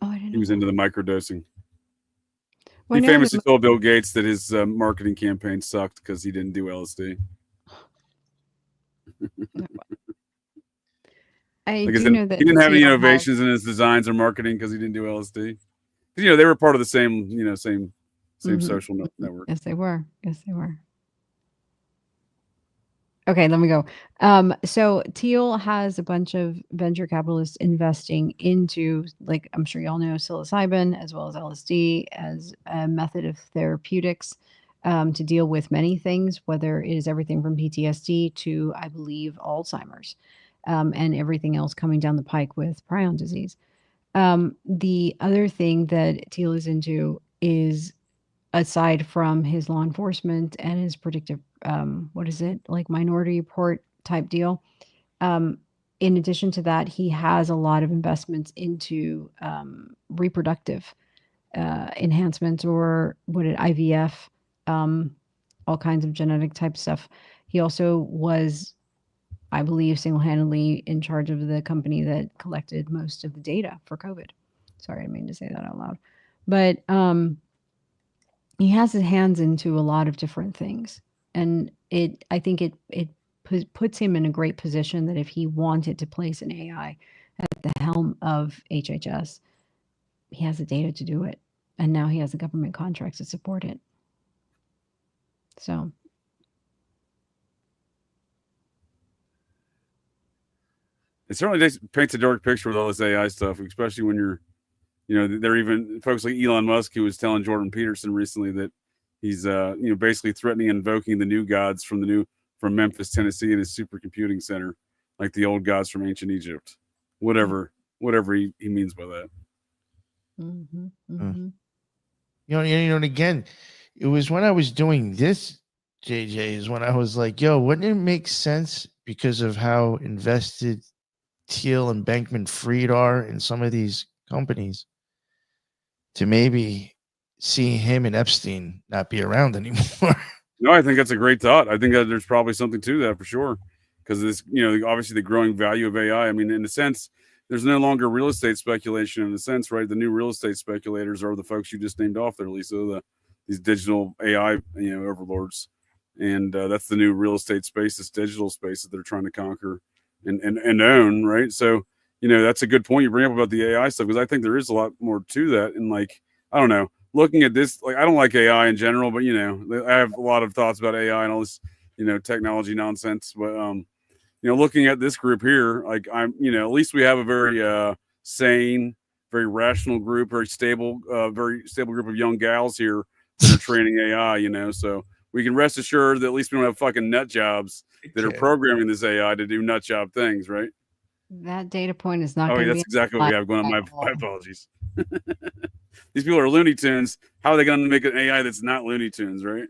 A: Oh, I didn't know.
C: He was into the microdosing.
A: Well,
C: he famously told Bill Gates that his marketing campaign sucked because he didn't do LSD.
A: I do know that
C: he didn't have any innovations in his designs or marketing because he didn't do LSD. They were part of the same, same social network.
A: Yes, they were. Okay, let me go. So Teal has a bunch of venture capitalists investing into, like, I'm sure y'all know, psilocybin as well as LSD as a method of therapeutics to deal with many things, whether it is everything from PTSD to, I believe, Alzheimer's, and everything else coming down the pike with prion disease. The other thing that Teal is into is, aside from his law enforcement and his predictive, like Minority Report type deal. In addition to that, he has a lot of investments into reproductive enhancements, or IVF, all kinds of genetic type stuff. He also was, I believe, single-handedly in charge of the company that collected most of the data for COVID. Sorry, I didn't mean to say that out loud. But he has his hands into a lot of different things. And I think it puts him in a great position that if he wanted to place an AI at the helm of HHS, he has the data to do it. And now he has the government contracts to support it. So.
C: It certainly paints a dark picture with all this AI stuff, especially when you're, they're even folks like Elon Musk, who was telling Jordan Peterson recently that he's, basically threatening and invoking the new gods from Memphis, Tennessee, in his supercomputing center, like the old gods from ancient Egypt, whatever he means by that.
A: Mm-hmm, mm-hmm.
B: And again, it was when I was doing this, JJ, is when I was like, yo, wouldn't it make sense because of how invested Teal and Bankman-Fried are in some of these companies to maybe see him and Epstein not be around anymore?
C: No, I think that's a great thought. I think that there's probably something to that for sure. Because this, obviously the growing value of AI. I mean, in a sense, there's no longer real estate speculation in a sense, right? The new real estate speculators are the folks you just named off there, Lisa, these digital AI, overlords. And that's the new real estate space, this digital space that they're trying to conquer and own, right? So, that's a good point you bring up about the AI stuff, because I think there is a lot more to that. And like, I don't know, looking at this, like I don't like AI in general, but you know, I have a lot of thoughts about AI and all this, you know, technology nonsense. But you know, looking at this group here, like I'm, you know, at least we have a very sane, very rational group, very stable group of young gals here that are training AI, you know, so we can rest assured that at least we don't have fucking nut jobs that are programming this AI to do nut job things, right?
A: That data point is not
C: Oh,
A: going to
C: that's
A: be
C: exactly what we have going on. My apologies. These people are Looney Tunes. How are they going to make an AI that's not Looney Tunes, right?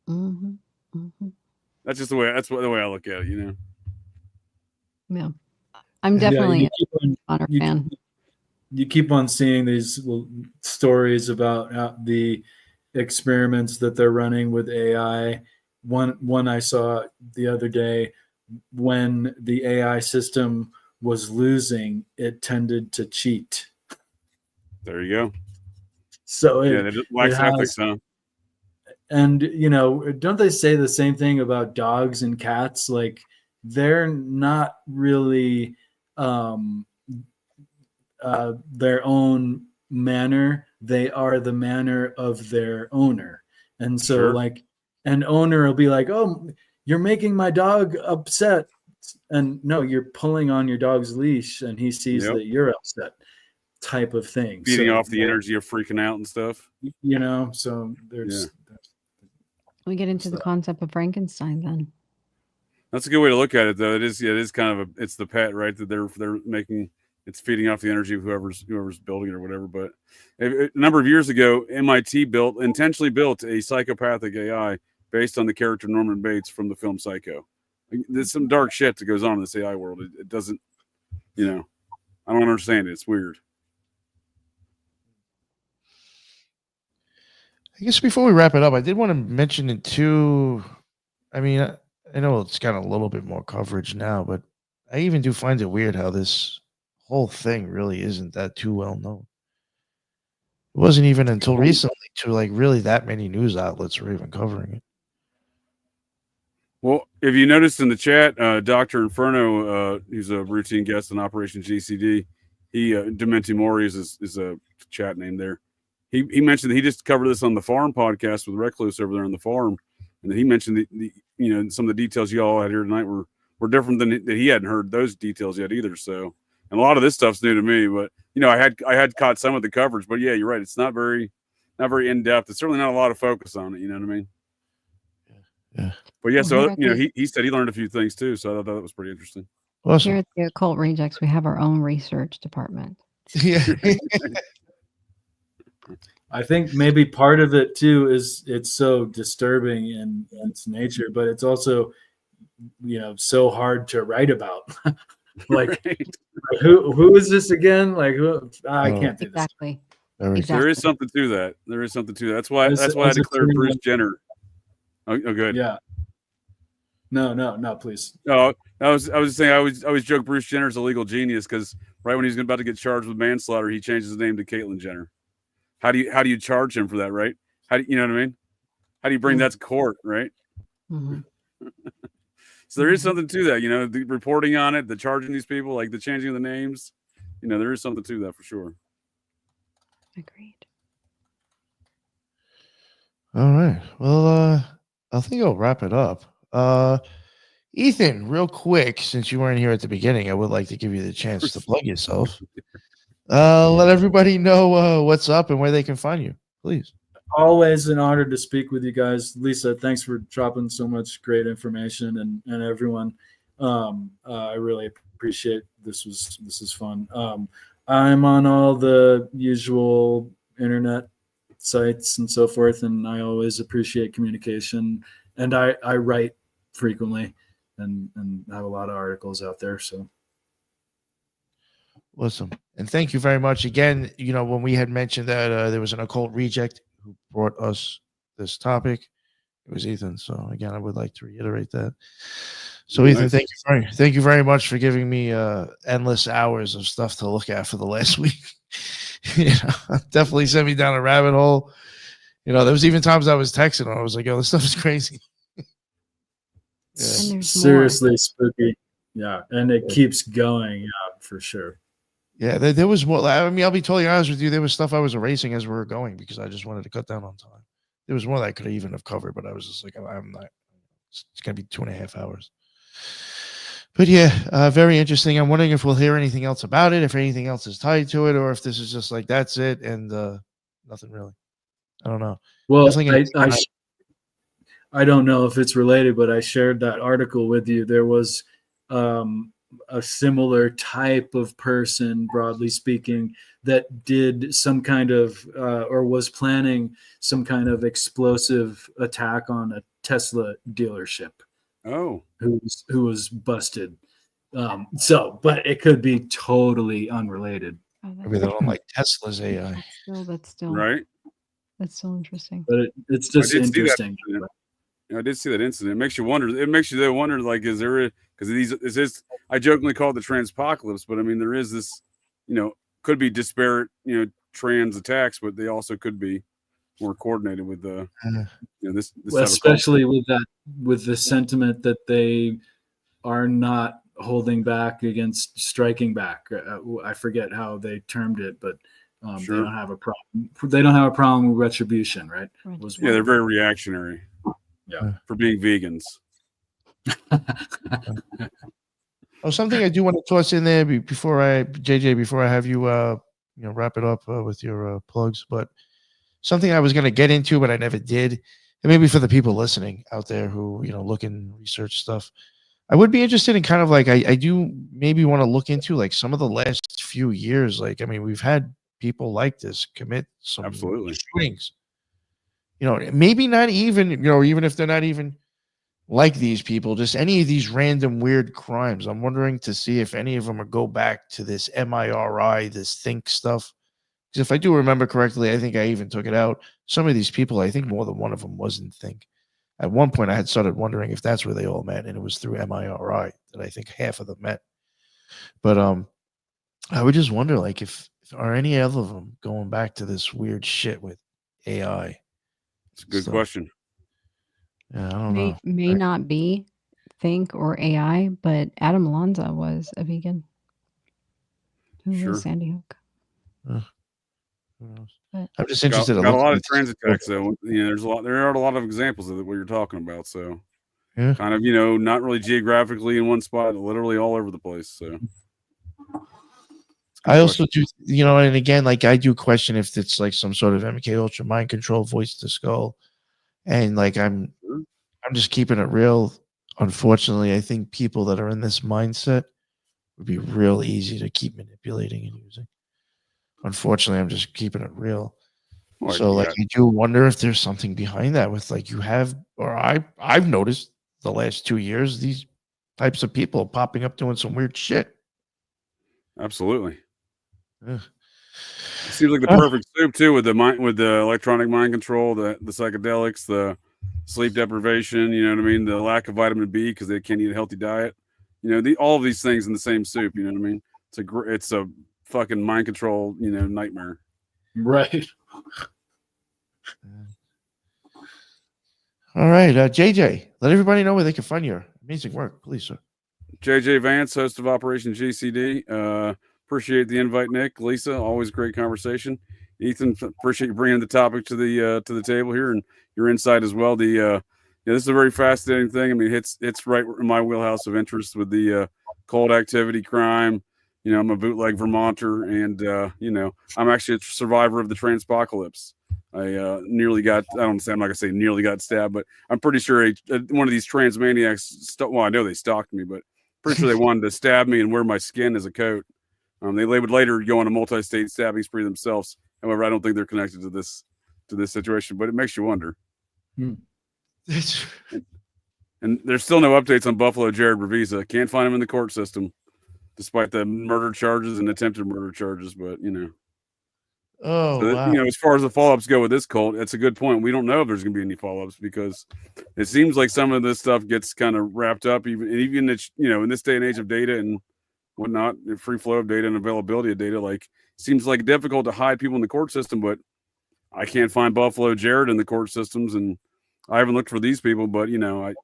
A: Mm-hmm. Mm-hmm.
C: That's just the way. That's the way I look at it, you know.
A: Yeah, I'm definitely
D: a
A: Connor fan.
D: You keep on seeing these stories about the experiments that they're running with AI. One I saw the other day, when the AI system was losing, it tended to cheat.
C: There you go.
D: So
C: yeah, it lacks ethics, huh?
D: And you know, don't they say the same thing about dogs and cats? Like they're not really their own manner. They are the manner of their owner. And so
C: Sure.
D: like an owner will be like, oh, you're making my dog upset. And no, you're pulling on your dog's leash and he sees that you're upset, type of thing.
C: Feeding off the energy of freaking out and stuff.
D: You know, so there's
A: we get into the concept of Frankenstein then.
C: That's a good way to look at it, though. It is kind of it's the pet, right? That they're making, it's feeding off the energy of whoever's building it or whatever. But a number of years ago, MIT intentionally built a psychopathic AI based on the character Norman Bates from the film Psycho. There's some dark shit that goes on in this AI world. It doesn't, you know, I don't understand it. It's weird.
B: I guess before we wrap it up, I did want to mention it too. I mean, I know it's got a little bit more coverage now, but I even do find it weird how this whole thing really isn't that too well known. It wasn't even until recently to like really that many news outlets were even covering it.
C: Well, if you noticed in the chat, Dr. Inferno, he's a routine guest on Operation GCD. He Dementi Mori is a chat name there. He mentioned that he just covered this on the Farm podcast with Recluse over there on the farm, and he mentioned the you know, some of the details you all had here tonight were different than that. He hadn't heard those details yet either. So, and a lot of this stuff's new to me. But you know, I had caught some of the coverage. But yeah, you're right. It's not very in depth. It's certainly not a lot of focus on it. You know what I mean?
B: Yeah.
C: But yeah, so you know, he said he learned a few things too. So I thought that was pretty interesting.
B: Awesome.
A: Here at the Occult Rejects, we have our own research department.
B: Yeah.
D: I think maybe part of it too is it's so disturbing in its nature, but it's also, you know, so hard to write about. Like, right. who is this again? Like, I can't do this.
A: Exactly.
C: There is something to that. There is something to that. That's why I declared Bruce Jenner. Oh, good.
D: Yeah. No, please.
C: No, I was saying I always joke Bruce Jenner's a legal genius because right when he's about to get charged with manslaughter, he changed his name to Caitlyn Jenner. How do you charge him for that, right? How do you know what I mean? How do you bring that to court, right?
A: Mm-hmm.
C: So there is something to that, you know, the reporting on it, the charging these people, like the changing of the names. You know, there is something to that for sure.
A: Agreed.
B: All right. Well, I think I'll wrap it up. Ethan, real quick, since you weren't here at the beginning, I would like to give you the chance to plug yourself. Let everybody know what's up and where they can find you, please.
D: Always an honor to speak with you guys. Lisa, thanks for dropping so much great information, and everyone. I really appreciate this. This is fun. I'm on all the usual internet sites and so forth, and I always appreciate communication. And I write frequently and have a lot of articles out there. So
B: awesome. And thank you very much again. You know, when we had mentioned that there was an occult reject who brought us this topic, it was Ethan. So again, I would like to reiterate that. So Ethan, thank you very much for giving me endless hours of stuff to look at for the last week. You know, definitely sent me down a rabbit hole. You know, there was even times I was texting and I was like, "Yo, this stuff is crazy."
D: Seriously spooky. Yeah, and it keeps going. Yeah, for sure.
B: Yeah, there was more. I mean, I'll be totally honest with you. There was stuff I was erasing as we were going because I just wanted to cut down on time. There was more that I could even have covered, but I was just like, I'm not. It's going to be 2.5 hours. But yeah, very interesting. I'm wondering if we'll hear anything else about it, if anything else is tied to it, or if this is just like that's it and nothing really. I don't know.
D: Well,
B: Definitely
D: I don't know if it's related, but I shared that article with you. There was a similar type of person, broadly speaking, that did some kind of or was planning some kind of explosive attack on a Tesla dealership.
C: Oh,
D: who was busted. But it could be totally unrelated.
B: maybe they don't like Tesla's AI.
A: That's still
C: right.
A: That's still interesting.
D: But it's just
C: I did see that
D: interesting.
C: incident. I did see that incident. It makes you wonder. It makes you wonder, like, is there because is this? I jokingly call it the transpocalypse, but I mean there is this, could be disparate, trans attacks, but they also could be more coordinated with this
D: Well, especially with the sentiment that they are not holding back against striking back. I forget how they termed it, but
C: Sure.
D: They don't have a problem. They don't have a problem with retribution, right?
C: Yeah, they're very reactionary.
D: Yeah,
C: for being vegans.
B: Oh, something I do want to toss in there before I have you wrap it up with your plugs, but something I was going to get into but I never did, and maybe for the people listening out there who look and research stuff, I would be interested in kind of like I do maybe want to look into like some of the last few years. Like, I mean, we've had people like this commit some
C: Absolutely
B: shootings. Maybe not even even if they're not even like these people, just any of these random weird crimes. I'm wondering to see if any of them go back to this MIRI, this think stuff. Because if I do remember correctly, I think I even took it out. Some of these people, I think more than one of them was in think. At one point, I had started wondering if that's where they all met, and it was through MIRI that I think half of them met. But I would just wonder, like, if are any other of them going back to this weird shit with AI?
C: It's a good question.
B: Yeah, I don't know.
A: May not be think or AI, but Adam Lanza was a vegan. Who was Sandy Hook?
B: Who knows? I'm just interested.
C: Got a lot of transit attacks, though. There are a lot of examples of what you're talking about. So, kind of, not really geographically in one spot, literally all over the place. So,
B: I also do, and again, like I do question if it's like some sort of MK Ultra mind control, voice to skull, and like I'm just keeping it real. Unfortunately, I think people that are in this mindset would be real easy to keep manipulating and using. Unfortunately, I'm just keeping it real. So, like, I do wonder if there's something behind that with, like, I've noticed the last 2 years, these types of people popping up doing some weird shit.
C: Absolutely. It seems like the perfect soup too, with the electronic mind control, the psychedelics, the sleep deprivation. You know what I mean? The lack of vitamin B because they can't eat a healthy diet. All of these things in the same soup. You know what I mean? It's a fucking mind control, nightmare.
D: Right.
B: All right, JJ, let everybody know where they can find your amazing work, please, sir.
C: JJ Vance, host of Operation GCD. Appreciate the invite, Nick, Lisa. Always great conversation. Ethan, appreciate you bringing the topic to the table here and your insight as well. This is a very fascinating thing. I mean, it's right in my wheelhouse of interest with the cold activity crime. I'm a bootleg Vermonter, and I'm actually a survivor of the transpocalypse. I nearly got, I'm not gonna say nearly got stabbed, but I'm pretty sure one of these trans maniacs, I know they stalked me, but pretty sure they wanted to stab me and wear my skin as a coat. They would later go on a multi-state stabbing spree themselves. However, I don't think they're connected to this situation, but it makes you wonder. And there's still no updates on Buffalo Jared Revisa. Can't find him in the court system, despite the murder charges and attempted murder charges. But
B: wow.
C: As far as the follow-ups go with this cult, it's a good point. We don't know if there's going to be any follow-ups because it seems like some of this stuff gets kind of wrapped up, even in this day and age of data and whatnot, the free flow of data and availability of data. Like, seems like difficult to hide people in the court system, but I can't find Buffalo Jared in the court systems, and I haven't looked for these people. But I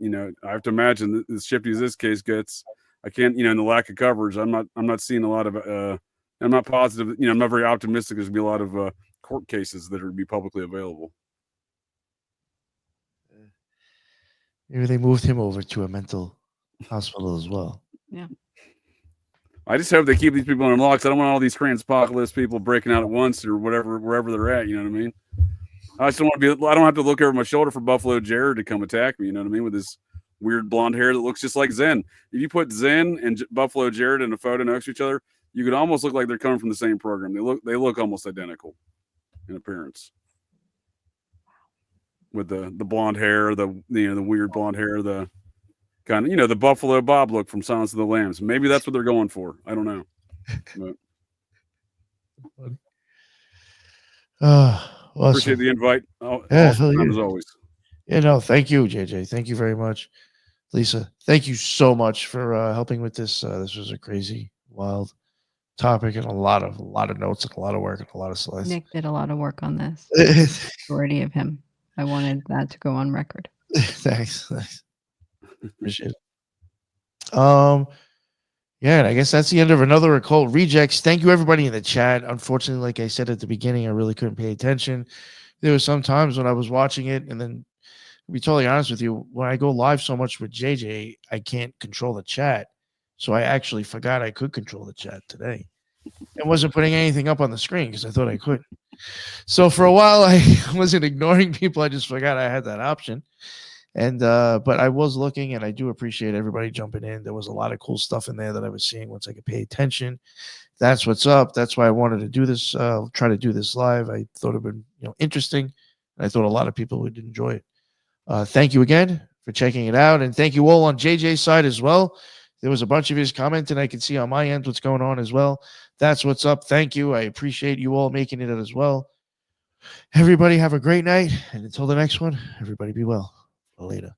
C: have to imagine that as shifty as this case gets, I can't, in the lack of coverage, I'm not seeing a lot of I'm not positive. I'm not very optimistic. There's gonna be a lot of court cases that are gonna be publicly available.
B: Maybe they moved him over to a mental hospital as well.
A: Yeah.
C: I just hope they keep these people on locks. I don't want all these transpocalypse people breaking out at once or whatever, wherever they're at. You know what I mean? I just don't want to be. I don't have to look over my shoulder for Buffalo Jared to come attack me. You know what I mean? With his weird blonde hair that looks just like Zen. If you put Zen and Buffalo Jared in a photo next to each other, you could almost look like they're coming from the same program. They look almost identical in appearance. With the blonde hair, the weird blonde hair, the kind of the Buffalo Bob look from Silence of the Lambs. Maybe that's what they're going for. I don't know.
B: Awesome.
C: Appreciate the invite.
B: Yeah,
C: Awesome as always.
B: Yeah, no, thank you, JJ. Thank you very much. Lisa, thank you so much for helping with this. This was a crazy, wild topic and a lot of notes and a lot of work and a lot of slides.
A: Nick did a lot of work on this. Majority of him. I wanted that to go on record.
B: Thanks. Appreciate it. Yeah, and I guess that's the end of another Occult Rejects. Thank you, everybody in the chat. Unfortunately, like I said at the beginning, I really couldn't pay attention. There were some times when I was watching it, and then, to be totally honest with you, when I go live so much with JJ, I can't control the chat. So I actually forgot I could control the chat today. I wasn't putting anything up on the screen because I thought I could. So for a while, I wasn't ignoring people. I just forgot I had that option. And but I was looking, and I do appreciate everybody jumping in. There was a lot of cool stuff in there that I was seeing once I could pay attention. That's what's up. That's why I wanted to do this. Try to do this live. I thought it'd been interesting, and I thought a lot of people would enjoy it. Thank you again for checking it out, and thank you all on JJ's side as well. There was a bunch of his comments, and I can see on my end what's going on as well. That's what's up. Thank you. I appreciate you all making it as well. Everybody have a great night, and until the next one, everybody be well. Later.